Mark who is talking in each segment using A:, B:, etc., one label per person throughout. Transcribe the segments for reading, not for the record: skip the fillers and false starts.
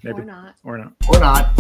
A: Maybe.
B: Or not.
C: Or not.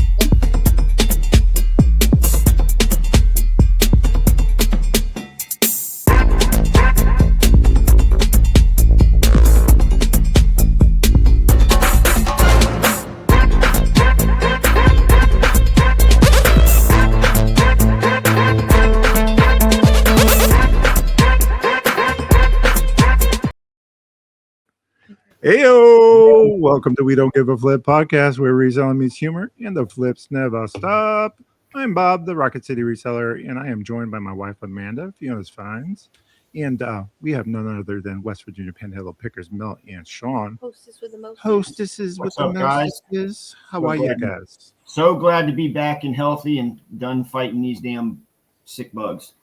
C: Heyo! Welcome to We Don't Give a Flip podcast, where reselling meets humor and the flips never stop. I'm Bob, the Rocket City reseller, and I am joined by my wife Amanda, Fiona's Finds, and we have none other than West Virginia Panhandle Pickers, Mel and Sean.
B: Hostess with the most.
C: Hostesses with the mostesses. How are you guys?
A: So glad to be back and healthy and done fighting these damn sick bugs.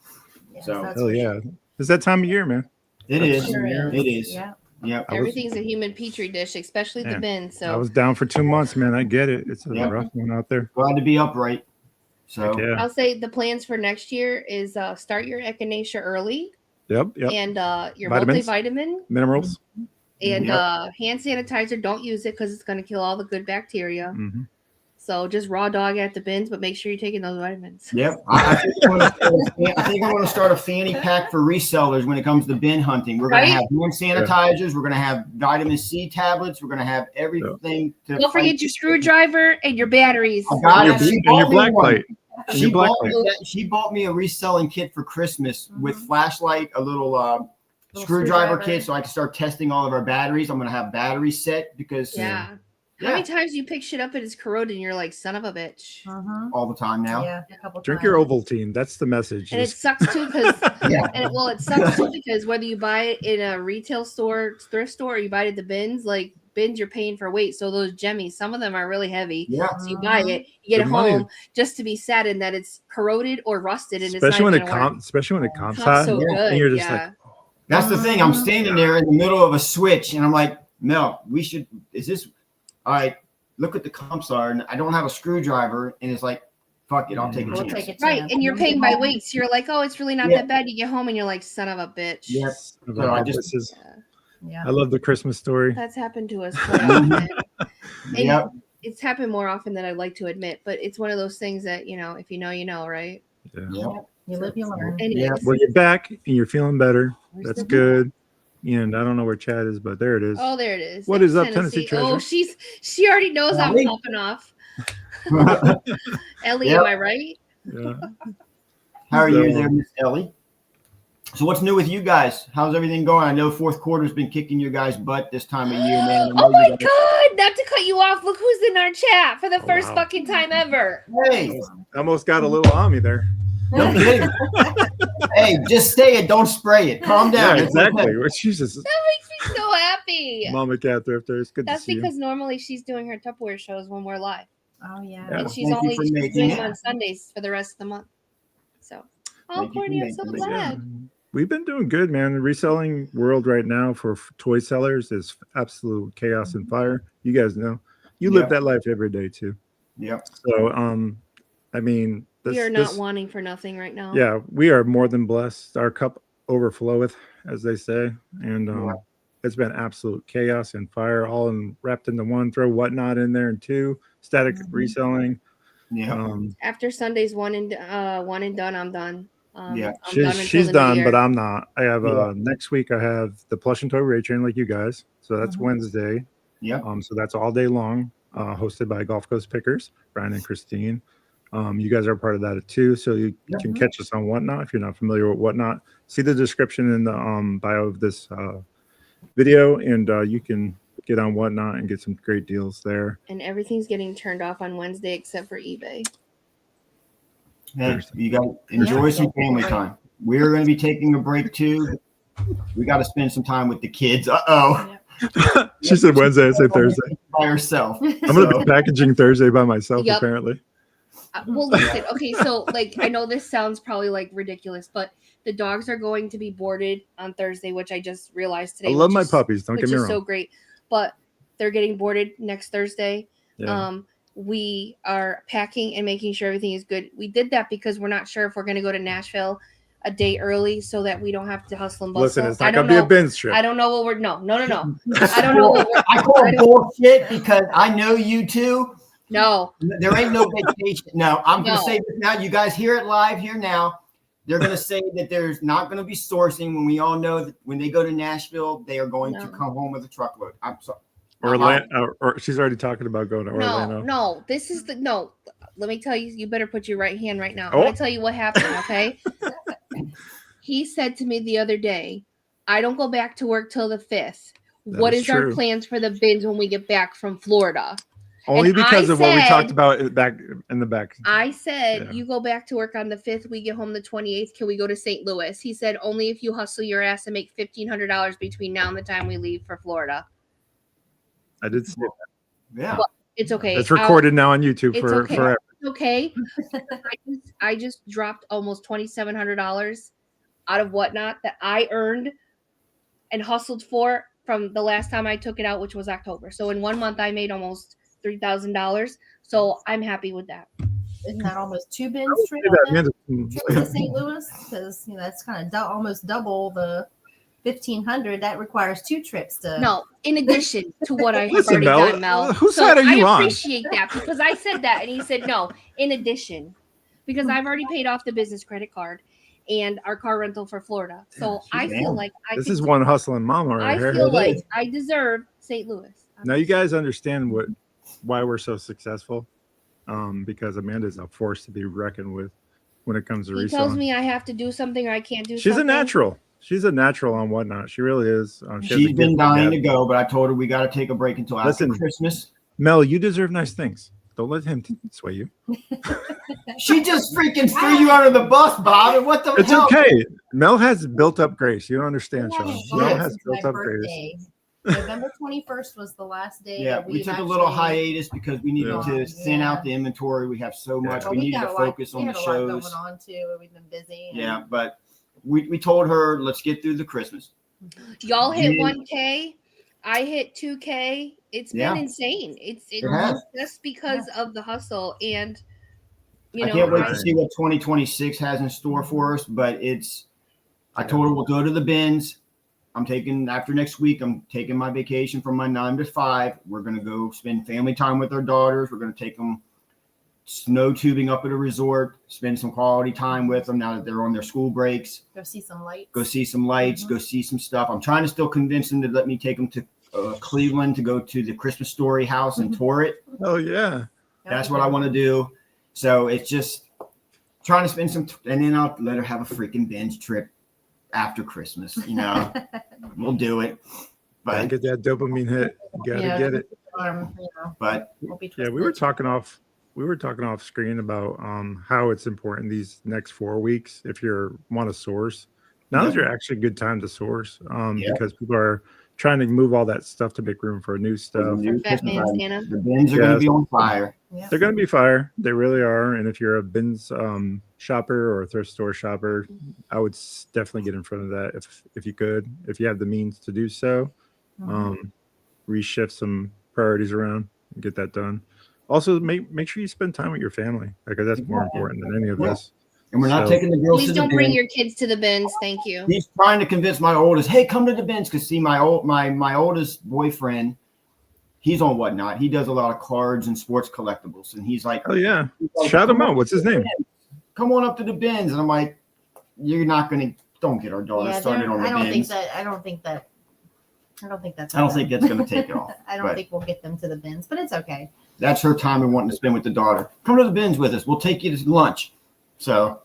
D: Yes,
A: So
C: hell yeah, it's that time of year, man.
A: It is.
D: Sure is.
A: It is.
D: Yeah.
A: Yep.
B: Everything's a human petri dish, especially the bin. So
C: I was down for 2 months, man. I get it. It's a
A: Yep.
C: rough one out there.
A: Glad to be upright. So
C: Yeah.
B: I'll say the plans for next year is start your echinacea early
C: Yep.
B: and your
C: Vitamins.
B: multivitamin
C: Minerals.
B: and
A: Yep.
B: hand sanitizer. Don't use it because it's going to kill all the good bacteria.
C: Mm-hmm.
B: So just raw dog at the bins, but make sure you're taking those vitamins.
A: Yep. I think I'm going to start a fanny pack for resellers when it comes to bin hunting. We're going to have hand sanitizers. We're going to have vitamin C tablets. We're going to have everything.
B: Don't forget your screwdriver and your batteries.
A: I got it.
C: And your black light.
A: She bought me a reselling kit for Christmas with flashlight, a little screwdriver kit, so I can start testing all of our batteries. I'm going to have batteries set because
B: How many times you pick shit up and it's corroded and you're like, son of a bitch?
A: all the time now.
D: Yeah, a couple
C: Drink
D: times.
C: your Ovaltine. That's the message.
B: And it sucks too because it sucks too
A: Yeah.
B: because whether you buy it in a retail store, thrift store, or you buy it at the bins, like bins you're paying for weight. So those jemmies, some of them are really heavy.
A: Yeah.
B: So you buy it, you get it home just to be saddened that it's corroded or rusted, and
C: especially when
B: it's not even
C: especially when it comps
B: work.
C: hot,
B: So good.
C: and you're just like,
A: That's the thing. I'm standing there in the middle of a switch, and I'm like, Mel, is this all right? Look at the comps are, and I don't have a screwdriver, and it's like, fuck it, I'll take a
D: We'll
A: chance.
D: take it.
B: Right, and you're paying by weights. You're like, oh, it's really not that bad. You get home and you're like, son of a bitch.
A: Yes. So
C: I love the Christmas story.
B: That's happened to us quite often. And
A: Yep.
B: it's happened more often than I'd like to admit, but it's one of those things that, if you know, you know, right?
C: Yeah.
A: Yep.
D: You live, you learn.
B: Anyways.
C: Well, you're back and you're feeling better. That's good. And I don't know where Chad is, but there it is.
B: Oh, there it is.
C: What is up, Tennessee Treasure?
B: Oh, she already knows I'm popping off. Ellie, am I right?
C: Yeah.
A: How are you there, Miss Ellie? So what's new with you guys? How's everything going? I know fourth quarter's been kicking your guys' butt this time of year, man.
B: Oh my God! Not to cut you off. Look who's in our chat for the first fucking time ever.
A: Hey,
C: almost got a little on me there.
A: No kidding. Hey, just say it. Don't spray it. Calm down.
C: Yeah, exactly. Jesus.
B: That makes me so happy.
C: Mama Cat Thrifter. It's good
B: That's
C: to see
B: because normally she's doing her Tupperware shows when we're live.
D: Oh yeah.
B: And she's only doing them on Sundays for the rest of the month. So, Courtney, I'm so glad.
C: We've been doing good, man. The reselling world right now for toy sellers is absolute chaos and fire. You guys know. You live that life every day too.
A: Yep.
C: So, I mean,
B: We are not wanting for nothing right now.
C: Yeah, we are more than blessed. Our cup overfloweth, as they say, and it's been absolute chaos and fire, all wrapped into one. Throw Whatnot in there and two. Static reselling.
A: Yeah.
B: After Sunday's one and done, I'm done.
C: She's done, but I'm not. I have next week. I have the plush and toy raid train like you guys. So that's Wednesday.
A: Yeah.
C: So that's all day long. Hosted by Gulf Coast Pickers, Brian and Christine. You guys are part of that too, so you can catch us on Whatnot if you're not familiar with Whatnot. See the description in the bio of this video, and you can get on Whatnot and get some great deals there.
B: And everything's getting turned off on Wednesday except for eBay.
A: Hey, you got to enjoy some family time. We're going to be taking a break too. We got to spend some time with the kids.
C: She said Wednesday. I said Thursday.
A: By herself.
C: I'm going to be packaging Thursday by myself, apparently.
B: Well, listen. Okay, so I know this sounds probably ridiculous, but the dogs are going to be boarded on Thursday, which I just realized today.
C: I love my puppies. Don't get me wrong.
B: So great, but they're getting boarded next Thursday.
C: Yeah.
B: We are packing and making sure everything is good. We did that because we're not sure if we're going to go to Nashville a day early so that we don't have to hustle and bustle.
C: Listen, it's not gonna be a binge trip.
B: I don't know what we're no. I don't know what we're
A: I call it bullshit because I know you two.
B: no.
A: There ain't no vacation. No, I'm gonna
B: No.
A: say this now. You guys hear it live here now. They're gonna say that there's not gonna be sourcing when we all know that when they go to Nashville, they are going to come home with a truckload. I'm sorry.
C: Or she's already talking about going to Orlando.
B: No. This is no. Let me tell you. You better put your right hand right now. I'm gonna tell you what happened. Okay. He said to me the other day, "I don't go back to work till the 5th. What is our plans for the bins when we get back from Florida?"
C: Only because of what we talked about back in the back.
B: I said, you go back to work on the 5th. We get home the 28th. Can we go to St. Louis? He said, only if you hustle your ass and make $1,500 between now and the time we leave for Florida.
C: I did see that.
A: Yeah.
B: Well, it's okay.
C: It's recorded now on YouTube for
B: okay.
C: forever.
B: It's okay. I just dropped almost $2,700 out of Whatnot that I earned and hustled for from the last time I took it out, which was October. So in 1 month, I made almost $3,000. So I'm happy with that.
D: Isn't that almost 2 bins trip to St. Louis? Because that's kind of almost double the 1,500. That requires 2 trips to.
B: No, in addition to what I have already done, Mel.
C: Whose side are you on?
B: I appreciate that because I said that and he said no. In addition, because I've already paid off the business credit card and our car rental for Florida. So I feel like
C: this is one hustling mama right here.
B: I feel like I deserve St. Louis.
C: Now you guys understand why we're so successful, because Amanda's a force to be reckoned with when it comes to reselling.
B: He tells me I have to do something or I can't do
C: something. She's a natural on Whatnot. She really is.
A: She's been dying to go, but I told her we got to take a break until after Christmas.
C: Mel, you deserve nice things. Don't let him sway you.
A: She just freaking threw you under the bus, Bob. And what the
C: It's
A: hell?
C: okay. Mel has built up grace. You don't understand, Sean. Mel has built up grace.
D: November 21st was the last day.
A: Yeah, we took a little hiatus because we needed to thin out the inventory. We have so much. We needed to focus on the shows.
D: We had a lot going on too. We've been busy.
A: Yeah, but we told her, let's get through the Christmas.
B: Y'all hit 1K. I hit 2K. It's been insane. It's just because of the hustle. And,
A: I can't wait to see what 2026 has in store for us. But I told her we'll go to the bins. After next week, I'm taking my vacation from my 9 to 5. We're going to go spend family time with our daughters. We're going to take them snow tubing up at a resort, spend some quality time with them now that they're on their school breaks.
D: Go see some lights.
A: Go see some stuff. I'm trying to still convince them to let me take them to Cleveland to go to the Christmas Story house and tour it.
C: Oh, yeah.
A: That's what I want to do. So it's just trying to spend some, and then I'll let her have a freaking binge trip after Christmas. We'll do it. But
C: get that dopamine hit. You gotta get it.
A: But
C: we were talking off screen about how it's important these next 4 weeks if you want to source. Now is actually a good time to source because people are trying to move all that stuff to make room for new stuff.
A: The bins are going to be on fire.
C: They're going to be fire. They really are. And if you're a bins shopper or a thrift store shopper, I would definitely get in front of that if you could, if you have the means to do so. Reshift some priorities around and get that done. Also, make sure you spend time with your family because that's more important than any of this.
A: And we're not taking the girls.
B: Please don't bring your kids to the bins. Thank you.
A: He's trying to convince my oldest, hey, come to the bins. Because see, my oldest boyfriend, he's on Whatnot. He does a lot of cards and sports collectibles, and he's like,
C: oh yeah, shout him out. What's his name?
A: Come on up to the bins. And I'm like, you're not going to. Don't get our daughter started on the bins.
D: I don't think that's
A: going to take it off.
D: I don't think we'll get them to the bins, but it's okay.
A: That's her time and wanting to spend with the daughter. Come to the bins with us. We'll take you to lunch. So,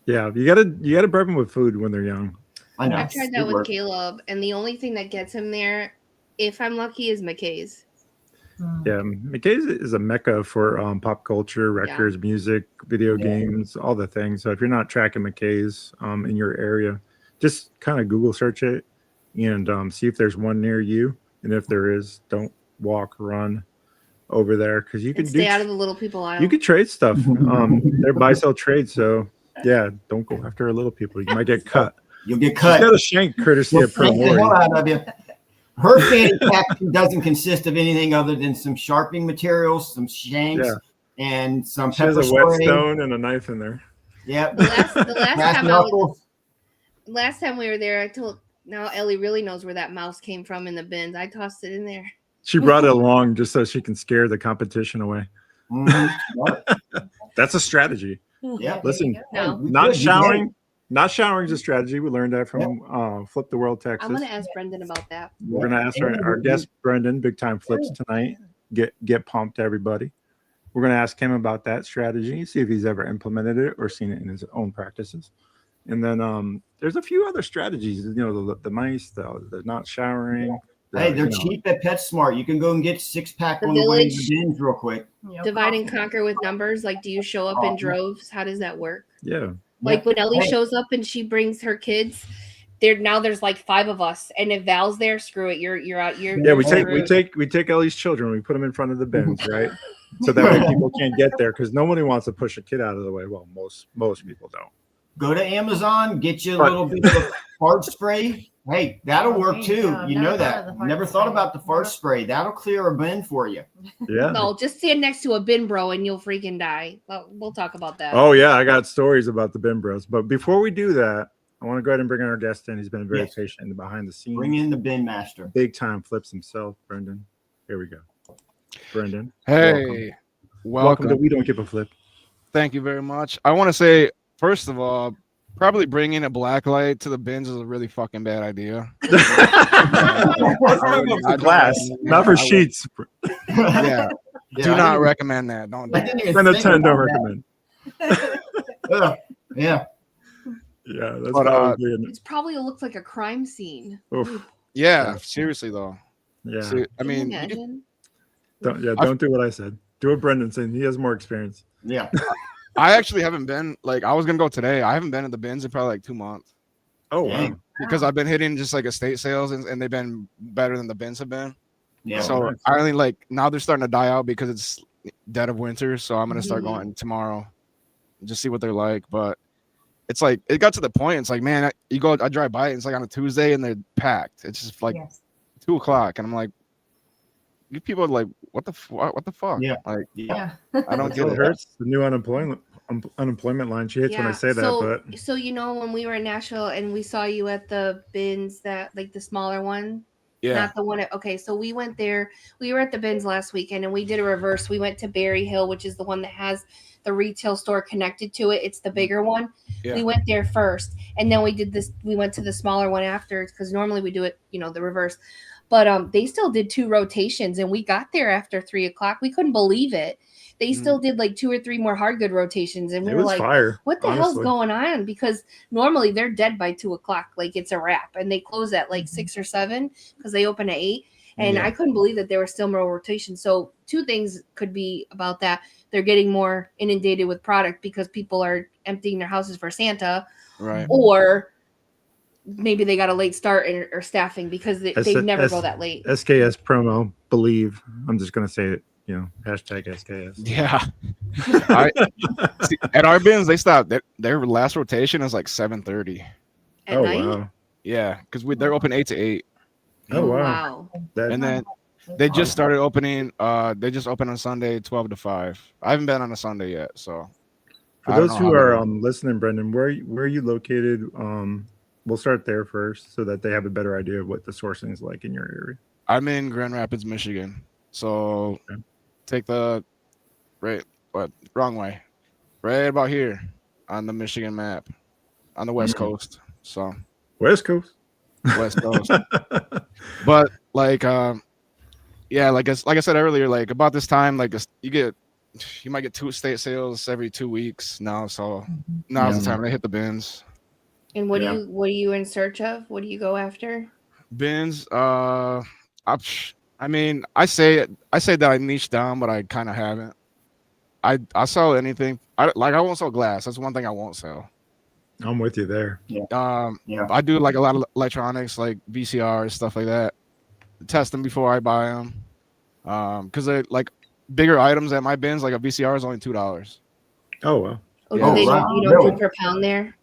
C: yeah, you gotta prep them with food when they're young.
A: I know.
B: I've tried that with Caleb, and the only thing that gets him there, if I'm lucky, is McKay's.
C: Yeah, McKay's is a mecca for pop culture, records, music, video games, all the things. So if you're not tracking McKay's in your area, just kind of Google search it and see if there's one near you. And if there is, don't walk, run over there because you can
B: stay out of the little people aisle.
C: You could trade stuff. They're buy sell trade. So yeah, don't go after little people. You might get cut.
A: You'll get cut.
C: She's got a shank courtesy of Pro
A: Her fanny pack doesn't consist of anything other than some sharpening materials, some shanks, and some pepper spray.
C: She has a whetstone and a knife in there.
A: Yep.
B: The last
A: Brass
B: time I was,
A: knuckles.
B: last time we were there, I told now Ellie really knows where that mouse came from in the bins. I tossed it in there.
C: She brought it along just so she can scare the competition away.
A: Mhm. Yep.
C: That's a strategy.
A: Yep.
C: Listen,
B: No.
A: We
C: not
A: could, you
C: showering. Not showering is a strategy. We learned that from Flip the World, Texas.
B: I'm gonna ask Brenden about that.
A: did.
C: We're gonna ask our guest Brenden, big time flips tonight. Get pumped, everybody. We're gonna ask him about that strategy, see if he's ever implemented it or seen it in his own practices. And then there's a few other strategies. You know, the mice, the not showering.
A: Hey, they're cheap at PetSmart. You can go and get 6-pack
B: The
A: on the way to
B: village.
A: the bins real quick.
B: Divide and conquer with numbers. Like, do you show up in droves? How does that work?
C: Yeah.
B: Like when Ellie
A: Hey.
B: shows up and she brings her kids, there's like 5 of us, and if Val's there, screw it. You're out.
C: Yeah, we
B: screwed.
C: take Ellie's children, we put them in front of the bins, right? So that way people can't get there because nobody wants to push a kid out of the way. Well, most people don't.
A: Go to Amazon, get you a
C: Right.
A: little bit of fart spray. Hey, that'll work
D: there
A: too.
D: you go.
A: You
D: Never
A: know
D: thought
A: that.
D: of the fart
A: Never thought
D: spray.
A: about the fart
D: Yep.
A: spray. That'll clear a bin for you.
C: Yeah.
B: No, just stand next to a bin bro and you'll freaking die. Well, we'll talk about that.
C: Oh yeah, I got stories about the bin bros. But before we do that, I want to go ahead and bring our guest in. He's been very
A: Yes.
C: patient behind the scenes.
A: Bring in the bin master.
C: Big time flips himself, Brenden. Here we go. Brenden.
E: Hey,
C: Welcome to We Don't Give a Flip.
E: Thank you very much. I want to say, first of all, probably bringing a black light to the bins is a really fucking bad idea.
C: For glass, not for sheets.
E: Yeah,
A: Yeah,
E: do
A: I
E: not
A: didn't-
E: recommend that. Don't do
A: I
E: it.
A: didn't even
C: 10 out of
A: think
C: 10 don't
A: about
C: recommend.
A: that. Yeah.
C: Yeah, that's
E: But,
C: probably
B: It probably looks like a crime scene.
C: oof.
E: Yeah, seriously though.
C: Yeah.
E: See, I
B: Can you
E: mean,
B: imagine?
C: Don't do what I said. Do what Brenden said. He has more experience.
A: Yeah.
E: I actually haven't been like I was gonna go today. I haven't been at the bins in probably like 2 months
C: Oh wow.
A: Dang.
E: because I've been hitting just like estate sales and they've been better than the bins have been.
A: Yeah.
E: So
C: nice.
E: I only like now they're starting to die out because it's dead of winter. So I'm gonna start
B: Mhm.
E: going tomorrow, and just see what they're like. But it's like it got to the point. It's like, man, I drive by it. It's like on a Tuesday and they're packed. It's just like
D: Yes.
E: 2:00, and I'm like, you people are like, what the fuck?
A: Yeah.
E: Like
A: Yeah.
E: I don't get
C: It
E: it.
C: hurts. The new unemployment line. She hates when I say that, but
B: So you know when we were in Nashville and we saw you at the bins that like the smaller one,
E: Yeah,
B: not the one. Okay, so we went there. We were at the bins last weekend and we did a reverse. We went to Berry Hill, which is the one that has the retail store connected to it. It's the bigger one.
E: Yeah.
B: We went there first, and then we did this. We went to the smaller one after because normally we do it, the reverse. But they still did 2 rotations, and we got there after 3:00. We couldn't believe it. They still did like 2 or 3 more hard good rotations, and we
C: it
B: were
C: was
B: like,
C: fire.
B: what the hell's going on? Because normally they're dead by 2:00, like it's a wrap, and they close at like 6 or 7 because they open at 8. And
C: Yeah.
B: I couldn't believe that there were still more rotations. So 2 things could be about that. They're getting more inundated with product because people are emptying their houses for Santa,
E: right.
B: or maybe they got a late start or staffing because they never go that late.
C: SKS promo. Believe. I'm just gonna say it. Hashtag SKS.
E: Yeah. See, at our bins, they stopped. Their last rotation is like 7:30.
B: At
C: Oh
B: night?
C: wow.
E: Yeah, because they're open 8 to 8.
C: Oh wow. That,
E: And then they just started opening. They just opened on Sunday, 12 to 5. I haven't been on a Sunday yet, so.
C: for
E: I don't
C: those
E: know
C: who
E: how
C: are
E: they do.
C: listening, Brenden, where are you located? We'll start there first so that they have a better idea of what the sourcing is like in your area.
E: I'm in Grand Rapids, Michigan. So
C: Okay.
E: take the wrong way. Right about here on the Michigan map on the West Coast. So
C: West Coast.
E: West Coast. But like yeah, like I said earlier, like about this time, like you might get 2 estate sales every 2 weeks now. So now's the time to hit the bins.
B: And what are you in search of? What do you go after?
E: Bins, I mean, I say that I niche down, but I kind of haven't. I sell anything. I won't sell glass. That's one thing I won't sell.
C: I'm with you there.
E: I do like a lot of electronics, like VCRs, stuff like that. Test them before I buy them. Because they like bigger items at my bins, like a VCR is only $2.
C: Oh wow.
B: Oh,
E: Yeah.
B: you don't
A: Really?
B: do per pound there?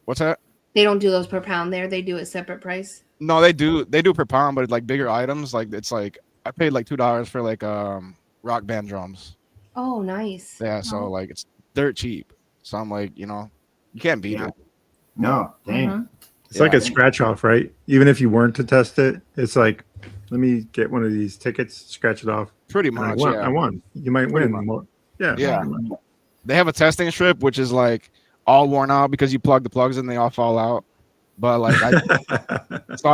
E: What's that?
B: They don't do those per pound there. They do a separate price.
E: No, they do per pound, but like bigger items, like it's like I paid like $2 for like rock band drums.
B: Oh, nice.
E: Yeah, so like it's dirt cheap. So I'm like, You can't beat
A: Yeah.
E: it.
A: No, dang.
D: Mhm.
C: It's like a scratch off, right? Even if you weren't to test it, it's like, let me get one of these tickets, scratch it off.
E: Pretty
C: And I
E: much,
C: won.
E: yeah.
C: I won. You might
E: Pretty
C: win.
E: much.
C: More. Yeah.
E: Yeah. They have a testing strip, which is like all worn out because you plug the plugs in, they all fall out. But like, I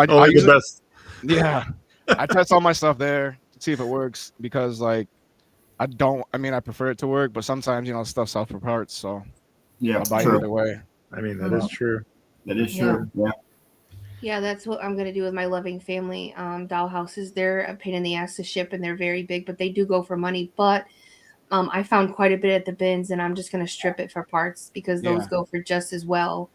C: Only
E: use
C: the
E: it.
C: best.
E: Yeah, I test all my stuff there to see if it works because like I prefer it to work, but sometimes stuff sells for parts, so
A: Yeah,
E: I'll buy it
A: true.
E: either way.
C: I mean, that is true.
A: That is true. Yeah.
B: Yeah, that's what I'm gonna do with my loving family dollhouses. They're a pain in the ass to ship, and they're very big, but they do go for money. But I found quite a bit at the bins, and I'm just gonna strip it for parts because those
E: Yeah.
B: go for just as well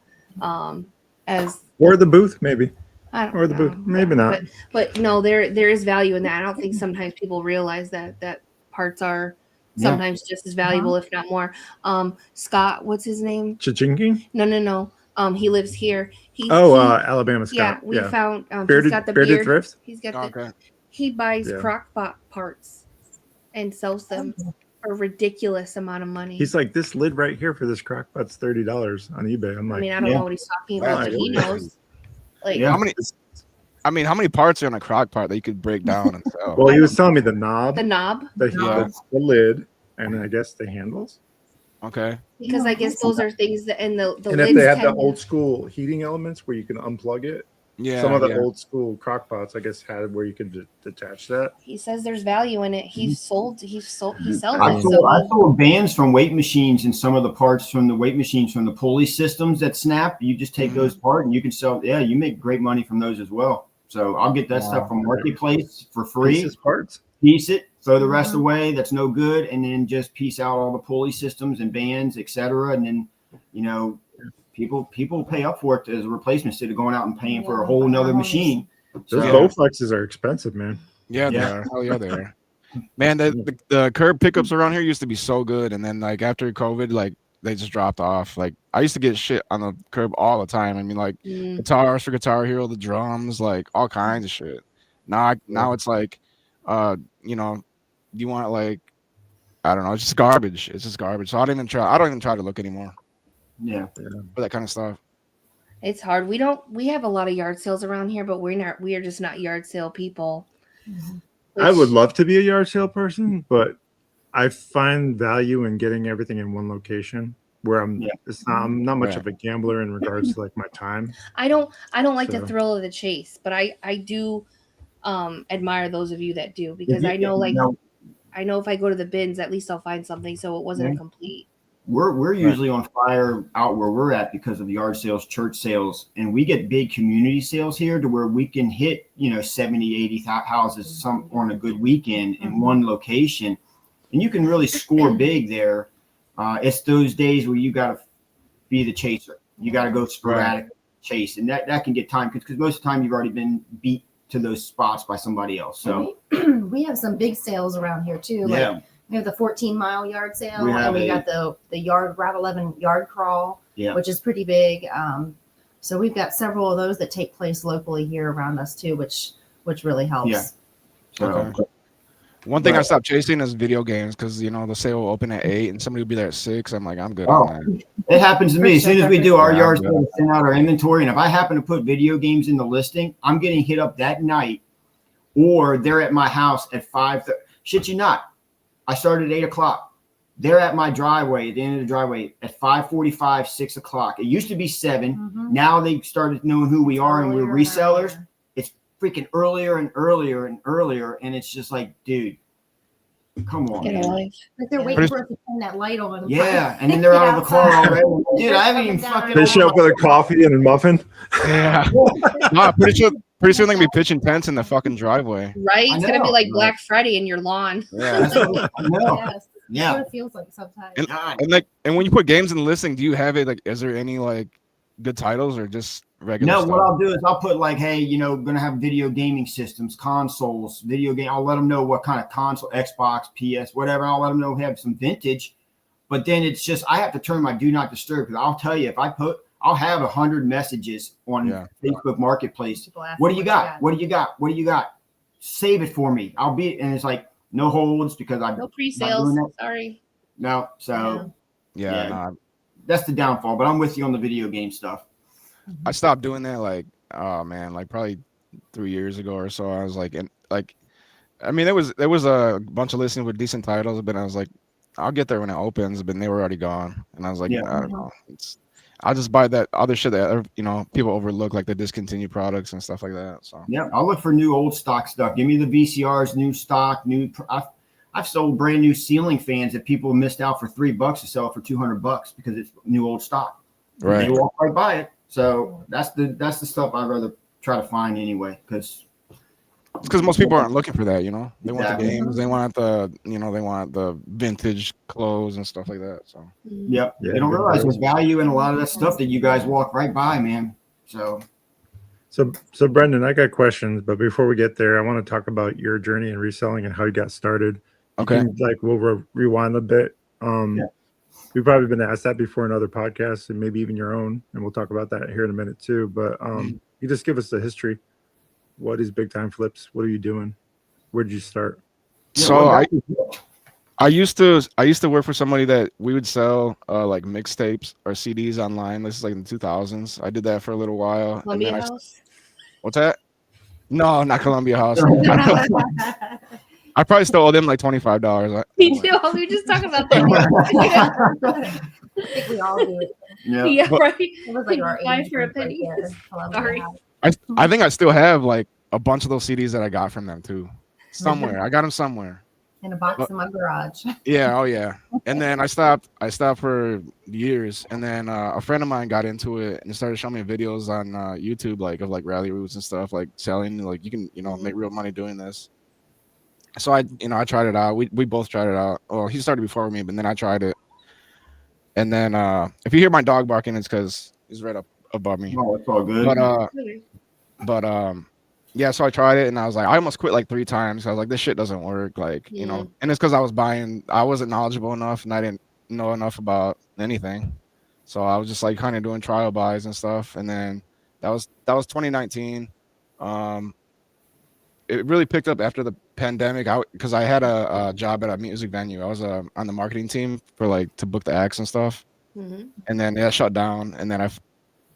B: as
C: Or the booth, maybe.
B: I don't
C: Or the
B: know.
C: booth, maybe not.
B: But no, there is value in that. I don't think sometimes people realize that parts are sometimes just as valuable, if not more. Scott, what's his name?
C: Chichinking?
B: No. He lives here.
C: Alabama Scott.
B: Yeah, we found
C: Bearded,
B: he's got the
C: bearded
B: beard.
C: thrifts?
B: He's got
E: Okay.
B: he buys
C: Yeah.
B: crockpot parts and sells them for a ridiculous amount of money.
C: He's like, this lid right here for this crock pot's $30 on eBay. I'm
B: I
C: like,
B: mean, I don't know what he's talking about, but he knows. Like,
A: Yeah.
E: How many parts are in a crock pot that you could break down and sell?
C: well, he was telling me the knob,
B: the knob,
C: the lid, and I guess the handles.
E: Okay.
B: because I guess those are things that and the
C: And if
B: lids
C: they have the
B: tend to-
C: old school heating elements where you can unplug it,
E: Yeah.
C: some of the
E: yeah.
C: old school crock pots, I guess, had where you could detach that.
B: He says there's value in it. He sells
A: I
B: it.
A: sold bands from weight machines and some of the parts from the weight machines from the pulley systems that snap. You just take those apart and you can sell. Yeah, you make great money from those as well. So I'll get that stuff from Marketplace for free.
C: Pieces, parts.
A: Piece it, throw the rest away. That's no good, and then just piece out all the pulley systems and bands, etc. And then, people pay up for it as a replacement instead of going out and paying for a whole nother machine.
C: Those
A: So-
C: Bowflexes are expensive, man.
E: Yeah, they
A: Yeah.
E: are. Hell yeah, they are. Man, the curb pickups around here used to be so good, and then like after COVID, like they just dropped off. Like I used to get shit on the curb all the time. I mean, like guitars for Guitar Hero, the drums, like all kinds of shit. Now it's like, you want like, I don't know, it's just garbage. It's just garbage. So I don't even try to look anymore
A: Yeah.
E: for that kind of stuff.
B: It's hard. We have a lot of yard sales around here, but we are just not yard sale people.
C: I would love to be a yard sale person, but I find value in getting everything in one location where I'm not much of a gambler in regards to like my time.
B: I don't like the
C: So-
B: thrill of the chase, but I do admire those of you that do, because I know if I go to the bins, at least I'll find something, so it wasn't a complete.
A: We're usually on fire out where we're at because of the yard sales, church sales, and we get big community sales here to where we can hit 70, 80 houses some on a good weekend in one location, and you can really score big there. It's those days where you got to be the chaser. You got to go sporadic chase, and that can get time because most of the time you've already been beat to those spots by somebody else. So
D: we have some big sales around here too. Like, we have the 14-mile yard sale, and we got the Route 11 yard crawl, which is pretty big. So we've got several of those that take place locally here around us too, which really helps.
A: Yeah. So,
E: Okay. One thing I stopped chasing is video games because the sale will open at 8 and somebody will be there at 6. I'm like, I'm good on that.
A: It happens to me. As soon as we do our
E: Yeah,
A: yard
E: I'm
A: sale, we send out our inventory, and if I happen to put video games in the listing, I'm getting hit up that night, or they're at my house at 5:30. Shit you not. I started at 8 o'clock. They're at my driveway, at the end of the driveway, at 5:45, 6 o'clock. It used to be 7. Now they started knowing who we are, and we're resellers. It's freaking earlier and earlier and earlier, and it's just like, dude, come on, man.
D: Like they're waiting for us to turn that light on.
A: Yeah, and then they're out of the car already. Dude, I haven't even fucking.
C: They show up with a coffee and a muffin.
E: Yeah. No, pretty soon they're gonna be pitching tents in the fucking driveway.
B: Right? It's gonna be
A: know.
B: like Black Friday in your lawn.
E: Yeah.
A: I know.
D: Yes.
A: Yeah.
D: That's what it feels like sometimes.
A: God.
E: And when you put games in the listing, do you have it like? Is there any like good titles or just regular
A: No,
E: stuff?
A: what I'll do is I'll put like, hey, gonna have video gaming systems, consoles, video game. I'll let them know what kind of console, Xbox, PS, whatever. I'll let them know we have some vintage. But then it's just I have to turn my do not disturb because I'll tell you I'll have 100 messages on Facebook Marketplace. What do you got? What do you got? What do you got? Save it for me. And it's like no holds because I'm
B: No pre-sales. Sorry.
A: no. So
E: Yeah.
A: that's the downfall. But I'm with you on the video game stuff.
E: I stopped doing that like, oh man, like probably 3 years ago or so. I was like, and like, I mean, there was a bunch of listings with decent titles, but I was like, I'll get there when it opens, but they were already gone, and I was like,
A: Yeah.
E: I don't know, I'll just buy that other shit that people overlook, like the discontinued products and stuff like that. So
A: yeah, I'll look for new old stock stuff. Give me the VCRs, new stock, I've sold brand new ceiling fans that people missed out for $3 to sell for $200 because it's new old stock.
E: right.
A: They walk right by it. So that's the stuff I'd rather try to find anyway, because
E: most people aren't looking for that, They want the
A: Exactly.
E: games, they want they want the vintage clothes and stuff like that. So
A: Yep.
C: Yeah,
A: They don't
C: good
A: realize
C: price.
A: there's value in a lot of that stuff that you guys walk right by, man. So
C: So Brenden, I got questions, but before we get there, I want to talk about your journey in reselling and how you got started.
E: okay.
C: We'll rewind a bit.
A: Yeah.
C: We've probably been asked that before in other podcasts and maybe even your own, and we'll talk about that here in a minute too. But you just give us the history. What is Big Time Flips? What are you doing? Where did you start?
E: So I used to work for somebody that we would sell like mixtapes or CDs online. This is like in the 2000s. I did that for a little while.
B: Columbia
E: and then
B: House.
E: What's that? No, not Columbia House. I probably still owe them like $25.
B: Me too. We were just talking about that.
D: I think we all do it.
B: Yeah,
E: But-
B: right.
D: It was like our
B: Buy
D: age
B: for a
D: group right
B: penny.
D: there, Columbia
B: Sorry.
D: House.
E: I think I still have like a bunch of those CDs that I got from them too. Somewhere. I got them somewhere.
D: In a box in my garage.
E: Yeah, oh yeah. And then I stopped for years, and then a friend of mine got into it and started showing me videos on YouTube of rally routes and stuff, like selling, like you can make real money doing this. So I tried it out. We both tried it out. Well, he started before me, but then I tried it. And then if you hear my dog barking, it's because he's right up above me.
A: Oh, it's all good.
E: But yeah, so I tried it and I was like, I almost quit like 3 times. I was like, this shit doesn't work. Like, and it's because I wasn't knowledgeable enough and I didn't know enough about anything. So I was just like kind of doing trial buys and stuff. And then that was 2019. It really picked up after the pandemic because I had a job at a music venue. I was on the marketing team for to book the acts and stuff.
B: Mm-hmm.
E: And then that shut down. And then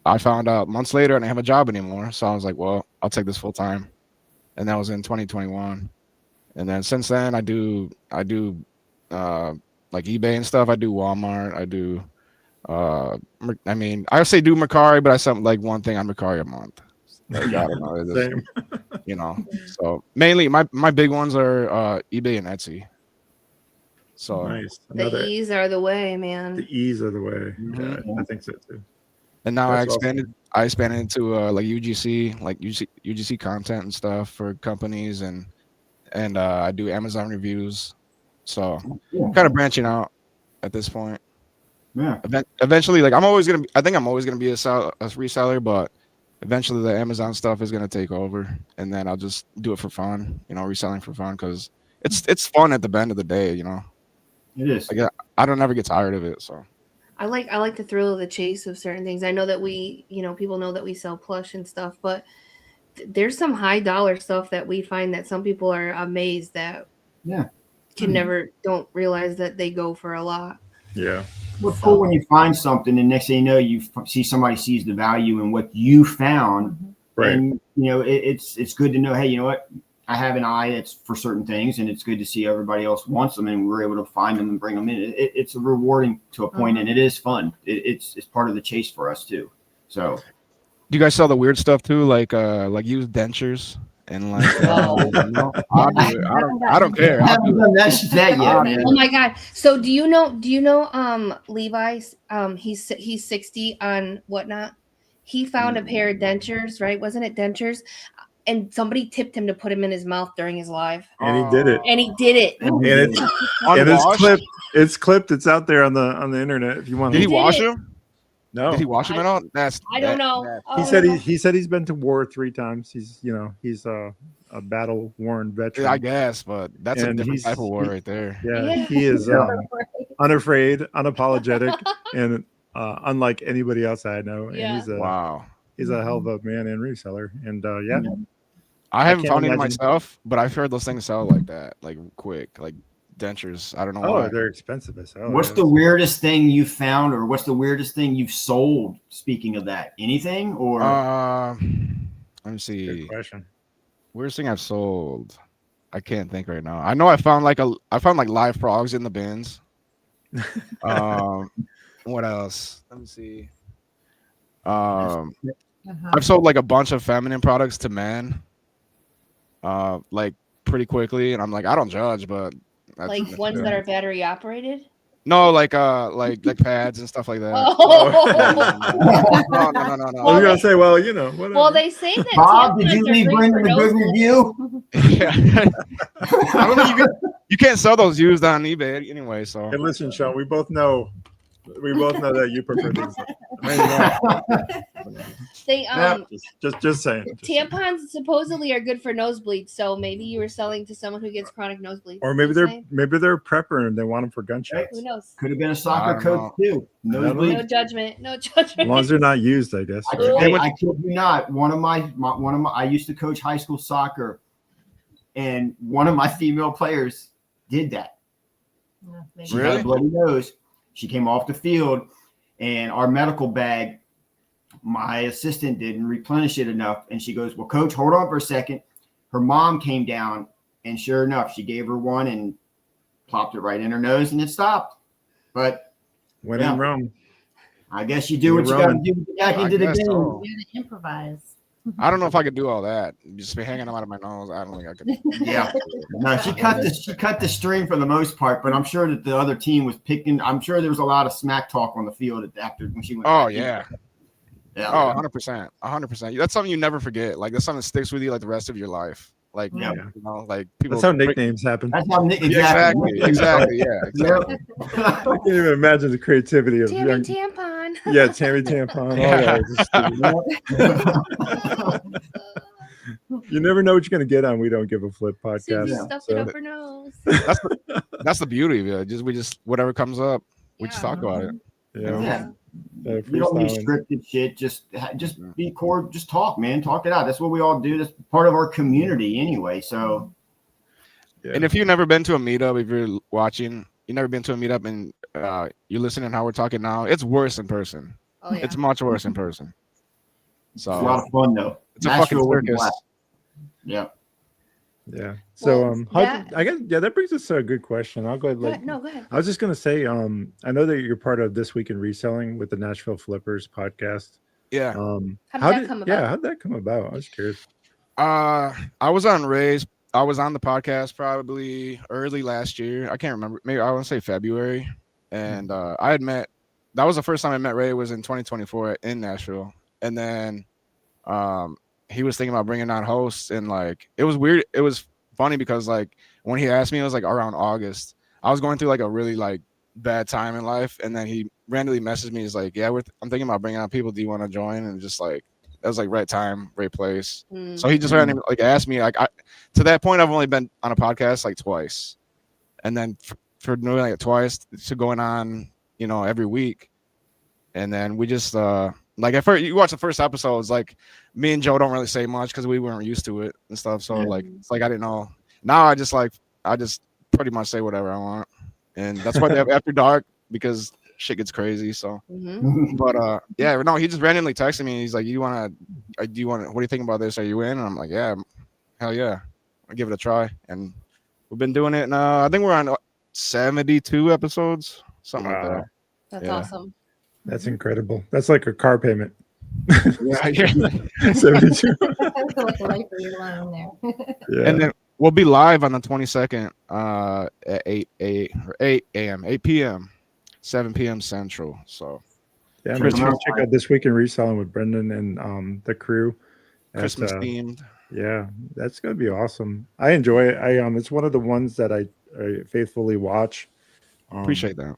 E: I found out months later I didn't have a job anymore. So I was like, well, I'll take this full time. And that was in 2021. And then since then I do like eBay and stuff. I do Walmart. I do, I say do Mercari, but I sell like one thing on Mercari a month. Like, I don't know.
C: Same.
E: So mainly my big ones are eBay and Etsy. So
C: Nice.
B: The E's are the way, man.
C: The E's are the way.
E: Mhm.
C: Yeah, I think so too.
E: and now
C: That's
E: I expanded into like UGC content and stuff for companies and I do Amazon reviews. So kind of branching out at this point.
A: Yeah.
E: Eventually, like I think I'm always gonna be a reseller, but eventually the Amazon stuff is gonna take over, and then I'll just do it for fun, reselling for fun because it's fun at the end of the day,
A: It is.
E: Like I don't ever get tired of it. So
B: I like the thrill of the chase of certain things. I know that we, people know that we sell plush and stuff, but there's some high dollar stuff that we find that some people are amazed that don't realize that they go for a lot.
C: Yeah.
A: Well, cool when you find something and next thing you know, you see somebody sees the value in what you found.
C: Right.
A: And, it's good to know, hey, you know what? I have an eye that's for certain things, and it's good to see everybody else wants them, and we're able to find them and bring them in. It's rewarding to a point, and it is fun. It's part of the chase for us too. So,
E: do you guys sell the weird stuff too, like used dentures and like? I'll do it. I don't care.
A: I haven't done that yet, man.
B: Oh my god! So do you know Levi's? He's 60 on Whatnot. He found a pair of dentures, right? Wasn't it dentures? And somebody tipped him to put him in his mouth during his live.
C: And he did it.
B: And he did it.
C: And it's clipped. It's clipped. It's out there on the internet if you want.
E: Did he
C: to.
E: wash him?
C: No.
E: Did he wash him at all?
B: I don't know.
C: He said he's been to war 3 times. He's a battle worn veteran.
E: I guess, but that's a different type of war right there.
C: Yeah. He is unafraid, unapologetic, and unlike anybody else I know.
B: Yeah.
C: And he's a hell of a man and reseller. And
E: I haven't found it
C: imagine.
E: myself, but I've heard those things sell like that, like quick, like dentures. I don't know
C: Oh,
E: why.
C: they're expensive as hell.
A: What's the weirdest thing you found, or what's the weirdest thing you've sold? Speaking of that, anything or
E: Let me see.
C: Good question.
E: Weirdest thing I've sold. I can't think right now. I know I found like live frogs in the bins. What else? Let me see. I've sold like a bunch of feminine products to men. Like pretty quickly, and I'm like, I don't judge, but
B: Like ones that are battery operated.
E: no, like pads and stuff like that.
B: Oh.
E: No.
C: I was gonna say, well, you know, whatever.
B: Well, they say that
A: Bob, did you
B: tampons are
A: leave
B: great
A: Brenden
B: for
A: a good
B: nosebleeds.
E: Yeah.
A: review?
E: I don't think you can't sell those used on eBay anyway. So
C: Hey, listen, Sean, we both know that you prefer these.
B: They
C: Just saying.
B: tampons supposedly are good for nosebleeds, so maybe you were selling to someone who gets chronic nosebleeds.
C: Or maybe
B: Just saying.
C: they're a prepper and they want them for gunshots.
B: Who knows?
A: Could have been a
E: I
A: soccer
E: don't
A: coach too.
C: Nosebleed.
B: No judgment. No judgment.
C: As long as they're not used, I guess. Right?
A: I kid you not. One of my I used to coach high school soccer, and one of my female players did that. She had a bloody nose. She came off the field, and our medical bag, my assistant didn't replenish it enough. And she goes, "Well, coach, hold on for a second." Her mom came down, and sure enough, she gave her one and plopped it right in her nose, and it stopped. But
C: when in Rome,
A: I guess you do what you got to do to get back into the game.
E: So.
D: You gotta improvise.
E: I don't know if I could do all that. Just be hanging them out of my nose. I don't think I could.
A: Yeah. No, she cut the string for the most part, but I'm sure that the other team was picking. I'm sure there was a lot of smack talk on the field after when she went.
E: Oh
A: back in.
E: yeah.
A: Yeah.
E: Oh, 100%. 100%. That's something you never forget. Like that's something that sticks with you like the rest of your life. Like,
A: Yeah.
E: you know, like people.
C: that's how nicknames happen.
A: That's how
E: Exactly. Yeah. Exactly.
C: I can't even imagine the creativity of
B: Tammy
C: young.
B: tampon.
C: Yeah, Tammy Tampon. You never know what you're gonna get on We Don't Give a Flip podcast.
B: Susie stuffed it up her nose.
E: That's the beauty of it. We just whatever comes up, we just talk about it.
C: Yeah.
A: You don't need scripted shit. Just be core. Just talk, man. Talk it out. That's what we all do. That's part of our community anyway. So.
C: Yeah.
E: And if you've never been to a meetup, if you're watching, you've never been to a meetup and you're listening how we're talking now, it's worse in person.
B: Oh, yeah.
E: It's much worse in person. So
A: it's a lot of fun though.
E: It's a fucking circus.
A: Yeah.
C: Yeah. So
B: Well,
C: I guess that brings us to a good question. I'll go ahead.
B: Go ahead.
C: I was just gonna say, I know that you're part of This Week in Reselling with the Nashville Flippers podcast.
E: Yeah.
B: How did that come about?
C: Yeah, how'd that come about? I was curious.
E: I was on the podcast probably early last year. I can't remember. Maybe I want to say February. And that was the first time I met Ray was in 2024 in Nashville. And then he was thinking about bringing on hosts, and like it was weird. It was funny because like when he asked me, it was like around August. I was going through like a really like bad time in life, and then he randomly messaged me. He's like, "Yeah, I'm thinking about bringing on people. Do you want to join?" And just like that was like right time, right place. So he just randomly like asked me. Like to that point, I've only been on a podcast like twice, and then for doing like twice to going on, every week, and then we just like at first, you watch the first episodes, like me and Joe don't really say much because we weren't used to it and stuff. So like it's like I didn't know. Now I just pretty much say whatever I want, and that's why they have After Dark, because shit gets crazy. So, but yeah, no, he just randomly texted me. He's like, what do you think about this? Are you in? And I'm like, yeah, hell yeah, I'll give it a try. And we've been doing it now. I think we're on 72 episodes, something like that.
B: That's awesome.
C: That's incredible. That's like a car payment.
E: Yeah.
C: 72.
D: Like a life for your loan there.
C: Yeah.
E: And then we'll be live on the 22nd at 8 p.m., 7 p.m. Central. So
C: yeah, make sure to check out This Week in Reselling with Brenden and the crew.
E: Christmas themed.
C: Yeah, that's gonna be awesome. I enjoy it. It's one of the ones that I faithfully watch.
E: Appreciate that.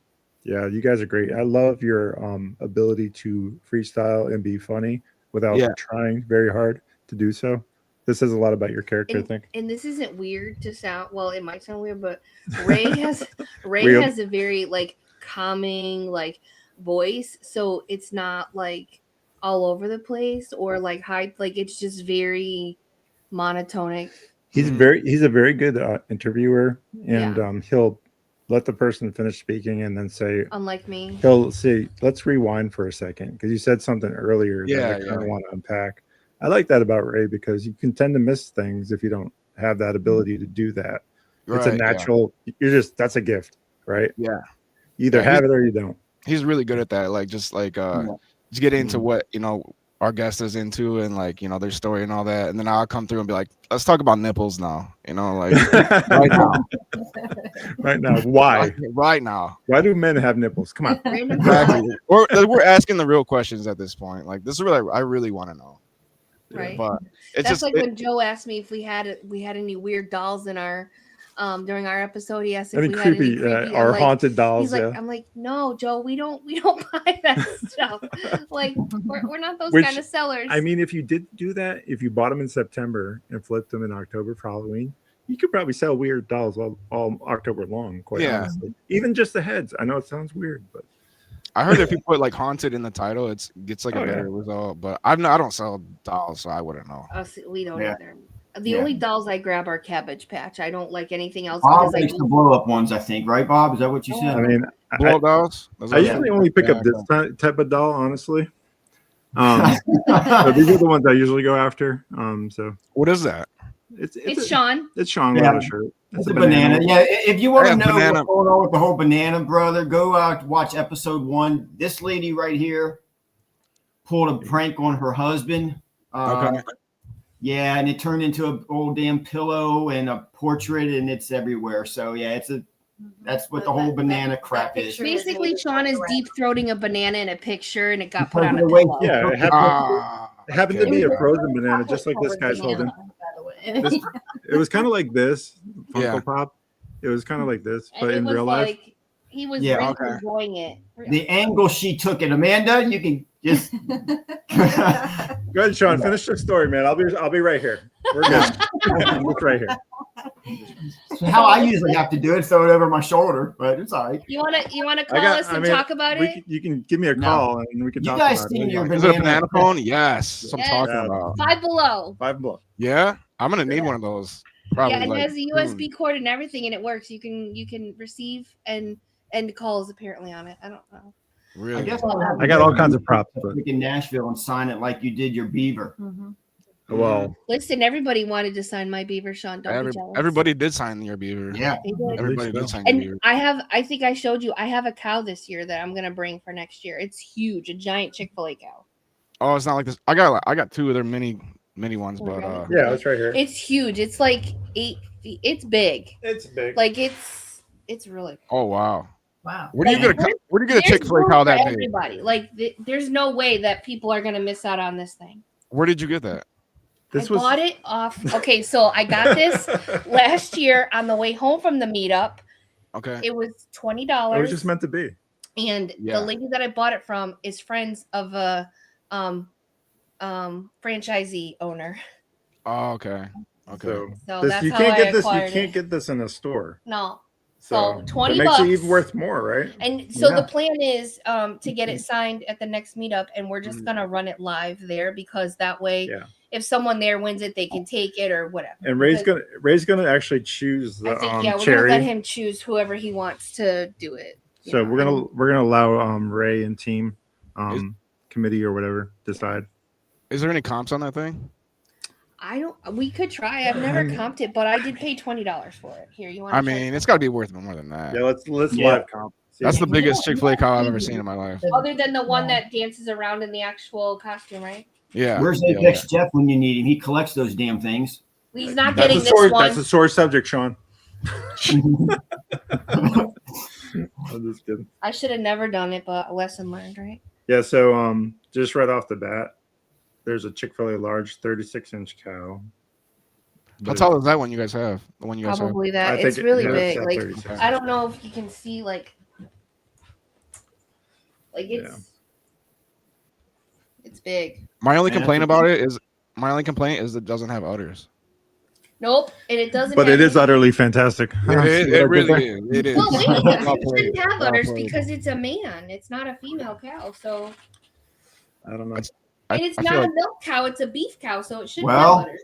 C: Yeah, you guys are great. I love your ability to freestyle and be funny without trying very hard to do so. This says a lot about your character, I think.
B: And this isn't weird to sound. Well, it might sound weird, but Ray has a very like calming like voice, so it's not like all over the place or like high. Like it's just very monotonic.
C: He's a very good interviewer, and let the person finish speaking and then say,
B: Unlike me.
C: he'll say, let's rewind for a second because you said something earlier that I kind of want to unpack. I like that about Ray because you can tend to miss things if you don't have that ability to do that. It's a natural, that's a gift, right?
E: Yeah.
C: You either have it or you don't.
E: He's really good at that. Like, just get into what, our guest is into and like, their story and all that. And then I'll come through and be like, let's talk about nipples now, like right now.
C: Right now. Why?
E: Right now.
C: Why do men have nipples? Come on.
E: Exactly. We're asking the real questions at this point. Like, this is what I really want to know.
B: Right.
E: But
B: that's like when Joe asked me if we had any weird dolls in our during our episode. He asked if we had any creepy,
C: our haunted dolls.
B: He's like, I'm like, no, Joe, we don't buy that stuff. Like, we're not those kind of sellers.
C: I mean, if you did do that, if you bought them in September and flipped them in October for Halloween, you could probably sell weird dolls all October long. Quite honestly, even just the heads. I know it sounds weird, but
E: I heard if you put like haunted in the title, it gets like a better result. But I don't sell dolls, so I wouldn't know.
B: We don't either. The only dolls I grab are Cabbage Patch. I don't like anything else.
A: Bob likes the blow up ones, I think, right, Bob? Is that what you said?
C: I mean,
E: blow up dolls.
C: I usually only pick up this type of doll, honestly. So these are the ones I usually go after. So
E: what is that?
B: It's Sean.
C: It's Sean without a shirt.
A: It's a banana. Yeah, if you want to know what's going on with the whole banana, brother, go out watch episode 1. This lady right here pulled a prank on her husband.
E: Okay.
A: Yeah, and it turned into an old damn pillow and a portrait, and it's everywhere. So yeah, that's what the whole banana crap is.
B: Basically, Sean is deep throating a banana in a picture, and it got put on a pillow.
C: Yeah, it happened to be a frozen banana, just like this guy's holding. It was kind of like this Funko Pop. It was kind of like this, but in real life,
B: he was really enjoying it.
A: The angle she took it, Amanda, you can just
C: go ahead, Sean. Finish the story, man. I'll be right here. We're good. I'm just right here.
A: So how I usually have to do it, throw it over my shoulder, but it's all right.
B: You wanna call us and talk about it?
C: You can give me a call and we can talk
A: about it. You guys
C: seen
A: your
E: banana? Is it a banana phone? Yes. That's what I'm talking about.
B: Five Below.
E: Yeah, I'm gonna need one of those. Probably.
B: Yeah, and it has a USB cord and everything, and it works. You can receive and calls apparently on it. I don't know.
E: Really?
A: I guess
C: I got all kinds of props.
A: In Nashville and sign it like you did your beaver.
D: Mm-hmm.
C: Well,
B: listen, everybody wanted to sign my beaver, Sean. Don't be jealous.
E: Everybody did sign your beaver.
A: Yeah,
E: everybody did sign
B: your
E: beaver.
B: I think I showed you. I have a cow this year that I'm gonna bring for next year. It's huge, a giant Chick-fil-A cow.
E: Oh, it's not like this. I got 2 of their mini ones, but
C: yeah, it's right here.
B: It's huge. It's like 8 feet. It's big.
C: It's big.
B: Like it's really cool.
E: Oh wow.
D: Wow.
E: Where do you get a Chick-fil-A cow that big?
B: Everybody. Like there's no way that people are gonna miss out on this thing.
E: Where did you get that?
B: I bought it off. Okay, so I got this last year on the way home from the meetup.
E: Okay.
B: It was $20.
C: It was just meant to be.
B: And the lady that I bought it from is friends of a franchisee owner.
E: Oh, okay. Okay.
B: So
C: this,
B: that's
C: you
B: how
C: can't
B: I
C: get this.
B: acquired
C: You can't get this in a store.
B: No.
C: So
B: $20
C: it makes it even worth more, right?
B: And so the plan is to get it signed at the next meetup, and we're just gonna run it live there because that way, if someone there wins it, they can take it or whatever.
C: And Ray's gonna actually choose the
B: I think, we're
C: cherry.
B: gonna let him choose whoever he wants to do it.
C: So we're gonna allow Ray and team committee or whatever decide.
E: Is there any comps on that thing?
B: We could try. I've never comped it, but I did pay $20 for it. Here, you want?
E: I mean, it's got to be worth more than that.
C: Yeah, let's live comp.
E: That's the biggest Chick-fil-A cow I've ever seen in my life.
B: Other than the one that dances around in the actual costume, right?
E: Yeah.
A: Where's Apex Jeff when you need him? He collects those damn things.
B: He's not getting this one.
C: That's a sore subject, Sean. I'm just kidding.
B: I should have never done it, but lesson learned, right?
C: Yeah. So just right off the bat, there's a Chick-fil-A large 36-inch cow.
E: How tall is that one you guys have? The one you guys
B: Probably
E: have?
B: that. It's really big. Like
C: 36.
B: I don't know if you can see like it's big.
E: My only complaint is it doesn't have udders.
B: Nope, and it doesn't.
C: But it is utterly fantastic.
E: It really is. It is.
B: Well, wait, it shouldn't have udders because it's a man. It's not a female cow, so.
C: I don't know.
B: And it's not a milk cow; it's a beef cow, so it shouldn't
A: Well,
B: have udders.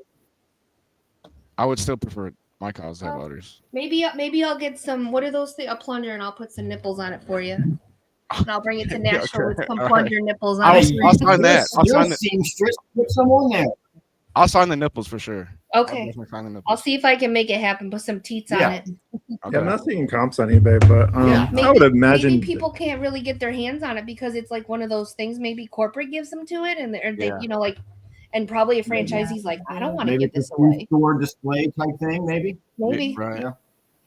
E: I would still prefer it my cows have udders.
B: Maybe I'll get some. What are those things? A plunger, and I'll put some nipples on it for you. And I'll bring it to Nashville with some plunger nipples on it.
E: I'll sign that. I'll sign the
A: seamstress. Put some on there.
E: I'll sign the nipples for sure.
B: Okay. I'll see if I can make it happen. Put some teats on it.
C: Okay. Yeah, I'm not seeing comps on eBay, but I would imagine
B: maybe people can't really get their hands on it because it's like one of those things. Maybe corporate gives them to it, and they you know, like, and probably a franchisee's like, I don't want to give this away.
A: Store display type thing, maybe.
B: Right.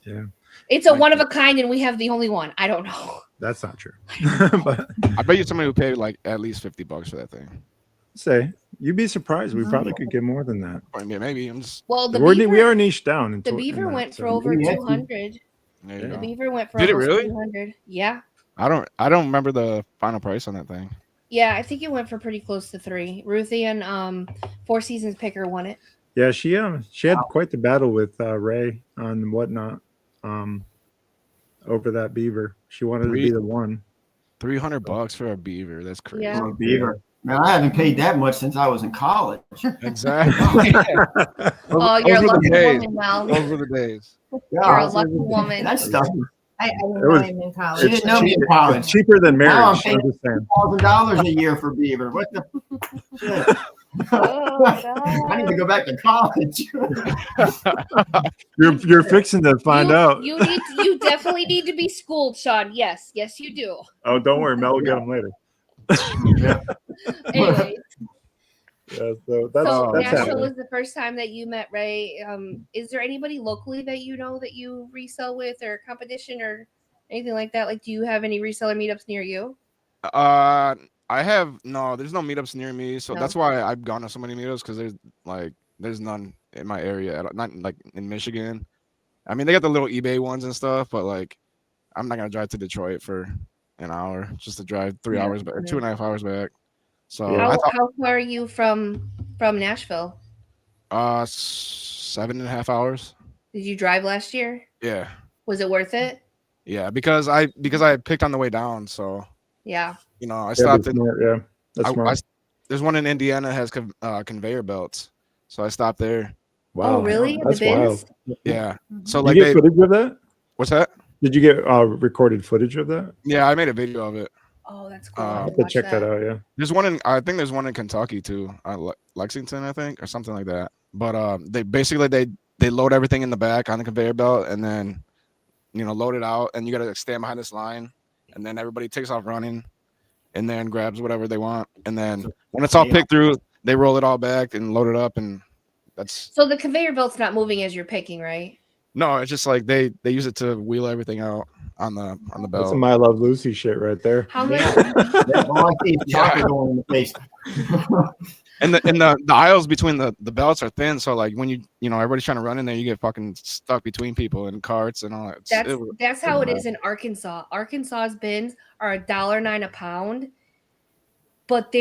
C: Yeah.
B: It's a one of a kind, and we have the only one. I don't know.
C: That's not true. But
E: I bet you somebody would pay like at least $50 for that thing.
C: Say you'd be surprised. We probably could get more than that.
E: I mean, maybe I'm just.
B: Well,
C: we are niche down.
B: The beaver went for over 200. The beaver went for
E: Did it
B: almost
E: really?
B: 200. Yeah.
E: I don't remember the final price on that thing.
B: Yeah, I think it went for pretty close to 3. Ruthie and Four Seasons Picker won it.
C: Yeah, she had quite the battle with Ray on Whatnot over that beaver. She wanted to be the one.
E: $300 for a beaver. That's crazy.
B: Yeah.
A: Beaver. Man, I haven't paid that much since I was in college.
E: Exactly.
B: Oh, you're a lucky woman, Mel.
E: Those were the days.
B: You're a lucky woman.
A: That stuff.
D: I didn't know him in college.
A: She didn't know me in college.
C: It's cheaper than marriage.
A: Now I'm paying $1,000 a year for beaver. What the shit?
B: Oh,
A: I need to go back to college.
C: You're fixing to find out.
B: You definitely need to be schooled, Sean. Yes, you do.
C: Oh, don't worry, Mel will get them later.
B: Anyway.
C: Yeah, so that's
B: Nashville
C: happening.
B: was the first time that you met Ray. Is there anybody locally that you know that you resell with, or competition, or anything like that? Like, do you have any reseller meetups near you?
E: There's no meetups near me, so that's why I've gone to so many meetups, because there's none in my area, not like in Michigan. I mean, they got the little eBay ones and stuff, but like, I'm not gonna drive to Detroit for an hour just to drive 3 hours back, or 2.5 hours back. So
B: how far are you from Nashville?
E: 7.5 hours.
B: Did you drive last year?
E: Yeah.
B: Was it worth it?
E: Yeah, because I picked on the way down, so
B: yeah.
E: You know, I stopped at
C: that's smart.
E: There's one in Indiana that has conveyor belts, so I stopped there.
C: Wow.
B: Oh, really?
C: That's wild.
E: Yeah. So
C: Did
E: like,
C: you get footage of that?
E: What's that?
C: Did you get recorded footage of that?
E: Yeah, I made a video of it.
B: Oh, that's cool.
C: I have to check that out. Yeah.
E: I think there's one in Kentucky too, Lexington, I think, or something like that. But they basically they load everything in the back on the conveyor belt, and then load it out, and you gotta stand behind this line, and then everybody takes off running, and then grabs whatever they want, and then when it's all picked through, they roll it all back and load it up, and that's.
B: So the conveyor belt's not moving as you're picking, right?
E: No, it's just like they use it to wheel everything out on the belt.
C: That's some I Love Lucy shit right there.
B: How many?
A: Chocolate going in the face.
E: And the aisles between the belts are thin, so like when everybody's trying to run in there, you get fucking stuck between people and carts and all that.
B: That's how it is in Arkansas. Arkansas's bins are $1.09 a pound, but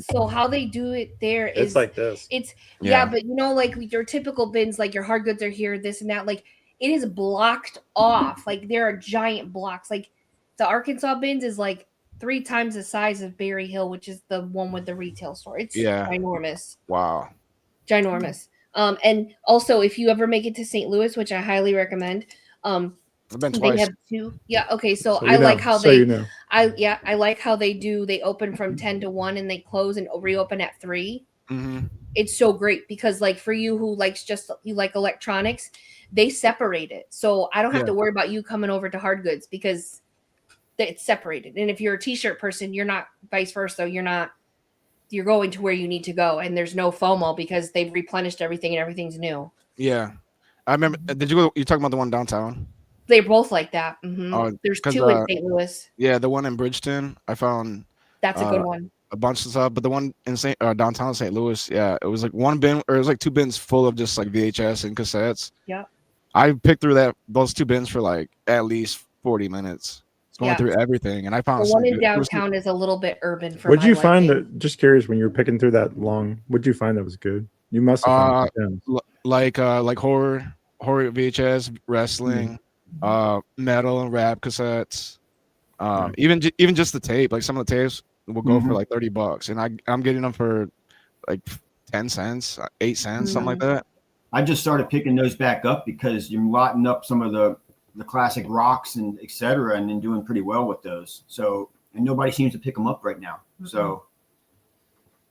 B: so how they do it there is
C: it's like this.
B: It's but like your typical bins, like your hard goods are here, this and that, like it is blocked off. Like there are giant blocks. Like the Arkansas bins is like 3 times the size of Berry Hill, which is the one with the retail store. It's ginormous.
E: Wow.
B: Ginormous. And also if you ever make it to St. Louis, which I highly recommend,
E: I've been twice.
B: They have 2. Yeah. Okay. So I like how I like how they open from 10 to 1 and they close and reopen at 3.
E: Mm-hmm.
B: It's so great because like for you who you like electronics, they separate it. So I don't have to worry about you coming over to hard goods because it's separated. And if you're a t-shirt person, you're not vice versa. You're going to where you need to go, and there's no FOMO because they've replenished everything and everything's new.
E: Yeah. I remember. Did you go? You talking about the one downtown?
B: They're both like that. Mm-hmm.
E: Oh,
B: there's 2 in St. Louis.
E: Yeah, the one in Bridgeton, I found.
B: That's a good one.
E: A bunch of stuff, but the one in downtown St. Louis, it was like 1 bin, or it was like 2 bins full of just like VHS and cassettes.
B: Yeah.
E: I picked through those 2 bins for like at least 40 minutes. Going through everything, and I found
B: the one in downtown is a little bit urban.
C: What'd you find? Just curious, when you were picking through that long, what'd you find that was good? You must have found
E: like horror VHS, wrestling, metal and rap cassettes, even just the tape. Like some of the tapes will go for like $30, and I'm getting them for like 10 cents, 8 cents, something like that.
A: I just started picking those back up because you're lotting up some of the classic rocks and etc. and then doing pretty well with those. So, and nobody seems to pick them up right now. So,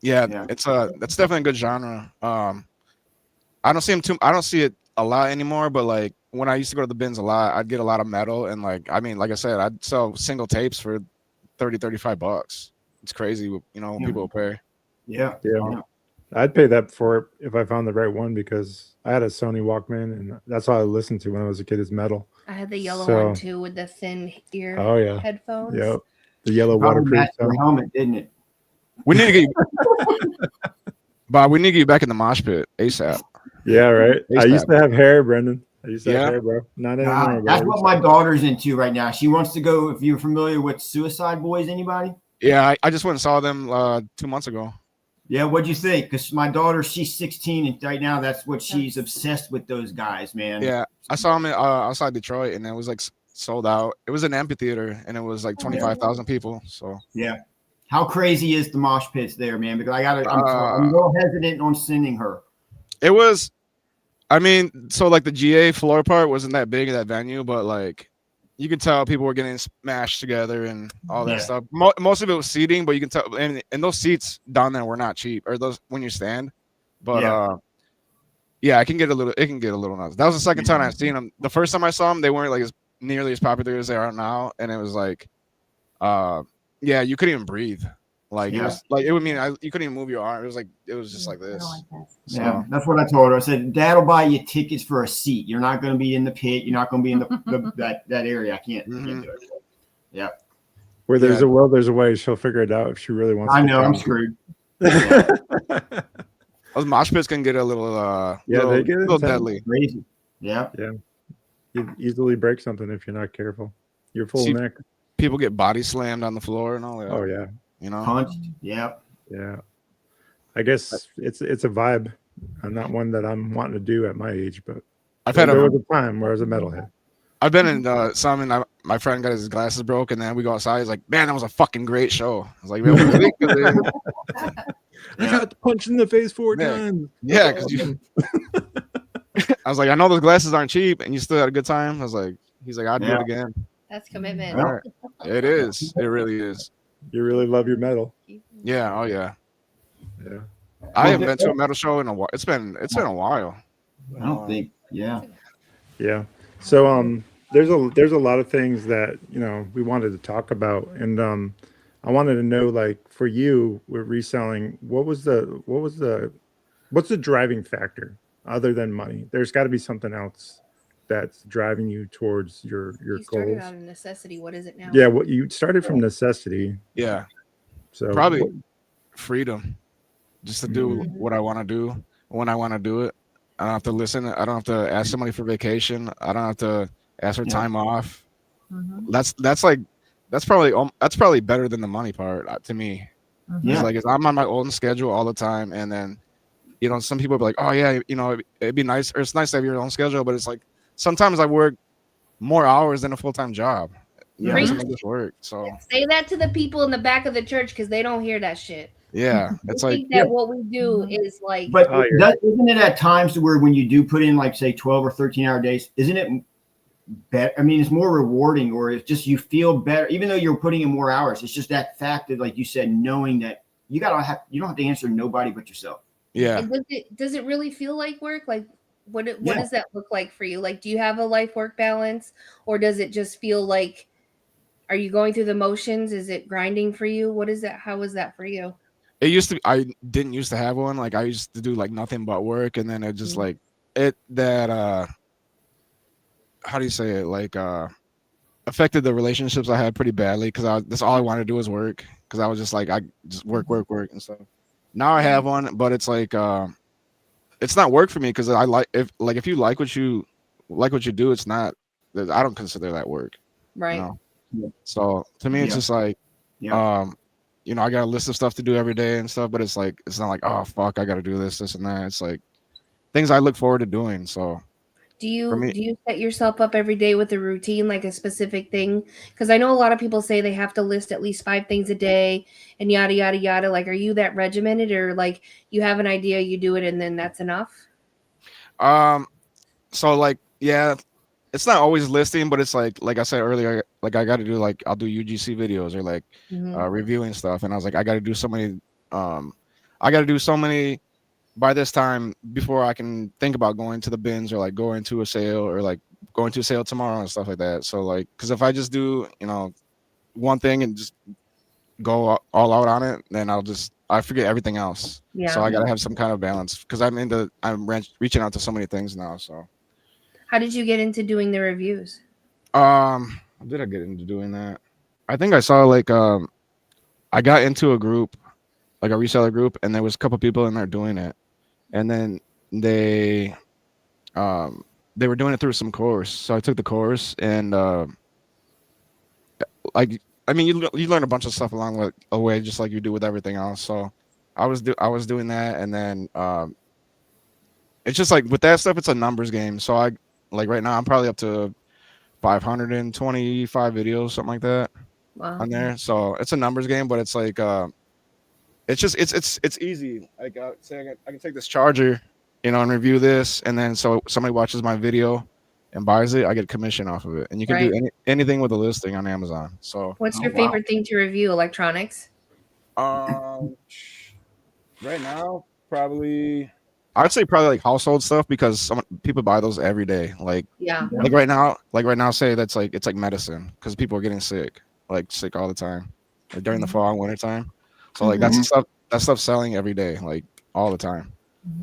E: yeah. It's that's definitely a good genre. I don't see them I don't see it a lot anymore, but like when I used to go to the bins a lot, I'd get a lot of metal, and like I mean, like I said, I'd sell single tapes for $30-$35. It's crazy, you know, people will pay.
A: Yeah.
C: I'd pay that for it if I found the right one, because I had a Sony Walkman and that's all I listened to when I was a kid is metal.
B: I had the yellow one too with the thin ear headphones.
C: Yep. The yellow waterproof
A: helmet, didn't it?
E: We need to get Bob, we need to get you back in the mosh pit ASAP.
C: Yeah, right.
E: ASAP.
C: I used to have hair, Brendan. I used to have hair, bro. Not anymore.
A: That's what my daughter's into right now. She wants to go. If you're familiar with Suicide Boys, anybody?
E: Yeah, I just went and saw them 2 months ago.
A: Yeah, what'd you think? Because my daughter, she's 16, and right now that's what she's obsessed with, those guys, man.
E: Yeah, I saw them outside Detroit, and it was like sold out. It was an amphitheater, and it was like 25,000 people. So
A: yeah, how crazy is the mosh pits there, man? Because I'm a little hesitant on sending her.
E: It was, I mean, so like the GA floor part wasn't that big of that venue, but like you could tell people were getting smashed together and all that stuff. Most of it was seating, but you can tell, and those seats down there were not cheap, or those when you stand. But it can get a little nuts. That was the second time I've seen them. The first time I saw them, they weren't like nearly as popular as they are now, and it was like, you couldn't even breathe. Like it was like, it would mean you couldn't even move your arm. It was just like this.
A: Yeah, that's what I told her. I said, Dad will buy you tickets for a seat. You're not going to be in the pit. You're not going to be in that area. I can't do it. Yeah.
C: Where there's a will, there's a way. She'll figure it out if she really wants.
A: I know. I'm screwed.
E: Those mosh pits can get a little
C: they get a
E: little deadly.
A: Crazy. Yeah.
C: You easily break something if you're not careful. You're full neck.
E: People get body slammed on the floor and all that.
C: Oh yeah.
E: You know,
A: punched. Yeah.
C: I guess it's a vibe. I'm not one that I'm wanting to do at my age, but
E: there
C: was a time where I was a metalhead.
E: I've been in some, and my friend got his glasses broke, and then we go outside. He's like, "Man, that was a fucking great show." I was like, "Man,
C: I got punched in the face 4 times."
E: Yeah, because I was like, "I know those glasses aren't cheap, and you still had a good time." I was like, "He's like, I'd do it again."
B: That's commitment.
E: Right. It is. It really is.
C: You really love your metal.
E: Yeah. Oh yeah.
C: Yeah.
E: I haven't been to a metal show in a while. It's been a while.
A: I don't think. Yeah.
C: So there's a lot of things that we wanted to talk about, and I wanted to know, like, for you with reselling, what's the driving factor other than money? There's got to be something else that's driving you towards your
B: you started out of necessity. What is it now?
C: Yeah, what you started from necessity.
E: Yeah.
C: So
E: probably freedom, just to do what I want to do when I want to do it. I don't have to listen. I don't have to ask somebody for vacation. I don't have to ask for time off. That's probably better than the money part to me. It's like I'm on my own schedule all the time, and then some people be like, "Oh yeah, it'd be nice, or it's nice to have your own schedule," but it's like sometimes I work more hours than a full-time job. Yeah, it doesn't make this work. So
B: say that to the people in the back of the church, because they don't hear that shit.
E: Yeah, it's like
B: that what we do is like.
A: But isn't it at times where when you do put in, like, say 12 or 13-hour days, isn't it better? I mean, it's more rewarding, or it's just you feel better, even though you're putting in more hours. It's just that fact that, like you said, knowing that you don't have to answer nobody but yourself.
E: Yeah.
B: And does it really feel like work? Like, what does that look like for you? Like, do you have a life-work balance, or does it just feel like, are you going through the motions? Is it grinding for you? What is that? How is that for you?
E: It used to. I didn't used to have one. Like, I used to do like nothing but work, and then it just like how do you say it? Like, affected the relationships I had pretty badly, because that's all I wanted to do was work. Because I was just like, I just work and stuff. Now I have one, but it's like it's not work for me, because I if you like what you do, it's not. I don't consider that work.
B: Right.
E: So to me, it's just like, I got a list of stuff to do every day and stuff, but it's like, it's not like, oh fuck, I got to do this and that. It's like things I look forward to doing. So
B: do you set yourself up every day with a routine, like a specific thing? Because I know a lot of people say they have to list at least 5 things a day and yada yada yada. Like, are you that regimented, or like you have an idea, you do it, and then that's enough?
E: So like, yeah, it's not always listing, but it's like I said earlier, like I got to do like I'll do UGC videos or like reviewing stuff, and I was like I got to do so many, I got to do so many by this time before I can think about going to the bins or like going to a sale or like going to a sale tomorrow and stuff like that. So like, because if I just do one thing and just go all out on it, then I forget everything else.
B: Yeah.
E: So I gotta have some kind of balance because I'm reaching out to so many things now. So
B: how did you get into doing the reviews?
E: How did I get into doing that? I think I saw like I got into a group, like a reseller group, and there was a couple people in there doing it, and then they were doing it through some course. So I took the course and like I mean you learn a bunch of stuff along the way, just like you do with everything else. So I was doing that, and then it's just like with that stuff, it's a numbers game. So I like right now I'm probably up to 525 videos, something like that.
B: Wow.
E: On there. So it's a numbers game, but it's like it's just it's easy. Like say I can take this charger, and review this, and then so somebody watches my video and buys it, I get commission off of it. And you can do anything with a listing on Amazon. So
B: what's your favorite thing to review? Electronics?
E: Right now, I'd say probably like household stuff because people buy those every day. Like right now, say that's like it's like medicine because people are getting sick all the time, like during the fall and winter time. So like that's stuff selling every day, like all the time.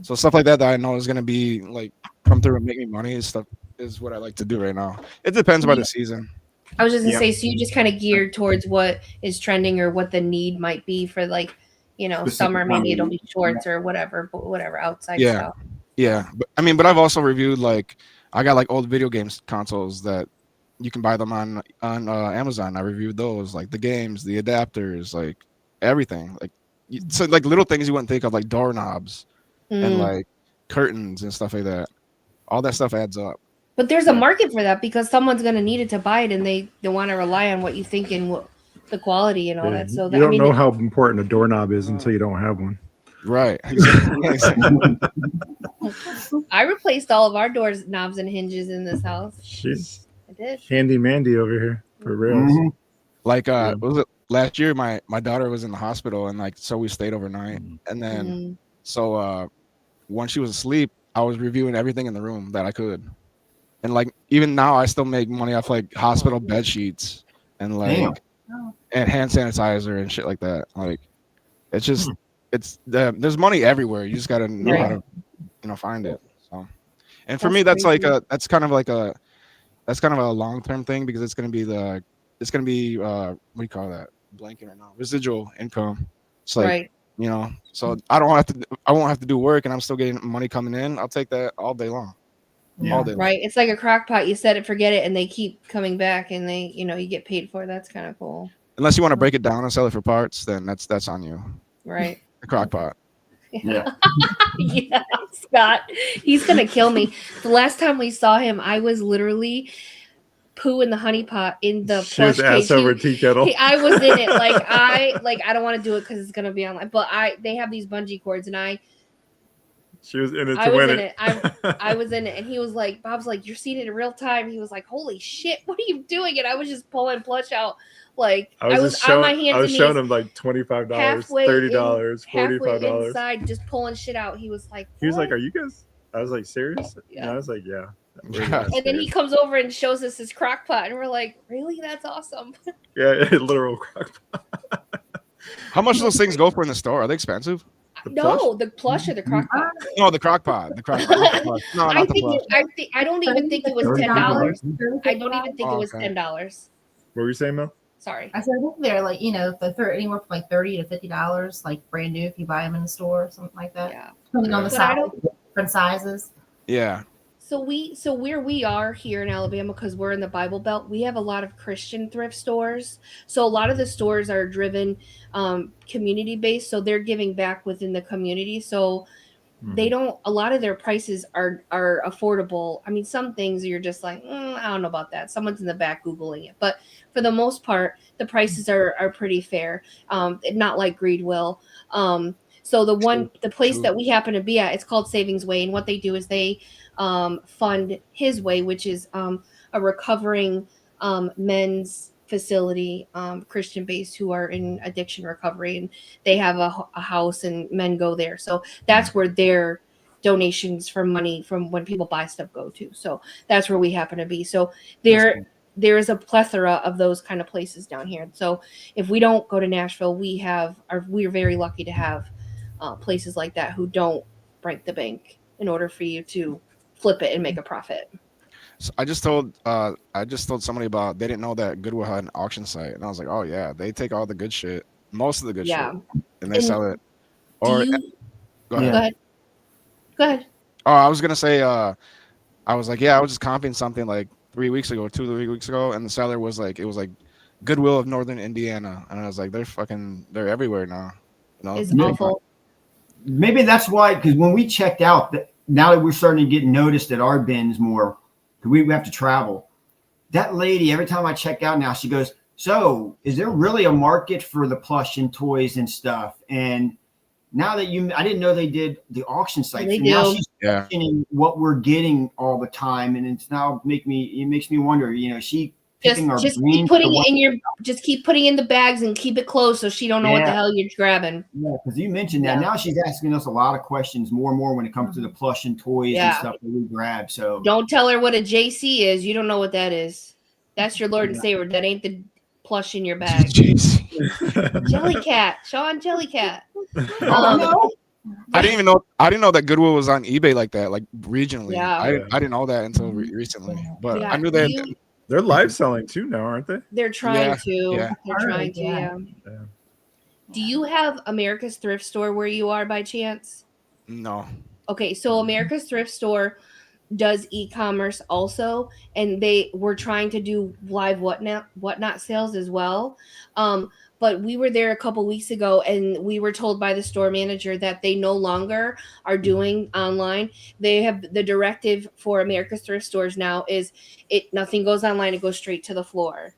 E: So stuff like that I know is gonna be like come through and make me money is what I like to do right now. It depends by the season.
B: I was just gonna say, so you just kind of geared towards what is trending or what the need might be for like, summer, maybe it'll be shorts or whatever, but whatever outside stuff.
E: Yeah. But I've also reviewed like I got like old video games consoles that you can buy them on Amazon. I reviewed those, like the games, the adapters, like everything. Like so like little things you wouldn't think of, like doorknobs and like curtains and stuff like that. All that stuff adds up.
B: But there's a market for that because someone's gonna need it to buy it, and they want to rely on what you think and what the quality and all that. So
C: you don't know how important a doorknob is until you don't have one.
E: Right.
B: I replaced all of our doors, knobs, and hinges in this house.
C: She's
B: I did.
C: handy Mandy over here for real.
E: Like what was it last year? My daughter was in the hospital, and like so we stayed overnight, and then so when she was asleep, I was reviewing everything in the room that I could, and like even now I still make money off like hospital bed sheets and like and hand sanitizer and shit like that. Like it's just there's money everywhere. You just gotta know how to find it. So, and for me, that's like that's kind of a long-term thing because it's gonna be what do you call that? Blanket or not? Residual income. It's like so I won't have to do work and I'm still getting money coming in. I'll take that all day long.
B: Yeah. All day long. It's like a crock pot. You set it, forget it, and they keep coming back, and they you get paid for it. That's kind of cool.
E: Unless you want to break it down and sell it for parts, then that's on you.
B: Right.
E: The crock pot.
B: Yeah. Yeah, Scott. He's gonna kill me. The last time we saw him, I was literally poo in the honey pot in the plush cage.
C: Over tea kettle.
B: I was in it. I don't want to do it because it's gonna be online. But they have these bungee cords, and
C: she was in it.
B: I was in it. I was in it, and he was like, Bob's like, you're seeing it in real time. He was like, holy shit, what are you doing? And I was just pulling plush out. Like I was on my hands. I was
C: showing him like $25, $30, $45
B: inside, just pulling shit out. He was like,
C: he was like, "Are you guys?" I was like, "Serious?" Yeah. And I was like, "Yeah."
B: And then he comes over and shows us his crock pot, and we're like, "Really? That's awesome."
C: Yeah, literal crock pot.
E: How much do those things go for in the store? Are they expensive?
B: The plush or the crock pot?
E: No, the crock pot. The crock pot. No, not the plush.
B: I don't even think it was $10. I don't even think it was $10.
C: What were you saying, Mel?
B: Sorry.
D: I said I think they're like, they're anywhere from like $30 to $50, like brand new if you buy them in the store or something like that.
B: Yeah.
D: Depending on the size, different sizes.
E: Yeah.
B: So where we are here in Alabama, because we're in the Bible Belt, we have a lot of Christian thrift stores. So a lot of the stores are driven community based. So they're giving back within the community. So they don't, a lot of their prices are affordable. I mean, some things you're just like, I don't know about that. Someone's in the back Googling it. But for the most part, the prices are pretty fair. Not like Greed will. So the place that we happen to be at, it's called Savings Way, and what they do is they fund His Way, which is a recovering men's facility, Christian based, who are in addiction recovery, and they have a house, and men go there. So that's where their donations for money from when people buy stuff go to. So that's where we happen to be. So there is a plethora of those kind of places down here. So if we don't go to Nashville, we're very lucky to have places like that who don't break the bank in order for you to flip it and make a profit.
E: So I just told somebody about, they didn't know that Goodwill had an auction site, and I was like, oh yeah, they take all the good shit, most of the good shit, and they sell it. Or go ahead.
B: Go ahead.
E: Oh, I was gonna say, I was like, yeah, I was just comping something like 3 weeks ago, 3 weeks ago, and the seller was like, it was like Goodwill of Northern Indiana, and I was like, they're everywhere now. You know,
B: it's awful.
A: Maybe that's why, because when we checked out, now that we're starting to get noticed at our bins more, because we have to travel. That lady, every time I check out now, she goes, "So, is there really a market for the plush and toys and stuff?" And now that I didn't know they did the auction site.
B: They
A: so
B: do.
A: Now she's questioning what we're getting all the time, and it's now makes me wonder. You know, she
B: just keep putting it in just keep putting in the bags and keep it closed so she don't know what the hell you're grabbing.
A: Yeah, because you mentioned that. Now she's asking us a lot of questions, more and more when it comes to the plush and toys and stuff that we grab. So
B: don't tell her what a JC is. You don't know what that is. That's your Lord and Savior. That ain't the plush in your bag. Jellycat, Sean Jellycat.
A: No.
E: I didn't know that Goodwill was on eBay like that, like regionally.
B: Yeah.
E: I didn't know that until recently, but I knew that.
C: They're live selling too now, aren't they?
B: They're trying to.
E: Yeah.
B: They're trying to. Yeah. Do you have America's Thrift Store where you are by chance?
E: No.
B: Okay, so America's Thrift Store does e-commerce also, and they were trying to do live whatnot sales as well. But we were there a couple weeks ago, and we were told by the store manager that they no longer are doing online. They have the directive for America's Thrift Stores now is nothing goes online; it goes straight to the floor.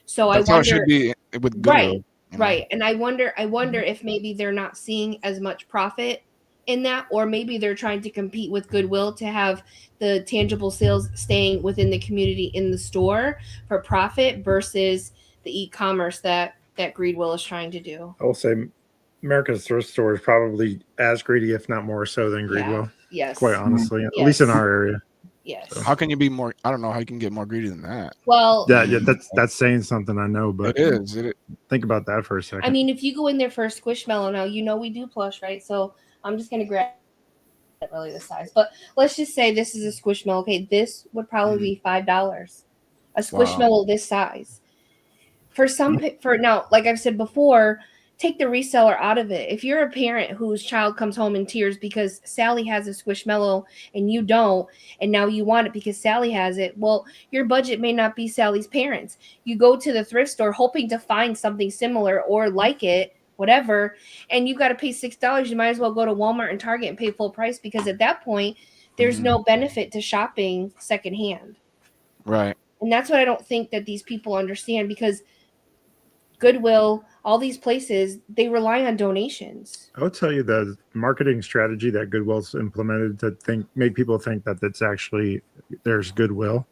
B: So
E: that's
B: I wonder,
E: how it should be with Goodwill,
B: right? And I wonder if maybe they're not seeing as much profit in that, or maybe they're trying to compete with Goodwill to have the tangible sales staying within the community in the store for profit versus the e-commerce that Greedwill is trying to do.
C: I will say America's Thrift Store is probably as greedy, if not more so, than Greedwill.
B: Yes.
C: Quite honestly, at least in our area.
B: Yes.
E: So how can you be more? I don't know how you can get more greedy than that.
B: Well,
C: yeah, that's saying something, I know, but
E: it is.
C: Think about that for a second.
B: I mean, if you go in there for a Squishmallow now, you know we do plush, right? So I'm just gonna grab really the size, but let's just say this is a Squishmallow. Okay, this would probably be $5. A Squishmallow this size. For now, like I've said before, take the reseller out of it. If you're a parent whose child comes home in tears because Sally has a Squishmallow and you don't, and now you want it because Sally has it, well, your budget may not be Sally's parents. You go to the thrift store hoping to find something similar or like it, whatever, and you got to pay $6. You might as well go to Walmart and Target and pay full price, because at that point, there's no benefit to shopping secondhand.
E: Right.
B: And that's what I don't think that these people understand, because Goodwill, all these places, they rely on donations.
C: I would tell you the marketing strategy that Goodwill's implemented to make people think that it's actually there's goodwill.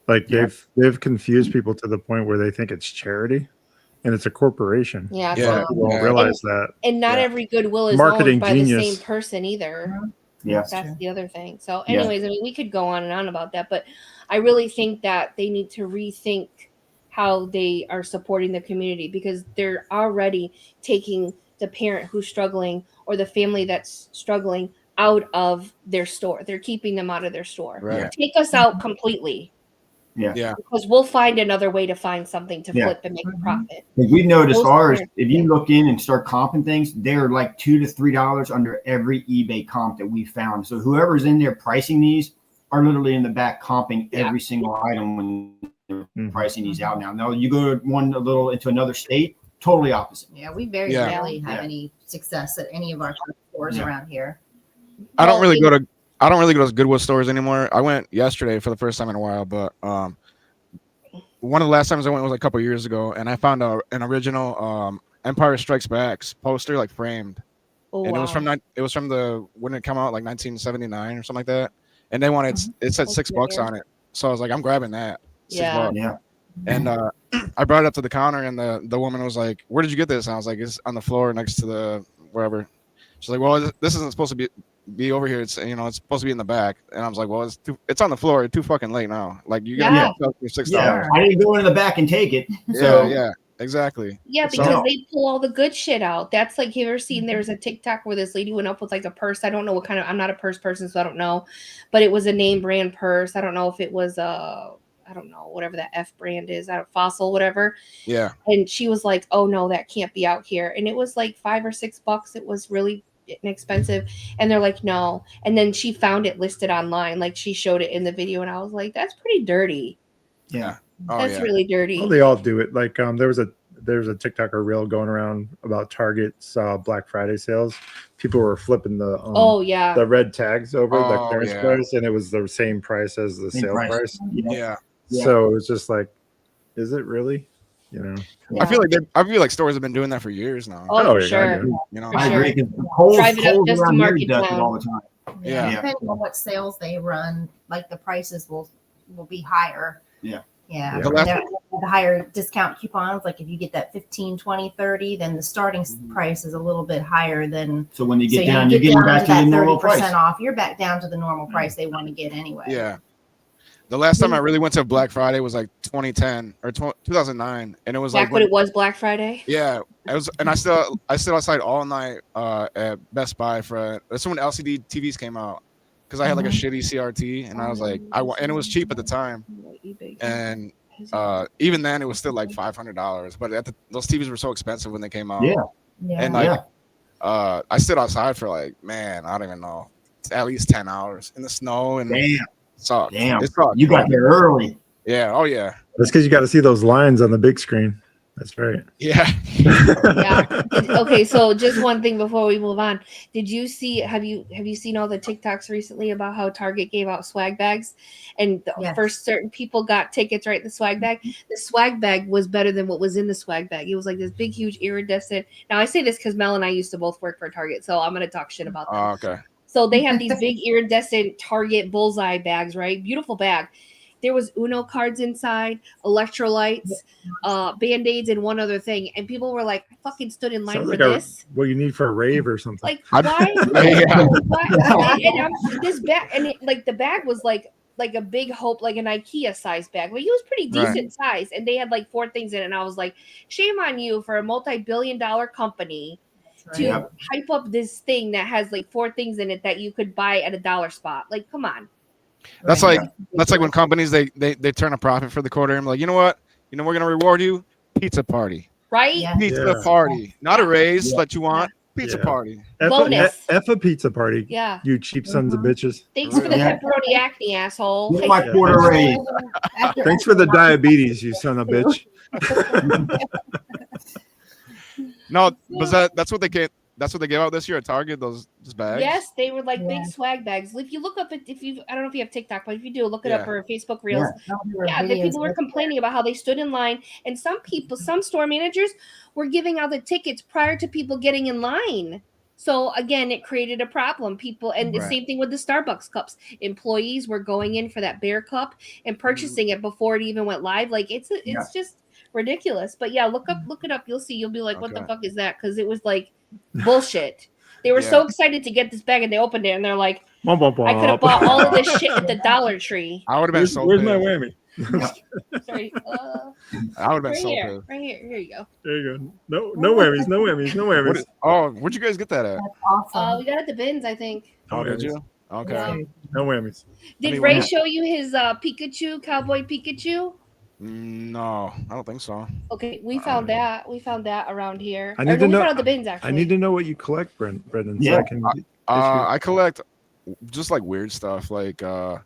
C: Like they've confused people to the point where they think it's charity and it's a corporation.
B: Yeah,
C: so people don't realize that.
B: And not every Goodwill is
C: marketing
B: owned by
C: genius.
B: The same person either.
A: Yeah,
B: that's the other thing. So, anyways, I mean, we could go on and on about that, but I really think that they need to rethink how they are supporting the community, because they're already taking the parent who's struggling or the family that's struggling out of their store. They're keeping them out of their store.
E: Right.
B: Take us out completely.
A: Yeah.
B: Because we'll find another way to find something to flip and make a profit.
A: We've noticed ours, if you look in and start comping things, they're like $2 to $3 under every eBay comp that we found. So whoever's in there pricing these are literally in the back comping every single item when they're pricing these out now. Now you go one a little into another state, totally opposite.
D: Yeah, we very rarely have any success at any of our stores around here.
E: I don't really go to Goodwill stores anymore. I went yesterday for the first time in a while, but one of the last times I went was like a couple years ago, and I found an original Empire Strikes Back poster, like framed,
B: Oh,
E: and
B: wow.
E: it was from the when it came out like 1979 or something like that, and they wanted it said $6 on it, so I was like, I'm grabbing that. $6.
A: Yeah.
E: And I brought it up to the counter, and the woman was like, "Where did you get this?" And I was like, "It's on the floor next to the wherever." She's like, "Well, this isn't supposed to be over here. It's it's supposed to be in the back." And I was like, "Well, it's on the floor. It's too fucking late now. Like you gotta sell for $6."
A: Yeah, I didn't go in the back and take it.
E: Yeah, exactly.
B: Yeah, because they pull all the good shit out. That's like, you ever seen, there's a TikTok where this lady went up with like a purse. I don't know what kind of, I'm not a purse person, so I don't know, but it was a name brand purse. I don't know if it was I don't know, whatever that F brand is, Fossil, whatever.
E: Yeah.
B: And she was like, "Oh no, that can't be out here." And it was like $5 or $6. It was really inexpensive. And they're like, "No." And then she found it listed online. Like she showed it in the video, and I was like, "That's pretty dirty."
A: Yeah.
B: That's really dirty.
C: Well, they all do it. Like there was a TikTok or reel going around about Target's Black Friday sales. People were flipping the the red tags over the clearance price, and it was the same price as the sale price.
E: Yeah.
C: So it was just like, is it really?
E: I feel like stores have been doing that for years now.
B: Oh, for sure.
A: I agree.
B: Drive it up just to market down
A: all the time.
D: Yeah. Depending on what sales they run, like the prices will be higher.
A: Yeah.
D: Yeah. The higher discount coupons, like if you get that 15, 20, 30, then the starting price is a little bit higher than.
A: So when you get down, you're getting back to the normal price.
D: 30% off. You're back down to the normal price they want to get anyway.
E: Yeah. The last time I really went to Black Friday was like 2010 or 2009, and it was
B: back when it was Black Friday.
E: Yeah, it was, and I stood outside all night at Best Buy that's when LCD TVs came out, because I had like a shitty CRT, and I was like, and it was cheap at the time, and even then it was still like $500, but those TVs were so expensive when they came out. And like I stood outside for like, man, I don't even know, at least 10 hours in the snow, and sucked.
A: Damn.
E: It sucked.
A: You got there early.
E: Yeah. Oh yeah.
C: That's because you got to see those lines on the big screen. That's right.
E: Yeah.
B: Okay, so just one thing before we move on. Did you see? Have you seen all the TikToks recently about how Target gave out swag bags, and first certain people got tickets, right? The swag bag. The swag bag was better than what was in the swag bag. It was like this big, huge, iridescent. Now I say this because Mel and I used to both work for Target, so I'm gonna talk shit about them.
E: Oh, okay.
B: So they have these big iridescent Target bullseye bags, right? Beautiful bag. There was Uno cards inside, electrolytes, Band-Aids, and one other thing. And people were like, I fucking stood in line for this.
C: What you need for a rave or something.
B: Like, why? And this bag, and the bag was like a big Hope, like an IKEA size bag. But it was pretty decent size. And they had like 4 things in it. And I was like, shame on you for a multi-billion-dollar company to hype up this thing that has like 4 things in it that you could buy at a dollar spot. Like, come on.
E: That's like when companies they turn a profit for the quarter and like, you know what? We're gonna reward you, pizza party.
B: Right?
D: Yeah.
E: Pizza party. Not a raise that you want. Pizza party.
B: Bonus.
C: F a pizza party.
B: Yeah.
C: You cheap sons of bitches.
B: Thanks for the pepperoni acne, asshole.
A: Get my quarter raise.
C: Thanks for the diabetes, you son of a bitch.
E: No, but that's what they get. That's what they gave out this year at Target. Those bags.
B: Yes, they were like big swag bags. If you look up it, I don't know if you have TikTok, but if you do, look it up for Facebook Reels. Yeah, the people were complaining about how they stood in line, and some store managers were giving out the tickets prior to people getting in line. So again, it created a problem. People, and the same thing with the Starbucks cups. Employees were going in for that bear cup and purchasing it before it even went live. Like it's just ridiculous. But yeah, look it up. You'll see. You'll be like, what the fuck is that? Because it was like bullshit. They were so excited to get this bag, and they opened it, and they're like, I could have bought all of this shit at the Dollar Tree.
E: I would have been so
C: Where's my whammy?
B: Sorry.
E: I would have been so pissed.
B: Right here. Here you go.
C: There you go. No whammies. No whammies. No whammies.
E: Where'd you guys get that at?
D: That's awesome.
B: We got it at the bins, I think.
E: Oh, did you? Okay.
B: Yeah.
C: No whammies.
B: Did Ray show you his Cowboy Pikachu?
E: No, I don't think so.
B: Okay, we found that. We found that around here.
C: I need to know.
B: We found the bins, actually.
C: I need to know what you collect, Brenden.
A: Yeah.
E: I collect just like weird stuff, like I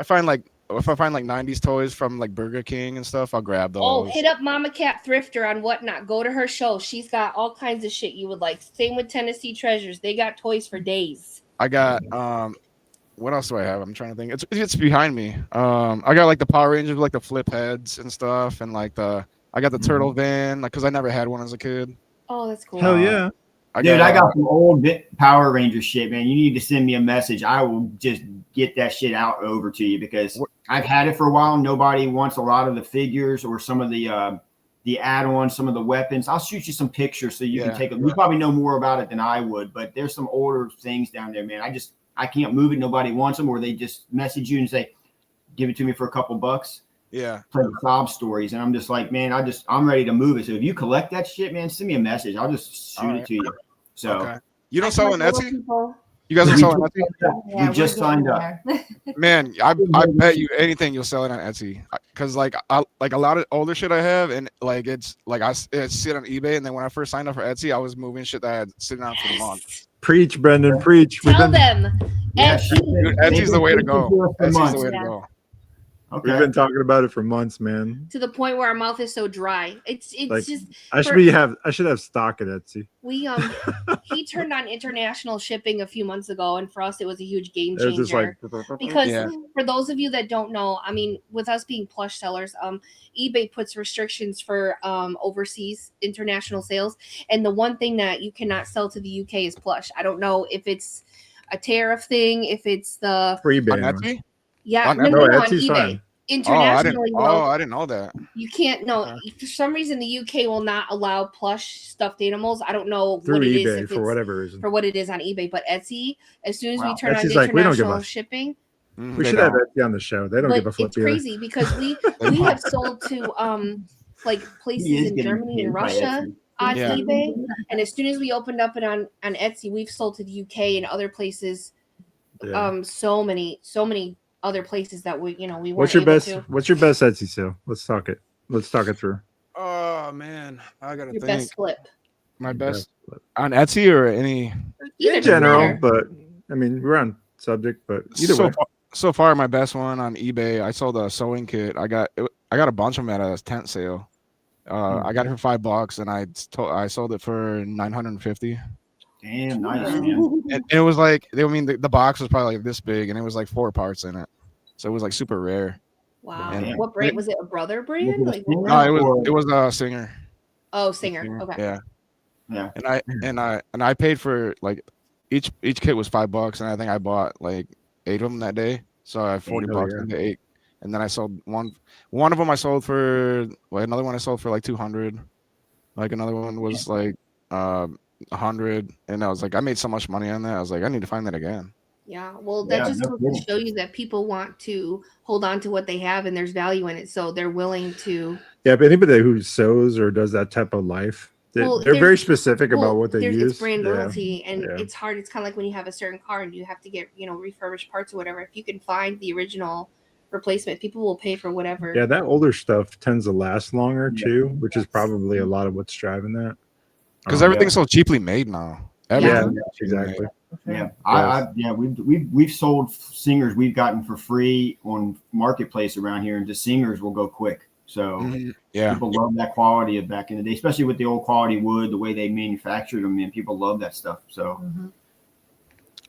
E: find like if I find like 90s toys from like Burger King and stuff, I'll grab those.
B: Oh, hit up Mama Cat Thrifter on Whatnot. Go to her show. She's got all kinds of shit you would like. Same with Tennessee Treasures. They got toys for days.
E: I got what else do I have? I'm trying to think. It's behind me. I got like the Power Rangers, like the flip heads and stuff, and like I got the turtle van, like because I never had one as a kid.
B: Oh, that's cool.
C: Hell yeah!
A: Dude, I got some old Power Ranger shit, man. You need to send me a message. I will just get that shit out over to you because I've had it for a while. Nobody wants a lot of the figures or some of the add-ons, some of the weapons. I'll shoot you some pictures so you can take a look. You probably know more about it than I would, but there's some older things down there, man. I can't move it. Nobody wants them, or they just message you and say, give it to me for a couple bucks.
E: Yeah.
A: Play sob stories. And I'm just like, man, I'm ready to move it. So if you collect that shit, man, send me a message. I'll just shoot it to you. So
E: you don't sell on Etsy? You guys don't sell on Etsy?
A: We just signed up.
E: Man, I bet you anything you'll sell it on Etsy. Cause like a lot of older shit I have, and like it's like I sit on eBay, and then when I first signed up for Etsy, I was moving shit that I had sitting on for months.
C: Preach, Brenden, preach.
B: Tell them.
E: Etsy. Dude, Etsy's the way to go. Etsy's the way to go.
C: Okay. We've been talking about it for months, man.
B: To the point where our mouth is so dry. It's like, just
C: I should have stock at Etsy.
B: We he turned on international shipping a few months ago, and for us it was a huge game changer. Because for those of you that don't know, I mean, with us being plush sellers, eBay puts restrictions for overseas international sales, and the one thing that you cannot sell to the UK is plush. I don't know if it's a tariff thing, if it's the
C: free ban.
B: Yeah,
C: no,
B: on eBay. Fine. Internationally,
E: I didn't know that.
B: You can't. No, for some reason the UK will not allow plush stuffed animals. I don't know
C: through
B: what it
C: eBay
B: is
C: for whatever reason.
B: For what it is on eBay, but Etsy, as soon as we turn
C: Etsy's
B: on international shipping,
C: we should have Etsy on the show. They don't give a flip.
B: It's crazy because we have sold to like places in Germany and Russia on eBay, and as soon as we opened up it on Etsy, we've sold to the UK and other places. So many other places that we weren't
C: What's your best Etsy sale? Let's talk it through.
E: Oh man, I gotta think.
B: Best flip.
E: My best on Etsy or any
C: in general, but I mean we're on subject, but either way.
E: So far, my best one on eBay. I sold a sewing kit. I got a bunch of them at a tent sale. I got it for $5, and I sold it for $950.
A: Damn, nice, man.
E: And it was like, I mean, the box was probably like this big, and it was like 4 parts in it, so it was like super rare.
B: Wow. And what brand was it? A brother brand?
E: No, it was a Singer.
B: Oh, Singer. Okay.
A: Yeah.
E: And I paid for like each kit was $5, and I think I bought like 8 of them that day, so I had $40 into 8. And then I sold one of them. I sold for another one. I sold for like 200. Like another one was like 100, and I was like, I made so much money on that. I was like, I need to find that again.
B: Yeah, well, that just goes to show you that people want to hold on to what they have, and there's value in it, so they're willing to.
C: Yeah, but anybody who sews or does that type of life, they're very specific about what they use.
B: It's brand loyalty, and it's hard. It's kind of like when you have a certain car and you have to get refurbished parts or whatever. If you can find the original replacement, people will pay for whatever.
C: Yeah, that older stuff tends to last longer too, which is probably a lot of what's driving that.
E: Because everything's so cheaply made now.
C: Yeah, exactly.
A: Yeah, we've sold Singers we've gotten for free on Marketplace around here, and the Singers will go quick. So people love that quality of back in the day, especially with the old quality wood, the way they manufactured them, and people love that stuff. So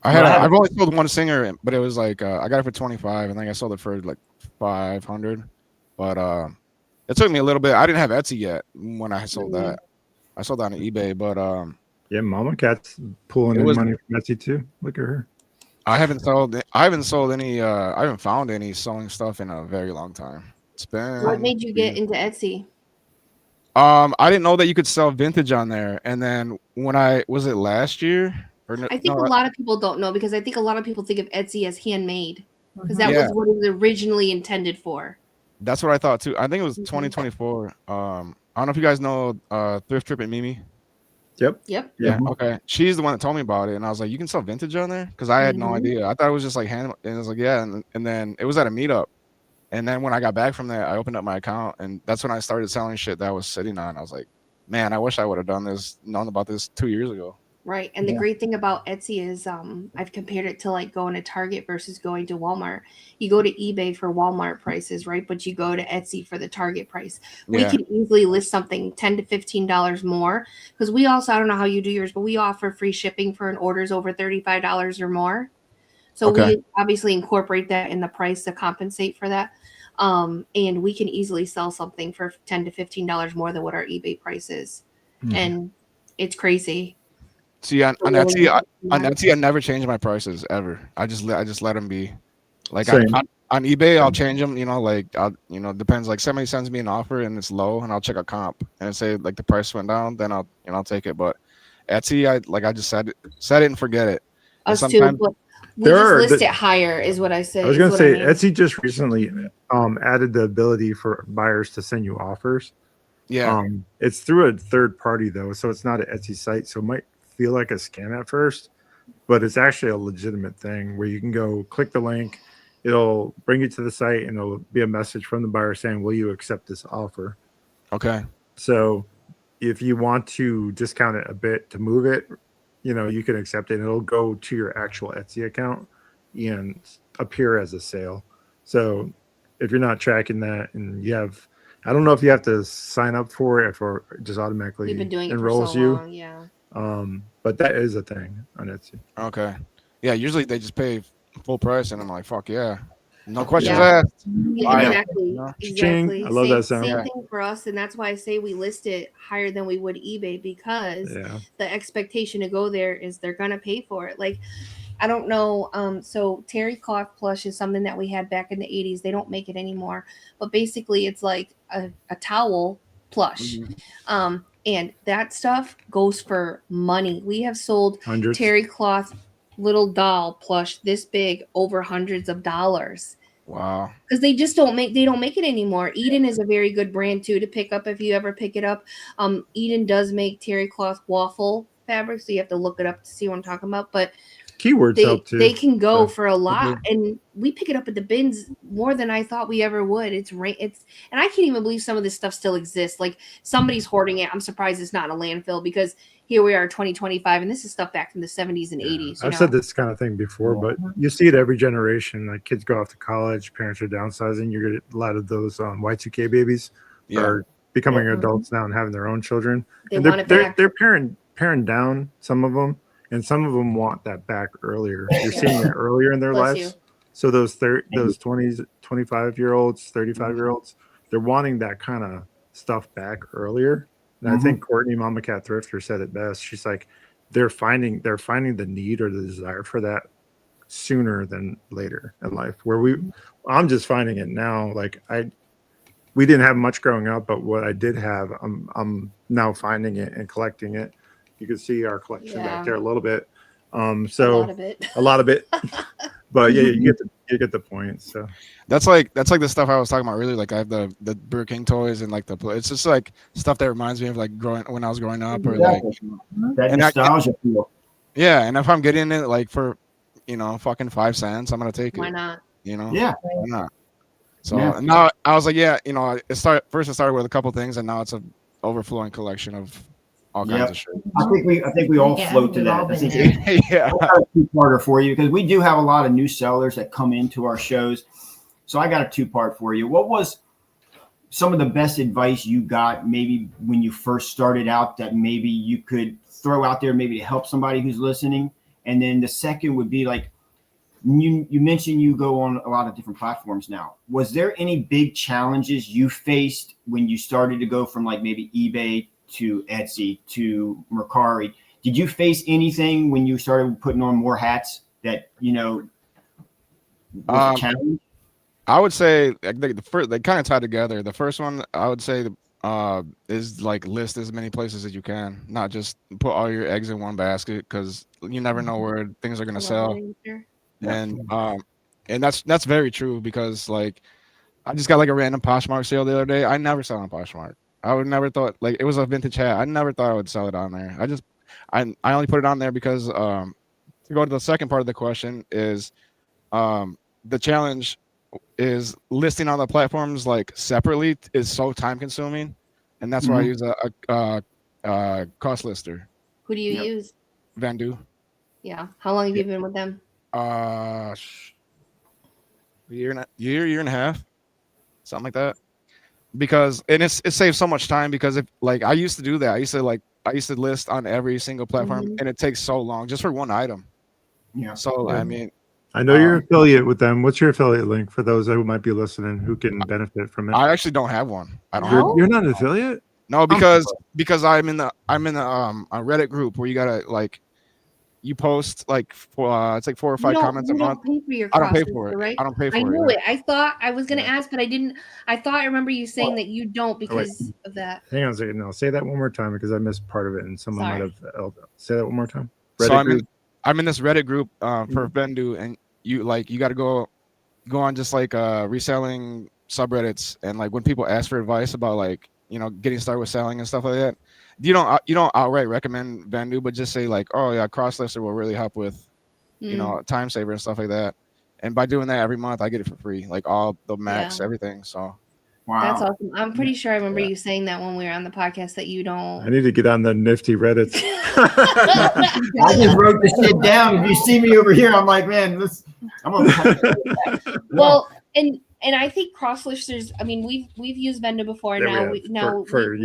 E: I've only sold one Singer, but it was like I got it for $25, and I think I sold it for like $500. But it took me a little bit. I didn't have Etsy yet when I sold that. I sold that on eBay, but
C: yeah, Mama Cat's pulling in money from Etsy too. Look at her.
E: I haven't sold any. I haven't found any sewing stuff in a very long time. It's been.
B: What made you get into Etsy?
E: I didn't know that you could sell vintage on there, and then when was it last year?
B: I think a lot of people don't know, because I think a lot of people think of Etsy as handmade, because that was what it was originally intended for.
E: That's what I thought too. I think it was 2024. I don't know if you guys know Thrift Trip and Mimi.
C: Yep.
E: Yeah. Okay. She's the one that told me about it, and I was like, "You can sell vintage on there?" Because I had no idea. I thought it was just like hand. And I was like, "Yeah." And then it was at a meetup, and then when I got back from there, I opened up my account, and that's when I started selling shit that I was sitting on. I was like, "Man, I wish I would have known about this 2 years ago."
B: Right. And the great thing about Etsy is I've compared it to like going to Target versus going to Walmart. You go to eBay for Walmart prices, right? But you go to Etsy for the Target price. We can easily list something $10 to $15 more, because we also, I don't know how you do yours, but we offer free shipping for an orders over $35 or more. So we obviously incorporate that in the price to compensate for that. And we can easily sell something for $10 to $15 more than what our eBay price is. And it's crazy.
E: See, on Etsy, I never change my prices ever. I just let them be. Like on eBay, I'll change them. Like depends. Like somebody sends me an offer and it's low, and I'll check a comp and say like the price went down, then I'll take it. But Etsy, I just set it and forget it.
B: Us too. But we just list it higher, is what I say.
C: I was gonna say Etsy just recently added the ability for buyers to send you offers.
E: Yeah.
C: It's through a third party though, so it's not an Etsy site, so it might feel like a scam at first, but it's actually a legitimate thing where you can go click the link, it'll bring you to the site, and it'll be a message from the buyer saying, will you accept this offer?
E: Okay.
C: So if you want to discount it a bit to move it, you can accept it, and it'll go to your actual Etsy account and appear as a sale. So if you're not tracking that and you have, I don't know if you have to sign up for it or just automatically enrolls you.
B: Long, yeah.
C: But that is a thing on Etsy.
E: Okay. Yeah, usually they just pay full price, and I'm like, fuck yeah, no questions asked.
B: Exactly. Exactly.
C: I love that sound.
B: Same thing for us, and that's why I say we list it higher than we would eBay, because the expectation to go there is they're gonna pay for it. Like, I don't know. So terry cloth plush is something that we had back in the 80s. They don't make it anymore, but basically it's like a towel plush.
E: Mm-hmm.
B: And that stuff goes for money. We have sold
C: Hundreds.
B: terry cloth little doll plush this big over hundreds of dollars.
E: Wow.
B: Because they don't make it anymore. Eden is a very good brand too to pick up if you ever pick it up. Eden does make terry cloth waffle fabric, so you have to look it up to see what I'm talking about. But
C: keywords help too.
B: They can go for a lot, and we pick it up at the bins more than I thought we ever would. And I can't even believe some of this stuff still exists. Like, somebody's hoarding it. I'm surprised it's not in a landfill, because here we are 2025, and this is stuff back from the 70s and 80s.
C: I've said this kind of thing before, but you see it every generation. Like, kids go off to college, parents are downsizing. You get a lot of those Y2K babies are becoming adults now and having their own children. They're paring down, some of them. And some of them want that back earlier. You're seeing it earlier in their lives. So those 20s, 25-year-olds, 35-year-olds, they're wanting that kind of stuff back earlier. And I think Courtney, Mama Cat Thrifter, said it best. She's like, they're finding the need or the desire for that sooner than later in life. I'm just finding it now. Like, we didn't have much growing up, but what I did have, I'm now finding it and collecting it. You can see our collection back there a little bit. So a lot of it. But yeah, you get the point. So
E: that's like the stuff I was talking about earlier. Like, I have the Burger King toys and like it's just like stuff that reminds me of like when I was growing up, or like
A: that nostalgia feel.
E: Yeah, and if I'm getting it like for fucking 5 cents, I'm gonna take it.
B: Why not?
E: Yeah, why not? So now I was like, it started with a couple things, and now it's an overflowing collection of all kinds of shit.
A: I think we all float to that. I think I got a two-parter for you, because we do have a lot of new sellers that come into our shows. So I got a two-part for you. What was some of the best advice you got maybe when you first started out that maybe you could throw out there maybe to help somebody who's listening? And then the second would be like, you mentioned you go on a lot of different platforms now. Was there any big challenges you faced when you started to go from like maybe eBay to Etsy to Mercari? Did you face anything when you started putting on more hats that was a challenge?
E: I would say the first, they kind of tie together. The first one I would say is like list as many places as you can, not just put all your eggs in one basket, because you never know where things are going to sell. And that's very true, because like I just got like a random Poshmark sale the other day. I never sell on Poshmark. I would never thought, like, it was a vintage hat. I never thought I would sell it on there. I only put it on there because to go to the second part of the question is the challenge is listing on the platforms like separately is so time consuming, and that's why I use a cost lister.
B: Who do you use?
E: Vendu.
B: Yeah. How long have you been with them?
E: Year and a half, something like that. Because it saves so much time, because if like I used to do that, I used to list on every single platform, and it takes so long just for one item. Yeah. So I mean,
C: I know you're an affiliate with them. What's your affiliate link for those who might be listening who can benefit from it?
E: I actually don't have one. I don't.
C: You're not an affiliate?
E: No, because I'm in a Reddit group where you gotta like you post like it's like 4 or 5 comments a month.
B: You don't pay for your
E: I don't pay
B: cross
E: for it.
B: right?
E: I don't pay for
B: I
E: it.
B: knew it. I thought I was gonna
E: Yeah.
B: ask, but I didn't. I thought I remember you saying that you don't because of that.
C: Hang on a second. No, say that one more time because I missed part of it and someone might have. Say that one more time.
E: Reddit so I'm in this Reddit group for Bendu, and you got to go on just like reselling subreddits, and like when people ask for advice about like getting started with selling and stuff like that, you don't outright recommend Bendu, but just say like, oh yeah, CrossLister will really help with time saver and stuff like that. And by doing that every month, I get it for free, like all the max, everything. So
B: wow, that's awesome. I'm pretty sure I remember you saying that when we were on the podcast that you don't.
C: I need to get on the nifty Reddits.
A: I just wrote the shit down. If you see me over here, I'm like, man, I'm gonna.
B: Well, and I think CrossListers. I mean, we've used Vendor before.
C: Yeah,
B: We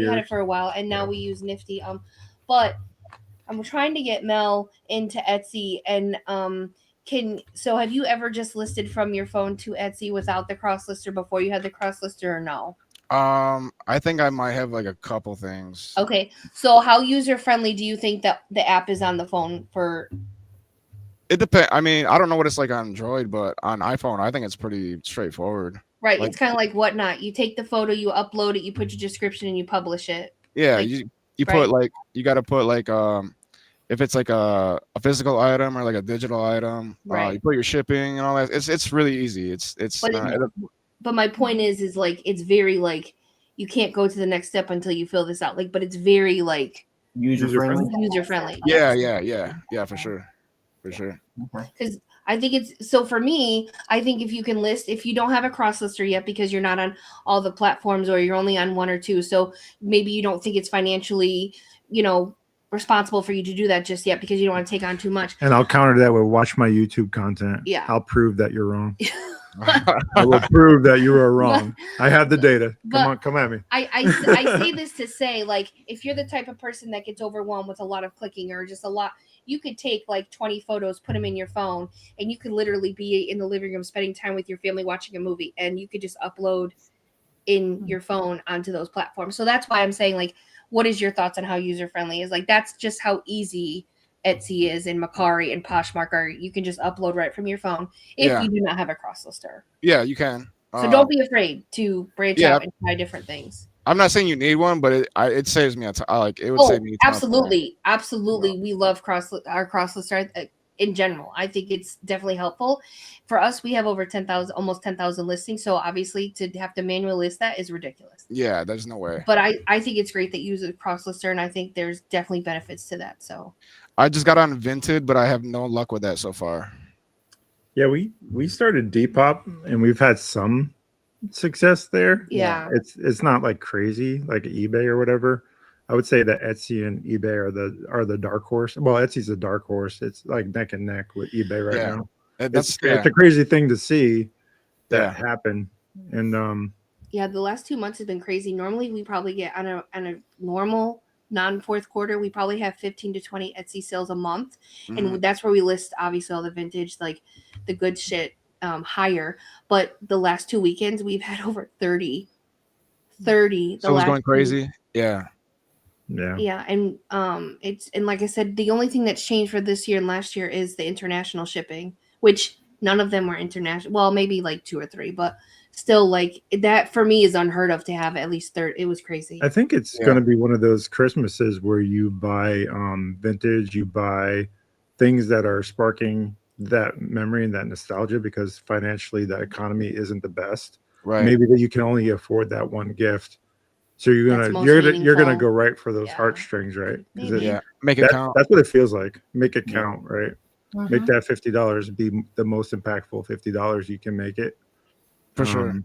B: had it for a while, and now we use Nifty. But I'm trying to get Mel into Etsy, and So have you ever just listed from your phone to Etsy without the CrossLister before you had the CrossLister, or no?
E: I think I might have like a couple things.
B: Okay, so how user friendly do you think that the app is on the phone for?
E: It depends. I mean, I don't know what it's like on Android, but on iPhone, I think it's pretty straightforward.
B: Right, it's kind of like Whatnot. You take the photo, you upload it, you put your description, and you publish it.
E: Yeah, you put like you got to put like if it's like a physical item or like a digital item,
B: right?
E: You put your shipping and all that. It's really easy.
B: But my point is like it's very like you can't go to the next step until you fill this out. Like, but it's very like
A: user
B: friendly.
E: Yeah, for sure.
B: Because I think it's so for me. I think if you can list, if you don't have a CrossLister yet because you're not on all the platforms or you're only on one or two, so maybe you don't think it's financially, responsible for you to do that just yet because you don't want to take on too much.
C: And I'll counter that with watch my YouTube content.
B: Yeah,
C: I'll prove that you're wrong. I will prove that you are wrong. I have the data. Come at me.
B: I say this to say, like, if you're the type of person that gets overwhelmed with a lot of clicking or just a lot, you could take like 20 photos, put them in your phone, and you could literally be in the living room spending time with your family watching a movie, and you could just upload in your phone onto those platforms. So that's why I'm saying, like, what is your thoughts on how user friendly is? Like, that's just how easy Etsy is, and Macari and Poshmark are. You can just upload right from your phone if you do not have a CrossLister.
E: Yeah, you can.
B: So don't be afraid to branch out and try different things.
E: I'm not saying you need one, but it saves me. It would save me.
B: Absolutely. We love our CrossLister in general. I think it's definitely helpful. For us, we have over 10,000, almost 10,000 listings. So obviously to have to manually list that is ridiculous.
E: Yeah, there's no way.
B: But I think it's great that you use a CrossLister, and I think there's definitely benefits to that. So
E: I just got on Vinted, but I have no luck with that so far.
C: Yeah, we started Depop, and we've had some success there.
B: Yeah,
C: it's not like crazy like eBay or whatever. I would say that Etsy and eBay are the dark horse. Well, Etsy's a dark horse. It's like neck and neck with eBay right now. It's a crazy thing to see that happen. And
B: the last 2 months has been crazy. Normally we probably get on a normal non-fourth quarter, we probably have 15 to 20 Etsy sales a month. And that's where we list obviously all the vintage, like the good shit higher. But the last 2 weekends we've had over 30.
E: So it's going crazy. Yeah.
B: And and like I said, the only thing that's changed for this year and last year is the international shipping, which none of them were international. Well, maybe like 2 or 3, but still, like, that for me is unheard of to have at least 30. It was crazy.
C: I think it's going to be one of those Christmases where you buy vintage, you buy things that are sparking that memory and that nostalgia because financially the economy isn't the best.
E: Right.
C: Maybe that you can only afford that one gift. So you're gonna go right for those heartstrings, right?
E: Make it count.
C: That's what it feels like. Make it count, right? Make that $50 be the most impactful $50 you can make it.
E: For sure.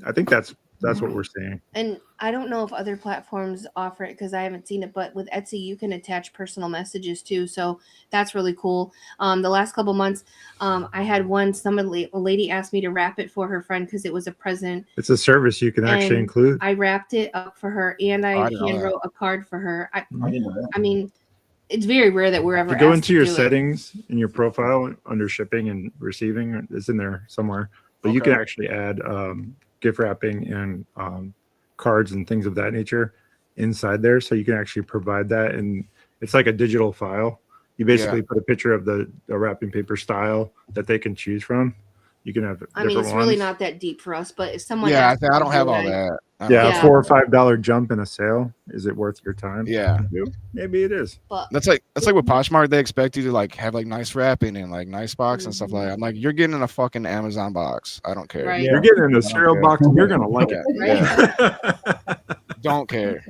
C: I think that's what we're seeing.
B: And I don't know if other platforms offer it because I haven't seen it, but with Etsy you can attach personal messages too, so that's really cool. The last couple months, I had a lady asked me to wrap it for her friend because it was a present.
C: It's a service you can actually include.
B: I wrapped it up for her, and I hand wrote a card for her. I didn't know that. I mean, it's very rare that we're ever.
C: Go into your settings in your profile under shipping and receiving. It's in there somewhere, but you can actually add gift wrapping and cards and things of that nature inside there, so you can actually provide that, and it's like a digital file. You basically put a picture of the wrapping paper style that they can choose from. You can have
B: I mean, it's really not that deep for us, but if someone
E: I
B: asks,
E: don't have all that.
C: A $4 or $5 jump in a sale. Is it worth your time?
E: Yeah,
C: maybe it is.
B: But
E: that's like with Poshmark. They expect you to like have like nice wrapping and like nice box and stuff like that. I'm like, you're getting in a fucking Amazon box. I don't care.
B: Right.
C: You're getting in a cereal box and you're gonna like it.
E: Yeah. Don't care.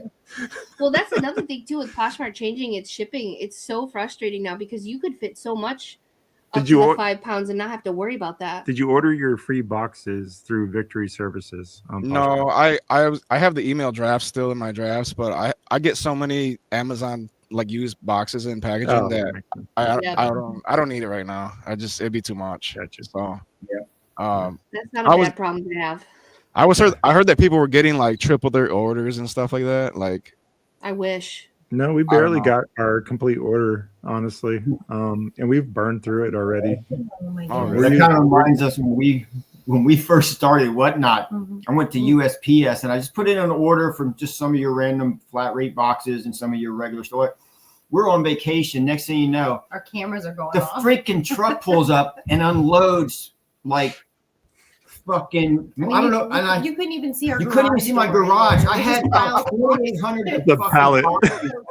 B: Well, that's another thing too with Poshmark changing its shipping. It's so frustrating now because you could fit so much up to the 5 pounds and not have to worry about that.
C: Did you order your free boxes through Victory Services?
E: No, I have the email drafts still in my drafts, but I get so many Amazon like used boxes and packaging that I don't need it right now. It'd be too much.
C: Gotcha.
E: So
B: that's not a bad problem to have.
E: I heard that people were getting like triple their orders and stuff like that. Like,
B: I wish.
C: No, we barely got our complete order, honestly, and we've burned through it already.
A: That kind of reminds us when we first started Whatnot. I went to USPS and I just put in an order from just some of your random flat rate boxes and some of your regular store. We're on vacation. Next thing you know,
D: our cameras are going
A: the
D: off.
A: freaking truck pulls up and unloads like fucking I don't know, and
D: you couldn't even see our.
A: You couldn't even see my garage. I had about 4,800
C: the pallet.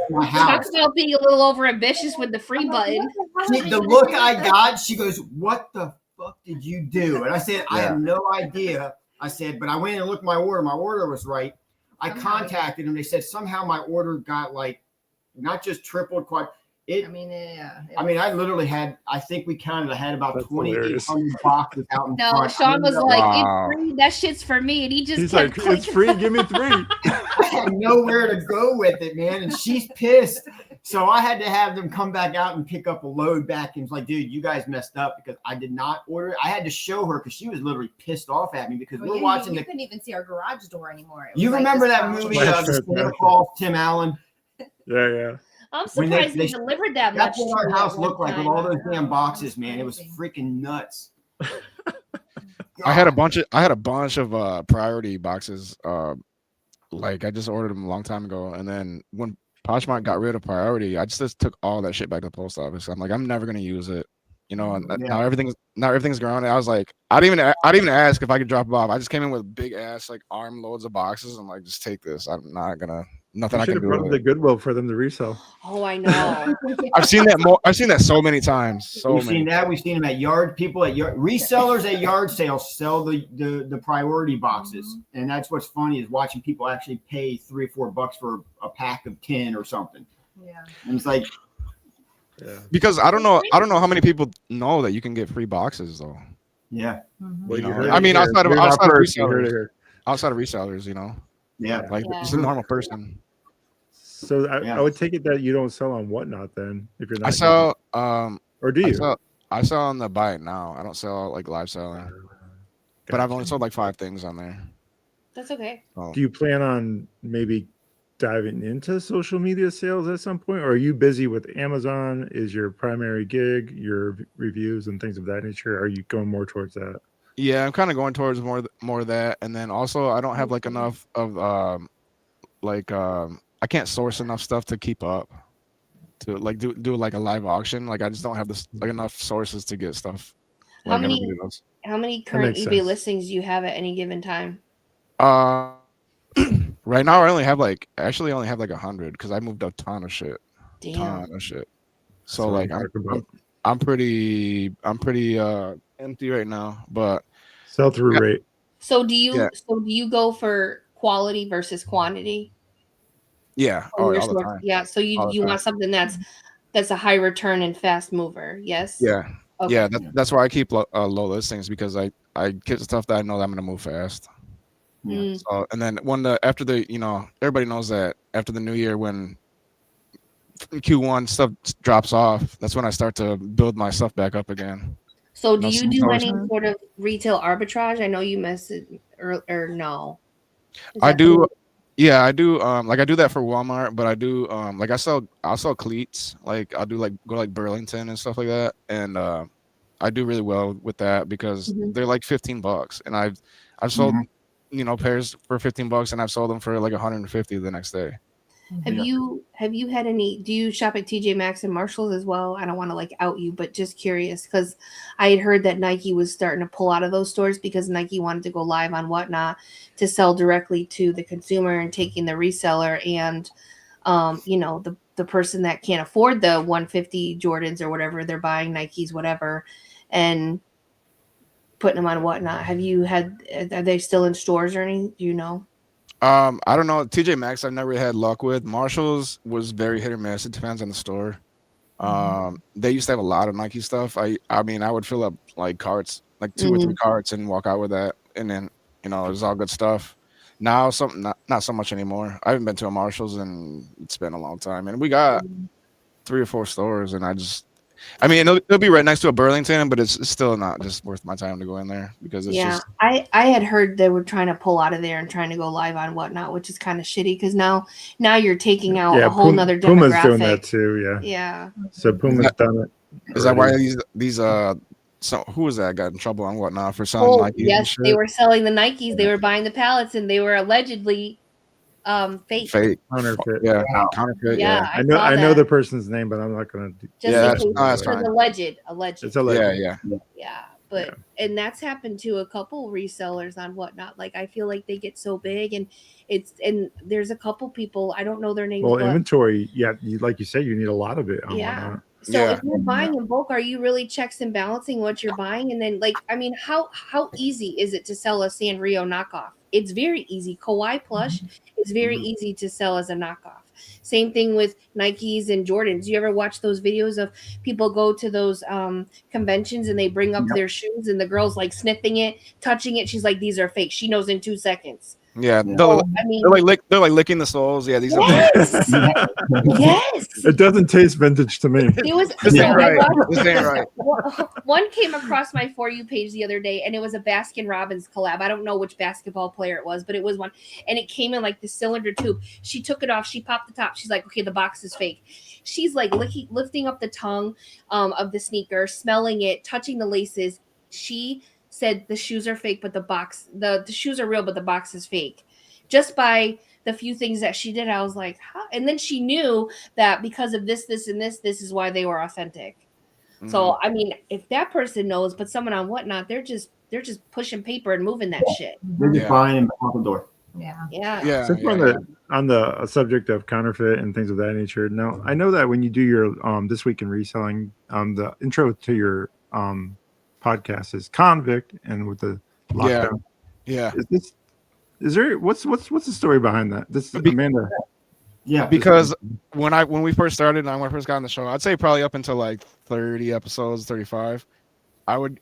A: My house.
B: Talk about being a little over ambitious with the free button.
A: The look I got, she goes, "What the fuck did you do?" And I said, "I have no idea." I said, "But I went and looked my order. My order was right." I contacted them. They said somehow my order got like not just tripled, I literally had. I think we counted. I had about 2,800 boxes out in front.
B: No, Sean was like, "It's free. That shit's for me," and he's
C: like, "It's free. Give me 3."
A: I had nowhere to go with it, man, and she's pissed. So I had to have them come back out and pick up a load back. And it's like, dude, you guys messed up because I did not order it. I had to show her because she was literally pissed off at me because we're watching.
D: You couldn't even see our garage door anymore.
A: You remember that movie, The Fall, Tim Allen?
C: Yeah.
B: I'm surprised they delivered that much.
A: That's what our house looked like with all those damn boxes, man. It was freaking nuts.
E: I had a bunch of priority boxes. Like I just ordered them a long time ago, and then when Poshmark got rid of priority, I just took all that shit back to the post office. I'm like, I'm never gonna use it, And now everything's grown. I was like, I didn't even ask if I could drop it off. I just came in with big ass like armloads of boxes. I'm like, just take this. I'm not gonna. Nothing I can do.
C: Brought them to Goodwill for them to resell.
B: Oh, I know.
E: I've seen that so many times.
A: We've seen that. We've seen them at resellers at yard sales sell the priority boxes, and that's what's funny is watching people actually pay $3 or $4 for a pack of 10 or something.
D: Yeah,
A: and it's like,
E: because I don't know how many people know that you can get free boxes though.
A: Yeah,
E: I mean outside of resellers,
A: Yeah,
E: like just a normal person.
C: So I would take it that you don't sell on Whatnot then, if you're not.
E: I sell,
C: or do you?
E: I sell on the Buy It Now. I don't sell like live selling, but I've only sold like 5 things on there.
B: That's okay.
C: Do you plan on maybe diving into social media sales at some point, or are you busy with Amazon? Is your primary gig your reviews and things of that nature? Are you going more towards that?
E: Yeah, I'm kind of going towards more of that, and then also I don't have like enough of I can't source enough stuff to keep up to like do like a live auction. Like I just don't have enough sources to get stuff.
B: How many current eBay listings do you have at any given time?
E: Right now I only have like 100 because I moved a ton of shit.
B: Damn.
E: Ton of shit. So like I'm pretty empty right now, but
C: sell-through rate.
B: So do you go for quality versus quantity?
E: Yeah. All the time.
B: Yeah. So you want something that's a high return and fast mover. Yes.
E: Yeah.
B: Okay.
E: Yeah. That's why I keep low listings because I get stuff that I know that I'm gonna move fast. So, and then after everybody knows that after the new year when Q1 stuff drops off, that's when I start to build my stuff back up again.
B: So do you do any sort of retail arbitrage? I know you messaged or no.
E: I do. Yeah, I do. Like I do that for Walmart, but I do like I'll sell cleats. Like I'll do go like Burlington and stuff like that, and I do really well with that because they're like $15, and I've sold pairs for $15, and I've sold them for like 150 the next day.
B: Have you had any? Do you shop at TJ Maxx and Marshalls as well? I don't want to like out you, but just curious because I had heard that Nike was starting to pull out of those stores because Nike wanted to go live on Whatnot to sell directly to the consumer and taking the reseller and, the person that can't afford the 150 Jordans or whatever they're buying, Nikes, whatever, and putting them on Whatnot. Have you had? Are they still in stores or anything? Do you know?
E: I don't know. TJ Maxx, I've never had luck with. Marshalls was very hit or miss. It depends on the store. They used to have a lot of Nike stuff. I mean, I would fill up like carts, like 2 or 3 carts, and walk out with that, and then it was all good stuff. Now, not so much anymore. I haven't been to a Marshalls, and it's been a long time. And we got 3 or 4 stores, and I mean, it'll be right next to a Burlington, but it's still not just worth my time to go in there because it's just.
B: I had heard they were trying to pull out of there and trying to go live on Whatnot, which is kind of shitty because now you're taking out a whole nother demographic.
C: Puma's doing that too,
B: yeah.
C: So Puma's done it.
E: Is that why these so who was that got in trouble on Whatnot for selling Nikes?
B: Yes, they were selling the Nikes. They were buying the pallets, and they were allegedly fake.
C: Counterfeit.
E: Yeah, counterfeit. Yeah,
C: I know the person's name, but I'm not going to.
B: Just in case, it's alleged.
C: It's alleged.
B: Yeah. But and that's happened to a couple resellers on Whatnot. Like I feel like they get so big, and there's a couple people I don't know their names.
C: Well, inventory, like you said, you need a lot of it.
B: Whatnot. So if you're buying in bulk, are you really checks and balancing what you're buying? And then, how easy is it to sell a Sanrio knockoff? It's very easy. Kawhi plush is very easy to sell as a knockoff. Same thing with Nikes and Jordans. You ever watch those videos of people go to those conventions and they bring up their shoes and the girl's like sniffing it, touching it. She's like, these are fake. She knows in 2 seconds.
E: Yeah, they're like licking the soles. Yeah, these are.
B: Yes.
C: It doesn't taste vintage to me.
B: It was
E: this ain't right.
B: One came across my For You page the other day, and it was a Baskin Robbins collab. I don't know which basketball player it was, but it was one, and it came in like the cylinder tube. She took it off. She popped the top. She's like, okay, the box is fake. She's like lifting up the tongue of the sneaker, smelling it, touching the laces. She said the shoes are fake, but the shoes are real, but the box is fake. Just by the few things that she did, I was like, huh? And then she knew that because of this, and this is why they were authentic. So, I mean, if that person knows, but someone on Whatnot, they're just pushing paper and moving that shit.
A: They're just buying and out the door.
B: Yeah.
C: Since we're on the subject of counterfeit and things of that nature, now I know that when you do your This Week in Reselling, the intro to your podcast is convict and with the lockdown.
E: Yeah.
C: Is there what's the story behind that? This is Amanda.
A: Yeah,
E: because when we first started and when I first got on the show, I'd say probably up until like 30 episodes, 35. I would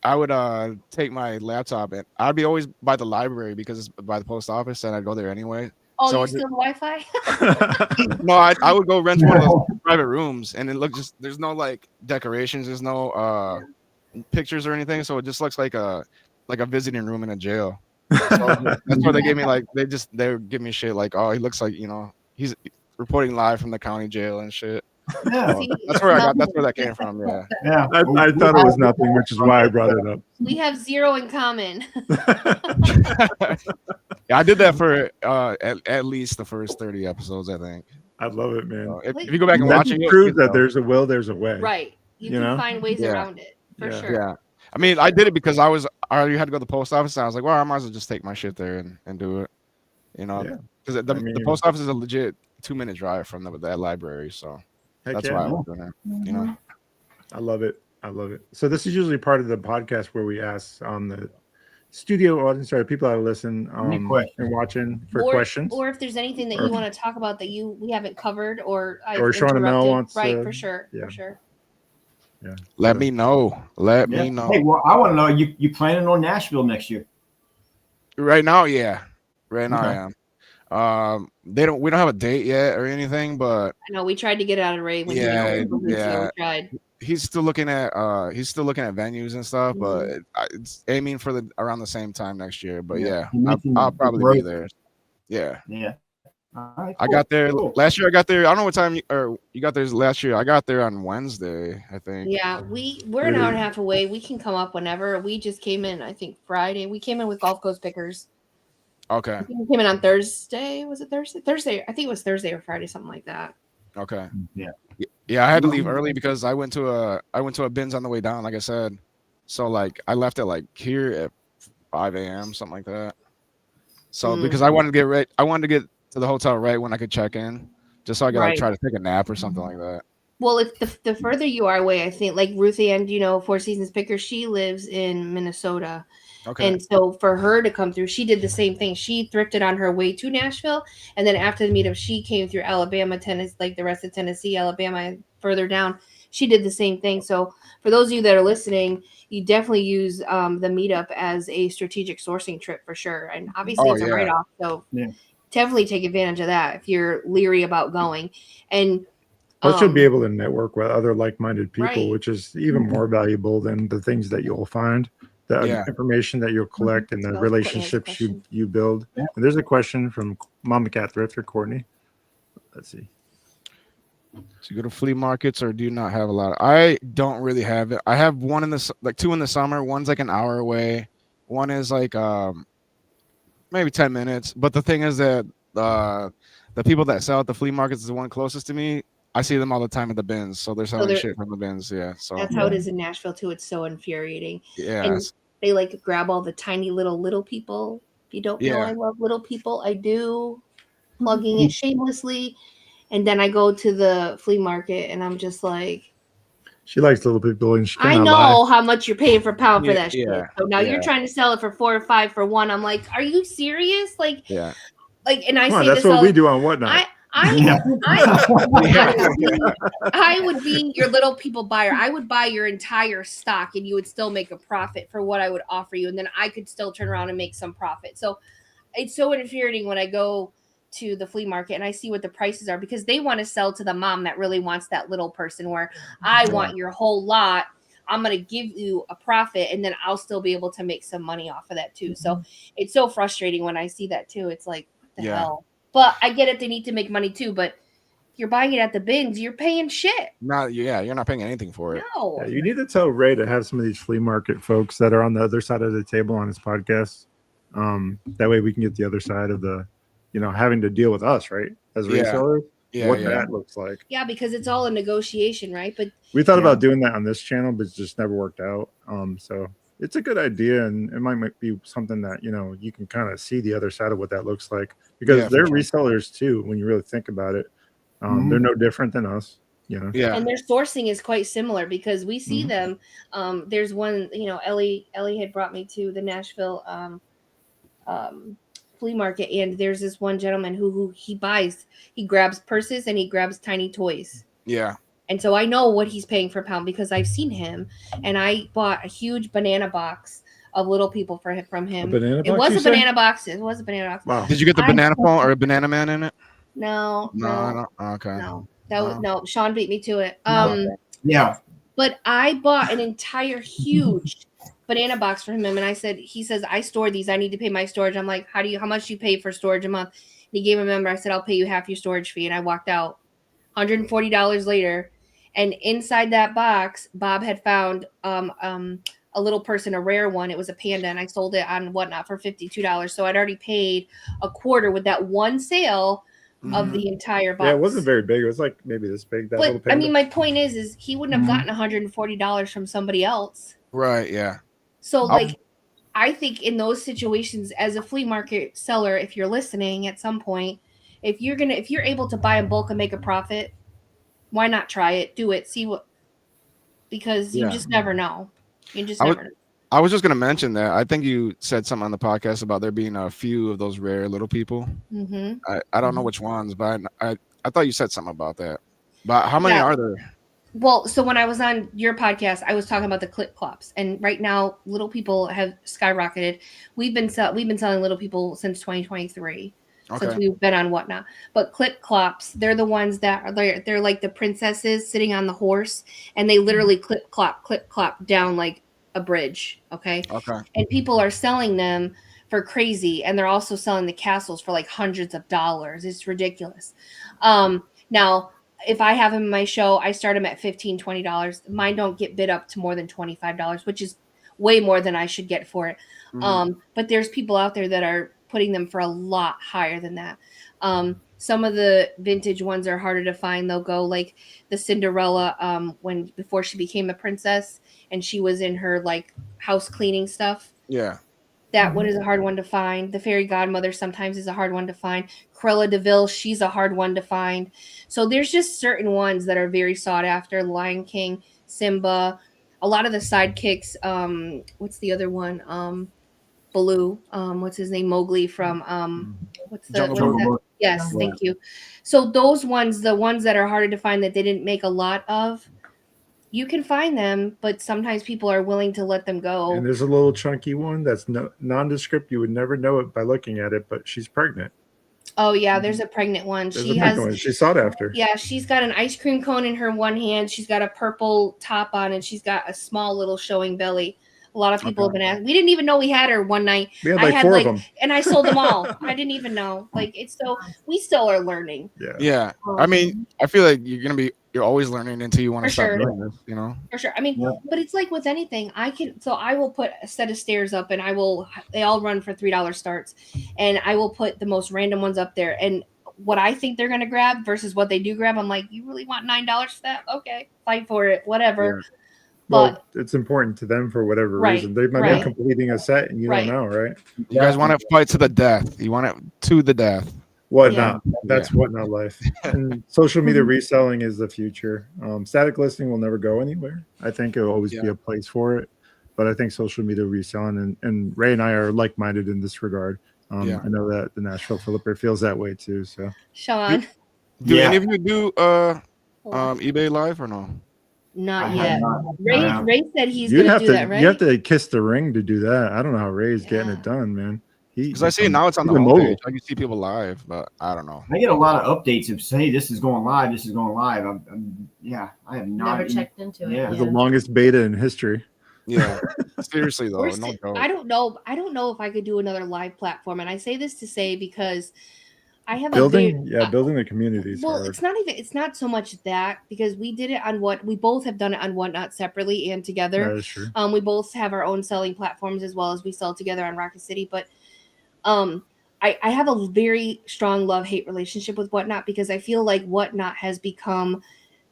E: take my laptop and I'd be always by the library because it's by the post office and I'd go there anyway.
B: Oh, so you still Wi-Fi?
E: No, I would go rent one of those private rooms and it looks just there's no like decorations, there's no pictures or anything, so it just looks like a visiting room in a jail. So that's why they gave me like they would give me shit like, oh, he looks like he's reporting live from the county jail and shit.
A: Yeah.
B: See,
E: that's where that came from.
A: Yeah.
C: I thought it was nothing, which is why I brought it up.
B: We have 0 in common.
E: Yeah, I did that for at least the first 30 episodes, I think.
C: I love it, man.
E: If you go back and watch it,
C: proves that there's a will, there's a way.
B: Right. You can find ways around it for sure.
E: Yeah. I mean, I did it because I already had to go to the post office, and I was like, well, I might as well just take my shit there and do it. Because the post office is a legit 2-minute drive from that library, so that's why I was doing it.
C: I love it. So this is usually part of the podcast where we ask the studio audience or people that listen and watching for questions,
B: or if there's anything that you want to talk about that we haven't covered or
C: Sean and Mel wants
B: for sure.
C: Yeah.
E: Let me know. Me know.
A: Hey, well, I want to know you planning on Nashville next year?
E: Right now, yeah. Right now, I am. We don't have a date yet or anything, but
B: I know we tried to get out of Ray when we tried.
E: He's still looking at venues and stuff, but it's aiming for around the same time next year. But I'll probably be there. Yeah.
A: All right,
E: cool. I got there last year. I don't know what time you got there last year. I got there on Wednesday, I think.
B: Yeah, we're an hour and a half away. We can come up whenever. We just came in, I think Friday. We came in with Gulf Coast Pickers.
E: Okay.
B: I think it came in on Thursday. Was it Thursday? Thursday. I think it was Thursday or Friday, something like that.
E: Okay.
A: Yeah.
E: Yeah, I had to leave early because I went to a bins on the way down, like I said. So like I left at like here at 5 a.m. something like that. So because I wanted to get ready, I wanted to get to the hotel right when I could check in, just so I could like try to take a nap or something like that.
B: Well, if the further you are away, I think like Ruth Ann, Four Seasons Picker, she lives in Minnesota.
E: Okay.
B: And so for her to come through, she did the same thing. She thrifted on her way to Nashville. And then after the meetup, she came through Alabama, Tennessee, like the rest of Tennessee, Alabama, and further down. She did the same thing. So for those of you that are listening, you definitely use the meetup as a strategic sourcing trip for sure. And obviously it's a write-off. So definitely take advantage of that if you're leery about going. And
C: plus, you'll be able to network with other like-minded people, which is even more valuable than the things that you'll find, the information that you'll collect, and the relationships you build. And there's a question from Mama Cat Thrifter, Courtney. Let's see.
E: So you go to flea markets, or do you not have a lot? I don't really have it. I have one in the like 2 in the summer. One's like an hour away. One is like maybe 10 minutes. But the thing is that the people that sell at the flea markets is the one closest to me. I see them all the time at the bins, so they're selling shit from the bins. Yeah, so
B: that's how it is in Nashville too. It's so infuriating.
E: Yeah,
B: and they like grab all the tiny little people. If you don't know, I love little people. I do, plugging it shamelessly. And then I go to the flea market, and I'm just like,
C: she likes little people, and she
B: I know how much you're paying for pound for that shit. So now you're trying to sell it for 4 or 5 for one. I'm like, are you serious? Like, like, and I say
C: that's what we do on Whatnot.
B: I would be your little people buyer. I would buy your entire stock and you would still make a profit for what I would offer you. And then I could still turn around and make some profit. So it's so infuriating when I go to the flea market and I see what the prices are, because they want to sell to the mom that really wants that little person, where I want your whole lot. I'm going to give you a profit and then I'll still be able to make some money off of that too. So it's so frustrating when I see that too. It's like, the hell. But I get it. They need to make money too. But if you're buying it at the bins, you're paying shit.
E: You're not paying anything for it.
B: No.
C: Yeah, you need to tell Ray to have some of these flea market folks that are on the other side of the table on his podcast. That way we can get the other side of the, having to deal with us, right? As resellers, that looks like.
B: Yeah, because it's all a negotiation, right? But
C: we thought about doing that on this channel, but it just never worked out. So it's a good idea, and it might be something that you can kind of see the other side of what that looks like, because they're resellers too. When you really think about it, they're no different than us. And
B: their sourcing is quite similar, because we see them. There's one, Ellie had brought me to the Nashville flea market, and there's this one gentleman who he grabs purses and he grabs tiny toys. And so I know what he's paying per pound because I've seen him, and I bought a huge banana box of little people from him. It was a banana box.
C: Wow.
E: Did you get the banana phone or a banana man in it?
B: No.
E: Okay.
B: No. That was no. Sean beat me to it. But I bought an entire huge banana box for him, and he says, I store these. I need to pay my storage. I'm like, how much do you pay for storage a month? And he gave a number. I said, I'll pay you half your storage fee. And I walked out. $140 later. And inside that box, Bob had found a little person, a rare one. It was a panda, and I sold it on Whatnot for $52. So I'd already paid a quarter with that one sale of the entire box.
C: Yeah, it wasn't very big. It was like maybe this big. That little panda.
B: I mean, my point is he wouldn't have gotten $140 from somebody else.
E: Right. Yeah.
B: So I think in those situations, as a flea market seller, if you're listening at some point, if you're able to buy in bulk and make a profit, why not try it? Do it. See what, because you just never know. You just never know.
E: I was just going to mention that. I think you said something on the podcast about there being a few of those rare little people. I don't know which ones, but I thought you said something about that. But how many are there?
B: Well, so when I was on your podcast, I was talking about the clip clops, and right now little people have skyrocketed. We've been selling little people since 2023. Since we've been on Whatnot. But clip clops, they're the ones that are they're like the princesses sitting on the horse, and they literally clip clop down like a bridge. Okay. And people are selling them for crazy, and they're also selling the castles for like hundreds of dollars. It's ridiculous. Now, if I have them in my show, I start them at $15, $20. Mine don't get bid up to more than $25, which is way more than I should get for it. But there's people out there that are putting them for a lot higher than that. Some of the vintage ones are harder to find. They'll go like the Cinderella before she became a princess and she was in her like house cleaning stuff.
E: Yeah.
B: That one is a hard one to find. The fairy godmother sometimes is a hard one to find. Cruella de Vil, she's a hard one to find. So there's just certain ones that are very sought after. Lion King, Simba, a lot of the sidekicks. What's the other one? Baloo. What's his name? Mowgli from
E: Jungle Book.
B: Yes, thank you. So those ones, the ones that are harder to find that they didn't make a lot of, you can find them, but sometimes people are willing to let them go.
C: And there's a little chunky one that's nondescript. You would never know it by looking at it, but she's pregnant.
B: Oh yeah, there's a pregnant one.
C: She's sought after.
B: Yeah, she's got an ice cream cone in her one hand. She's got a purple top on, and she's got a small little showing belly. A lot of people have been asking. We didn't even know we had her one night.
C: We had like 4 of them,
B: and I sold them all. I didn't even know. We still are learning.
E: Yeah. I mean, I feel like you're always learning until you want to stop doing this,
B: For sure. I mean, but it's like with anything. I will put a set of stairs up, and they all run for $3 starts, and I will put the most random ones up there, and what I think they're gonna grab versus what they do grab. I'm like, you really want $9 for that? Okay, fight for it, whatever.
C: Yeah. But it's important to them for whatever reason. They might be completing a set and you don't know, right?
E: You guys want to fight to the death. You want it to the death.
C: Whatnot. That's whatnot life. And social media reselling is the future. Static listing will never go anywhere. I think it'll always be a place for it. But I think social media reselling and Ray and I are like-minded in this regard. I know that the Nashville Flipper feels that way too. So
B: Sean.
E: Do any of you do eBay Live or no?
B: Not yet. Ray said he's going to do that, right?
C: You have to kiss the ring to do that. I don't know how Ray's getting it done, man.
E: Because I see now it's on the homepage. I can see people live, but I don't know.
A: I get a lot of updates of say this is going live. This is going live. I have not
D: never checked into it.
C: Yeah, the longest beta in history.
E: Yeah, seriously though. No joke.
B: I don't know if I could do another live platform, and I say this to say because I have
C: building the communities.
B: Well, it's not so much that because we did it on we both have done it on Whatnot separately and together.
C: That is true.
B: We both have our own selling platforms as well as we sell together on Rocket City. But I have a very strong love-hate relationship with Whatnot because I feel like Whatnot has become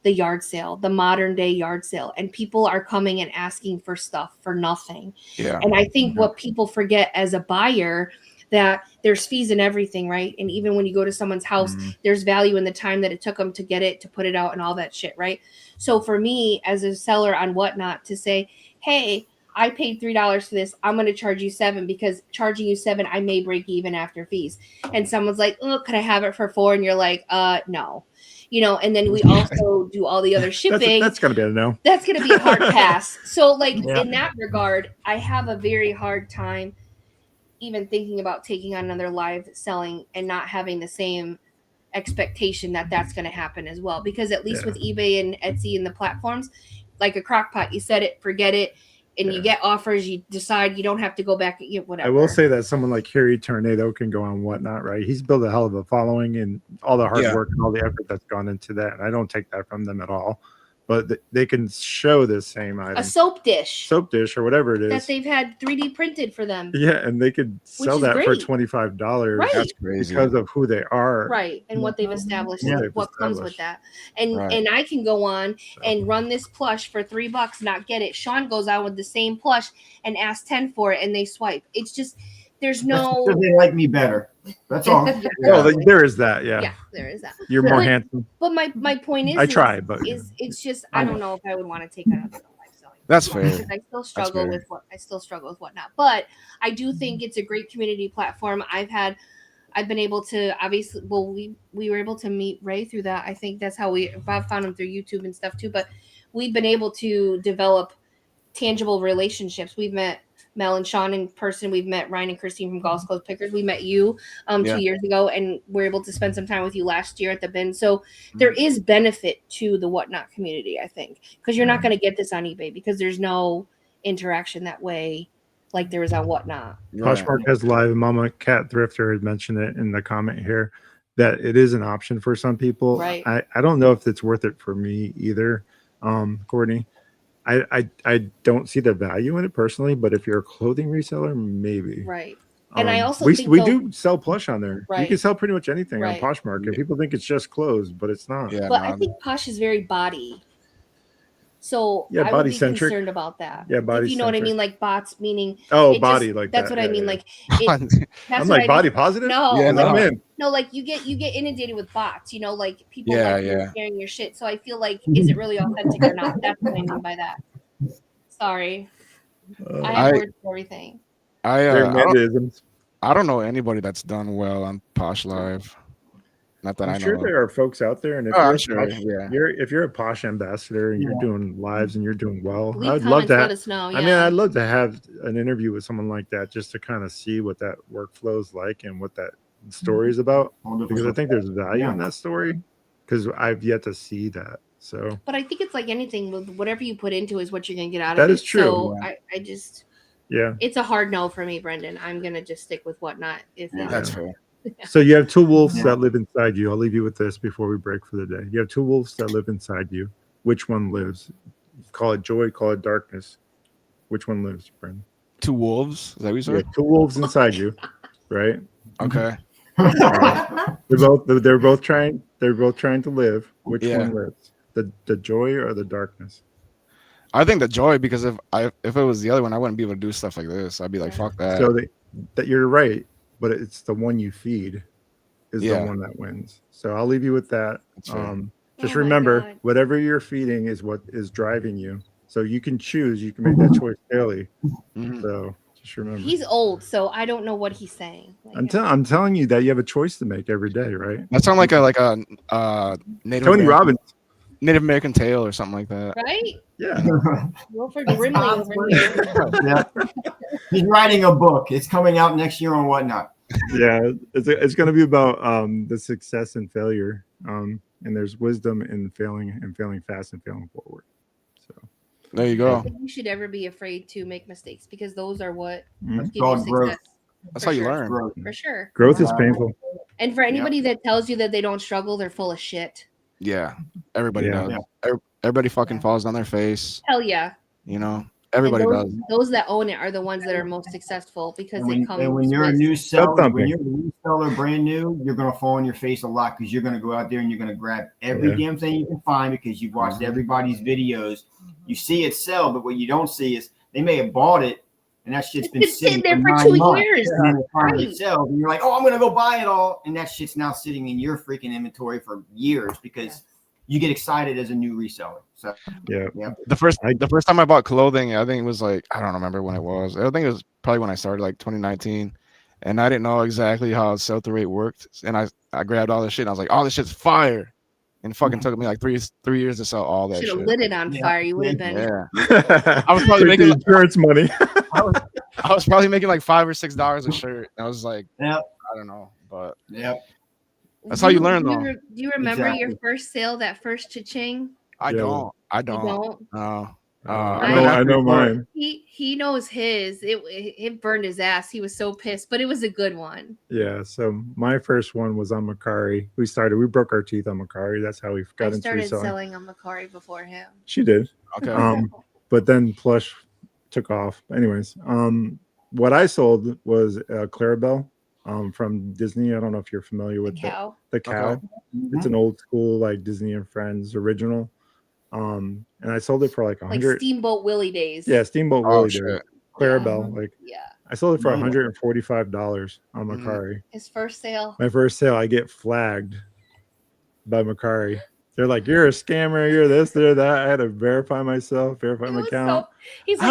B: the yard sale, the modern day yard sale, and people are coming and asking for stuff for nothing.
E: Yeah.
B: And I think what people forget as a buyer that there's fees and everything, right? And even when you go to someone's house, there's value in the time that it took them to get it, to put it out and all that shit, right? So for me as a seller on Whatnot to say, hey, I paid $3 for this, I'm going to charge you $7 because charging you $7, I may break even after fees. And someone's like, oh, could I have it for $4? And you're like, no. And then we also do all the other shipping.
C: That's going to be a no.
B: That's going to be a hard pass. So in that regard, I have a very hard time even thinking about taking on another live selling and not having the same expectation that that's going to happen as well. Because at least with eBay and Etsy and the platforms, like a crock pot, you set it, forget it, and you get offers, you decide you don't have to go back, whatever.
C: I will say that someone like Harry Tornado can go on Whatnot, right? He's built a hell of a following and all the hard work and all the effort that's gone into that. And I don't take that from them at all. But they can show the same item.
B: A soap dish
C: or whatever it is.
B: That they've had 3D printed for them.
C: Yeah, and they could sell that for $25.
B: Right.
E: That's crazy.
C: Because of who they are.
B: Right, and what they've established and what comes with that. And I can go on and run this plush for $3, not get it. Sean goes out with the same plush and asks 10 for it, and they swipe. It's just, there's no...
A: That's they like me better. That's all.
C: There is that, yeah.
B: Yeah, there is that.
C: You're more handsome.
B: But my point is,
C: I try, but
B: it's just I don't know if I would want to take on another live selling.
E: That's fair.
B: Because I still struggle with Whatnot. But I do think it's a great community platform. I've been able to obviously. Well, we were able to meet Ray through that. I think that's how Bob found him through YouTube and stuff too. But we've been able to develop tangible relationships. We've met Mel and Sean in person. We've met Ryan and Christine from Golf Clothes Pickers. We met you 2 years ago, and we're able to spend some time with you last year at the bin. So there is benefit to the Whatnot community, I think, because you're not going to get this on eBay because there's no interaction that way like there is on Whatnot.
C: Poshmark has live. Mama Cat Thrifter had mentioned it in the comment here that it is an option for some people.
B: Right.
C: I don't know if it's worth it for me either, Courtney. I don't see the value in it personally, but if you're a clothing reseller, maybe.
B: Right. And I also
C: we
B: think
C: do sell plush on there.
B: Right.
C: You can sell pretty much anything on
B: Right.
C: Poshmark. And people think it's just clothes, but it's not.
E: Yeah,
B: But I think Posh is very body. So
C: Yeah,
B: I would
C: body
B: be
C: centric.
B: concerned about that.
C: Yeah, body
B: If you know what I
C: centric.
B: mean, like bots meaning
C: Oh,
B: it
C: body
B: just,
C: like
B: that's
C: that.
B: what I mean.
C: Yeah.
B: Like it, that's
C: I'm
B: what
C: like
B: I
C: body
B: mean.
C: positive.
B: No,
E: Yeah,
B: like,
C: I'm in.
B: no, like you get inundated with bots, you know, like people
E: Yeah,
B: like
E: yeah.
B: sharing your shit. So I feel like, is it really authentic or not? That's what I mean by that. Sorry. I have words for everything.
E: I don't know anybody that's done well on Posh Live. Not that
C: I'm
E: I know.
C: sure there are folks out there, and if
E: I'm sure,
C: if you're a Posh ambassador and you're doing lives and you're doing well,
B: Leave
C: I'd love
B: comments,
C: to.
B: let us know.
C: I mean, I'd love to have an interview with someone like that just to kind of see what that workflow is like and what that story is about, because I think there's value in that story, because I've yet to see that. So,
B: but I think it's like anything, with whatever you put into is what you're gonna get out of
C: that
B: it.
C: is true.
B: So I just
C: yeah,
B: it's a hard no for me, Brenden. I'm gonna just stick with Whatnot.
E: That's fair.
C: So you have two wolves that live inside you. I'll leave you with this before we break for the day. You have two wolves that live inside you. Which one lives? Call it joy, call it darkness. Which one lives, Brenden?
E: Two wolves? Is that what you said?
C: Yeah, two wolves inside you, right?
E: Okay.
C: Right. They're both trying to live. Which one lives? The joy or the darkness?
E: I think the joy, because if it was the other one, I wouldn't be able to do stuff like this. I'd be like, fuck that.
C: So that you're right, but it's the one you feed is the one that wins. So I'll leave you with that. Just remember, whatever you're feeding is what is driving you. So you can choose. You can make that choice daily. So just remember.
B: He's old, so I don't know what he's saying. Like,
C: I'm telling you that you have a choice to make every day, right?
E: That sounds like a Native
C: Tony Robbins.
E: Native American tale or something like that.
B: Right?
C: Yeah.
B: Wilford Brimley over here.
A: Yeah. He's writing a book. It's coming out next year on Whatnot.
C: Yeah, it's going to be about the success and failure. And there's wisdom in failing and failing fast and failing forward. So
E: there you go.
B: I think you should ever be afraid to make mistakes, because those are what
A: It's
B: give you
A: called
B: success.
A: growth.
E: That's how you learn.
B: For sure.
C: Growth is painful.
B: And for anybody that tells you that they don't struggle, they're full of shit.
E: Yeah. Everybody does.
A: Yeah.
E: Everybody fucking falls on their face.
B: Hell yeah.
E: You know, everybody does.
B: Those that own it are the ones that are most successful, because it comes.
A: And when you're a new seller,
C: Self-dumping.
A: when you're a new seller, brand new, you're going to fall on your face a lot, because you're going to go out there and you're going to grab every damn thing you can find, because you've watched everybody's videos. You see it sell, but what you don't see is they may have bought it, and that shit's been sitting
B: there for
A: 9
B: 2
A: months,
B: years.
A: and then it finally
B: Right.
A: sells, and you're like, oh, I'm going to go buy it all, and that shit's now sitting in your freaking inventory for years, because you get excited as a new reseller. So
C: yeah.
E: The first time I bought clothing, I think it was like, I don't remember when it was. I think it was probably when I started, like 2019, and I didn't know exactly how sell-through rate worked. And I grabbed all this shit and I was like, oh, this shit's fire. And it fucking took me like three years to sell all that
B: Should
E: shit.
B: have lit it on fire. You would have been.
E: Yeah. I was probably making
C: insurance money.
E: I was probably making like $5 or $6 a shirt. I was like, I don't know, but that's how you learn, though.
B: Do you remember your first sale, that first cha-ching?
E: I don't.
B: You don't?
E: No.
C: I know mine.
B: He knows his. It burned his ass. He was so pissed, but it was a good one.
C: Yeah. So my first one was on Macari. We broke our teeth on Macari. That's how we got into
B: started
C: reselling.
B: selling on Macari before him.
C: She did.
E: Okay.
C: But then Plush took off. Anyways, what I sold was Clarabelle from Disney. I don't know if you're familiar with the cow.
E: Okay.
C: It's an old school like Disney and Friends original. And I sold it for like 100.
B: Like Steamboat Willie days.
C: Yeah, Steamboat Willie days. Clarabelle.
B: Yeah.
C: Like I sold it for $145 on Macari.
B: His first sale.
C: My first sale, I get flagged by Macari. They're like, "You're a scammer. You're this, they're that." I had to verify myself, verify my account. I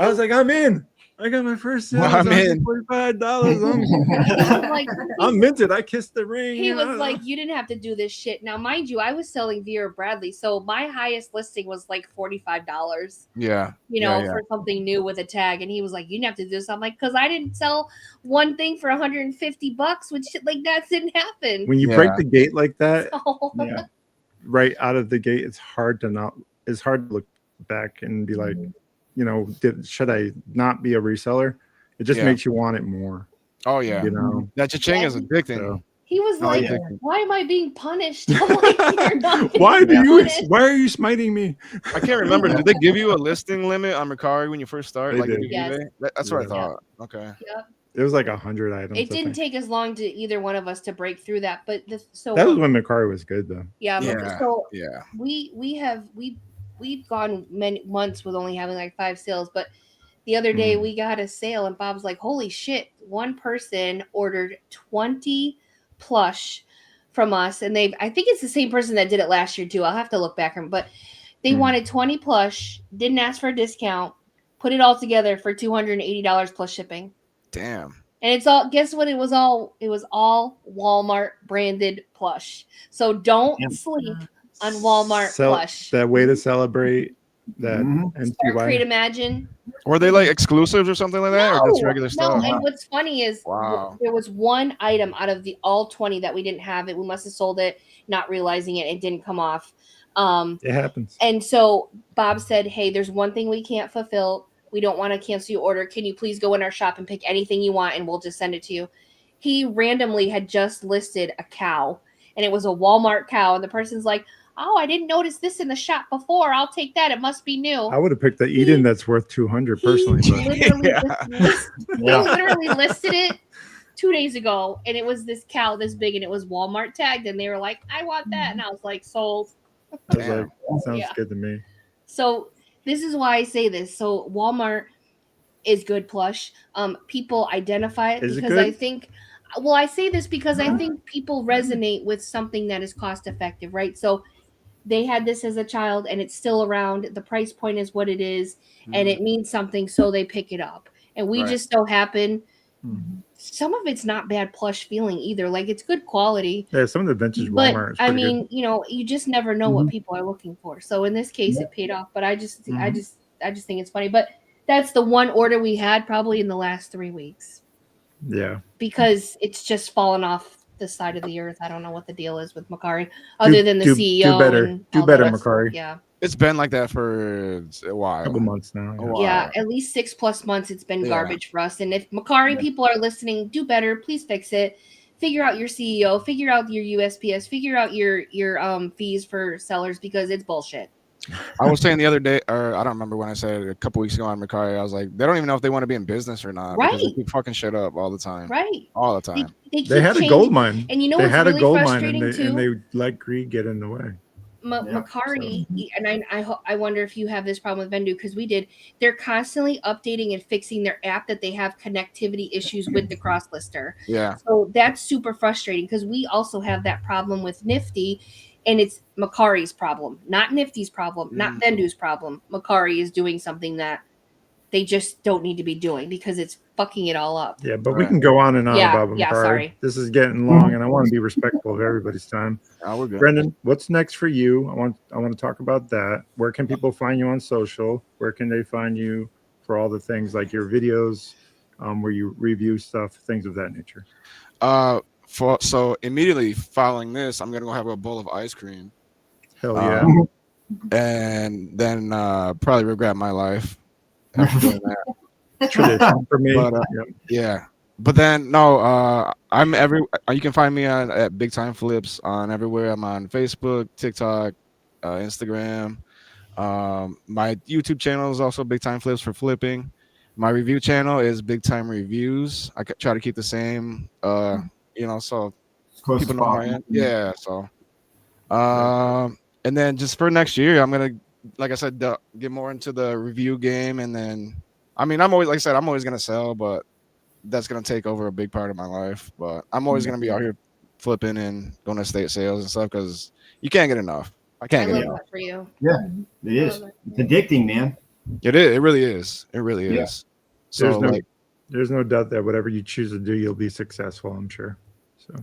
C: was like, I'm in. I got my first sale.
E: I'm in.
C: $45. I'm minted. I kissed the ring.
B: He was like, you didn't have to do this shit. Now, mind you, I was selling Vera Bradley, so my highest listing was like $45.
E: Yeah.
B: For something new with a tag. And he was like, you didn't have to do this. I'm like, because I didn't sell one thing for $150, which shit like that didn't happen.
C: When you break the gate like that, right out of the gate, it's hard to look back and be like, should I not be a reseller? It just makes you want it more.
E: Oh yeah. That cha-ching is addicting.
C: So.
B: He was like, why am I being punished? I'm like, you're not
C: why are you smiting me?
E: I can't remember. Did they give you a listing limit on Macari when you first started?
C: They did.
B: Yes.
E: That's what I thought. Okay.
B: Yep.
C: It was like 100 items.
B: It didn't take as long to either one of us to break through that, but
C: that was when Macari was good though.
B: Yeah. So
E: yeah.
B: We've gone many months with only having like 5 sales, but the other day we got a sale and Bob's like, holy shit, one person ordered 20 plush from us. And I think it's the same person that did it last year too. I'll have to look back, but they wanted 20 plush, didn't ask for a discount, put it all together for $280 plus shipping.
E: Damn.
B: And it's all, guess what? It was all Walmart branded plush. So don't sleep on Walmart plush.
C: That way to celebrate that.
B: Start Create Imagine.
E: Were they like exclusives or something like that, or just regular stuff?
B: No, and what's funny is there was one item out of the all 20 that we didn't have it. We must have sold it, not realizing it. It didn't come off.
C: It happens.
B: And so Bob said, hey, there's one thing we can't fulfill. We don't want to cancel your order. Can you please go in our shop and pick anything you want and we'll just send it to you? He randomly had just listed a cow and it was a Walmart cow. And the person's like, oh, I didn't notice this in the shop before. I'll take that. It must be new.
C: I would have picked the Eden that's worth 200 personally.
B: But literally listed it 2 days ago. And it was this cow this big and it was Walmart tagged. And they were like, I want that. And I was like, sold.
C: I was like, that sounds good to me.
B: So this is why I say this. So Walmart is good plush. People identify it because I think, well, I say this because I think people resonate with something that is cost effective, right? So they had this as a child and it's still around. The price point is what it is and it means something. So they pick it up. And we just so happen, some of it's not bad plush feeling either. Like it's good quality.
C: Yeah, some of the vintage Walmart.
B: I mean, good. You know, you just never know what people are looking for. So in this case, it paid off. But I just think it's funny. But that's the one order we had probably in the last 3 weeks.
C: Yeah.
B: Because it's just fallen off the side of the earth. I don't know what the deal is with Macari, other than the CEO.
C: Do better, Macari.
B: Yeah.
E: It's been like that for a while.
C: A couple months now.
B: Yeah, at least 6+ months it's been garbage for us. And if Macari people are listening, do better. Please fix it. Figure out your CEO. Figure out your USPS. Figure out your fees for sellers because it's bullshit.
E: I was saying the other day, or I don't remember when I said it a couple weeks ago on Macari, I was like, they don't even know if they want to be in business or not.
B: Right.
E: Because they keep fucking shit up all the time.
B: Right.
E: All the time.
B: They
C: had a gold mine.
B: And you know
C: they
B: what's
C: had
B: really
C: a gold
B: frustrating
C: mine
B: too?
C: and they let greed get in the way.
B: Macari, and I wonder if you have this problem with Vendu because we did. They're constantly updating and fixing their app that they have connectivity issues with the cross lister.
E: Yeah.
B: So that's super frustrating because we also have that problem with Nifty, and it's Macari's problem, not Nifty's problem, not Vendu's problem. Macari is doing something that they just don't need to be doing because it's fucking it all up.
C: Yeah, but we can go on and on about Macari.
B: Sorry.
C: This is getting long, and I want to be respectful of everybody's time.
E: We're good.
C: Brenden, what's next for you? I want to talk about that. Where can people find you on social? Where can they find you for all the things like your videos, where you review stuff, things of that nature?
E: So immediately following this, I'm gonna go have a bowl of ice cream.
C: Hell yeah!
E: And then probably regret my life.
C: Tradition for me.
E: But, yeah. But then I'm you can find me at Big Time Flips on everywhere. I'm on Facebook, TikTok, Instagram. My YouTube channel is also Big Time Flips for flipping. My review channel is Big Time Reviews. I try to keep the same so people know I am. Yeah, so and then just for next year, I'm gonna, like I said, get more into the review game. And then, I mean, I'm always gonna sell, but that's gonna take over a big part of my life. But I'm always gonna be out here flipping and going to estate sales and stuff because you can't get enough. I can't get enough.
B: That for you.
A: Yeah, it is. It's addicting, man.
E: It is. It really is. It really is. So
C: there's no doubt that whatever you choose to do, you'll be successful. I'm sure. So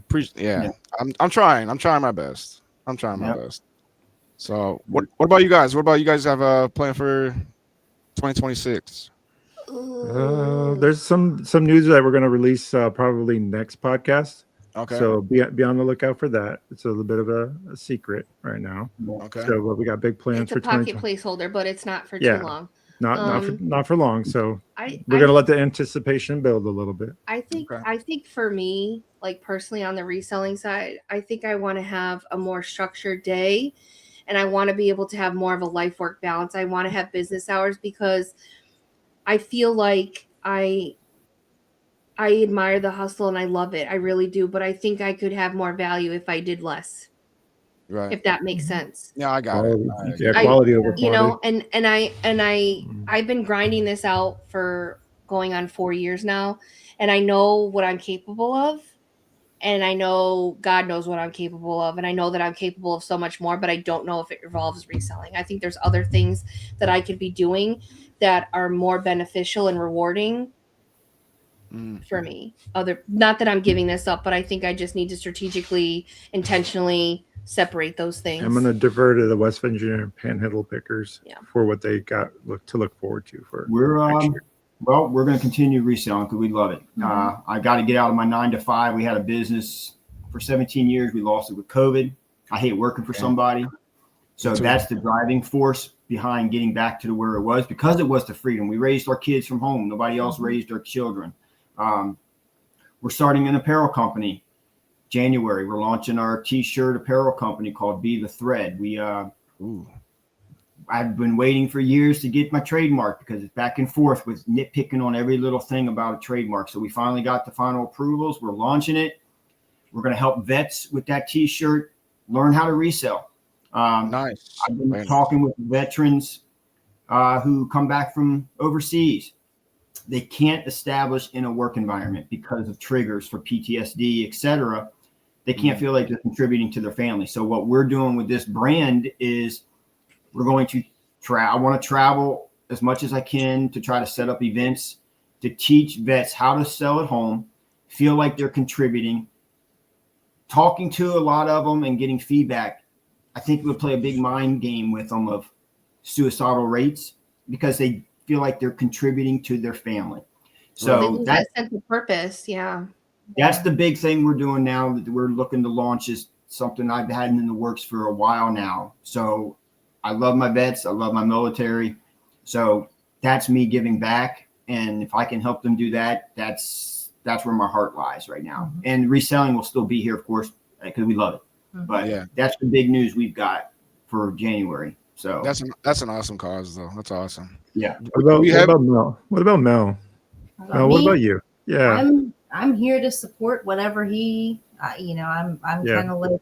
E: I'm trying. I'm trying my best. I'm trying my best. So what about you guys? What about you guys have a plan for 2026?
C: There's some news that we're going to release probably next podcast.
E: Okay.
C: So be on the lookout for that. It's a little bit of a secret right now.
E: Okay.
C: So but we got big plans
B: it's
C: for
B: a pocket placeholder, but it's not for too long.
C: Not for long. So we're gonna let the anticipation build a little bit.
B: I think for me, like personally on the reselling side, I think I want to have a more structured day, and I want to be able to have more of a life work balance. I want to have business hours because I feel like I I admire the hustle and I love it. I really do. But I think I could have more value if I did less.
E: Right.
B: If that makes sense.
E: Yeah, I got
C: Quality.
E: it.
C: Yeah, quality over quantity.
B: You know, I've been grinding this out for going on 4 years now, and I know what I'm capable of, and I know God knows what I'm capable of, and I know that I'm capable of so much more, but I don't know if it involves reselling. I think there's other things that I could be doing that are more beneficial and rewarding for me. Not that I'm giving this up, but I think I just need to strategically, intentionally separate those things.
C: I'm going to defer to the West Virginia Panhandle Pickers for what they got to look forward to for next year.
A: Well, we're going to continue reselling because we love it. I got to get out of my 9 to 5. We had a business for 17 years. We lost it with COVID. I hate working for somebody. So that's the driving force behind getting back to where it was, because it was the freedom. We raised our kids from home. Nobody else raised our children. We're starting an apparel company. January, we're launching our t-shirt apparel company called Be the Thread. I've been waiting for years to get my trademark because it's back and forth with nitpicking on every little thing about a trademark. So we finally got the final approvals. We're launching it. We're going to help vets with that t-shirt learn how to resell.
E: Nice.
A: I've been talking with veterans who come back from overseas. They can't establish in a work environment because of triggers for PTSD, etc. They can't feel like they're contributing to their family. So what we're doing with this brand is we're going to I want to travel as much as I can to try to set up events to teach vets how to sell at home, feel like they're contributing, talking to a lot of them and getting feedback. I think we'll play a big mind game with them of suicidal rates because they feel like they're contributing to their family. So
B: that's sense of purpose. Yeah.
A: That's the big thing we're doing now that we're looking to launch, is something I've had in the works for a while now. So I love my vets. I love my military. So that's me giving back. And if I can help them do that, that's where my heart lies right now. And reselling will still be here, of course, because we love it. But that's the big news we've got for January. So
E: that's an awesome cause, though. That's awesome.
A: Yeah.
C: What about Mel? What about you? Yeah.
D: I'm here to support whatever he, I'm kind of like,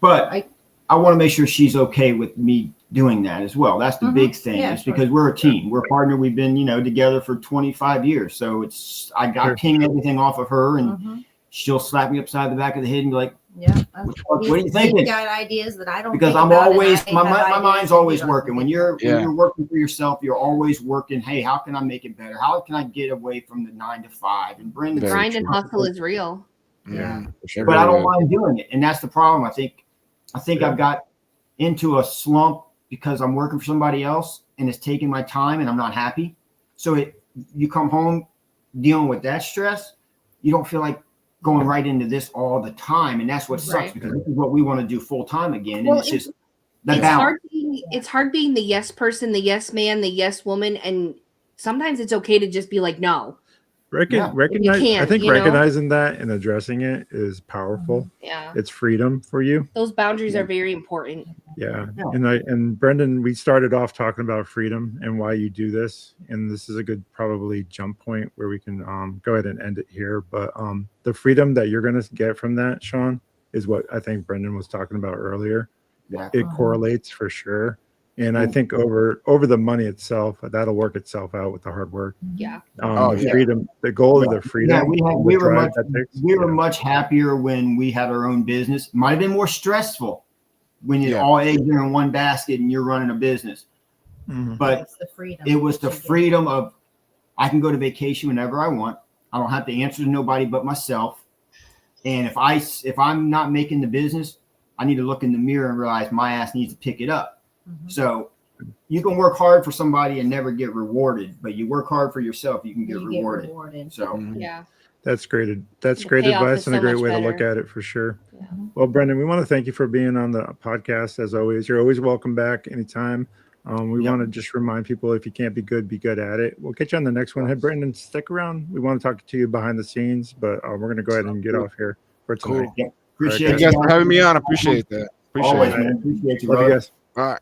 A: But I want to make sure she's okay with me doing that as well. That's the big thing. It's because we're a team. We're a partner. We've been, together for 25 years. So I ping everything off of her, and she'll slap me upside the back of the head and be like, what are you thinking?
D: He's got ideas that I don't.
A: Because I'm always my mind's always working. When you're working for yourself, you're always working. Hey, how can I make it better? How can I get away from the 9 to 5? And Brenden,
B: grind and hustle is real.
A: But I don't mind doing it, and that's the problem. I think I've got into a slump because I'm working for somebody else, and it's taking my time, and I'm not happy. So you come home dealing with that stress, you don't feel like going right into this all the time, and that's what sucks, because this is what we want to do full time again. And it's just
B: it's hard being the yes person, the yes man, the yes woman, and sometimes it's okay to just be like no.
C: Recognizing that and addressing it is powerful.
B: Yeah,
C: it's freedom for you.
B: Those boundaries are very important.
C: And Brenden, we started off talking about freedom and why you do this, and this is a good probably jump point where we can go ahead and end it here. But the freedom that you're going to get from that, Sean, is what I think Brenden was talking about earlier. It correlates for sure. And I think over the money itself, that'll work itself out with the hard work. Freedom, the goal of the freedom.
A: We were much happier when we had our own business. Might have been more stressful when you all eggs are in one basket and you're running a business. But it was the freedom of, I can go to vacation whenever I want. I don't have to answer to nobody but myself. And if I'm not making the business, I need to look in the mirror and realize my ass needs to pick it up. So you can work hard for somebody and never get rewarded, but you work hard for yourself, you can get rewarded. So
C: that's great. That's great advice and a great way to look at it for sure. Well, Brenden, we want to thank you for being on the podcast as always. You're always welcome back anytime. We want to just remind people, if you can't be good at it. We'll get you on the next one. Hey, Brenden, stick around. We want to talk to you behind the scenes, but we're going to go ahead and get off here for tonight.
A: Appreciate
E: you guys for having me on. Appreciate that.
A: Always, man. Appreciate you,
C: bro.
A: Love you guys.
E: All right.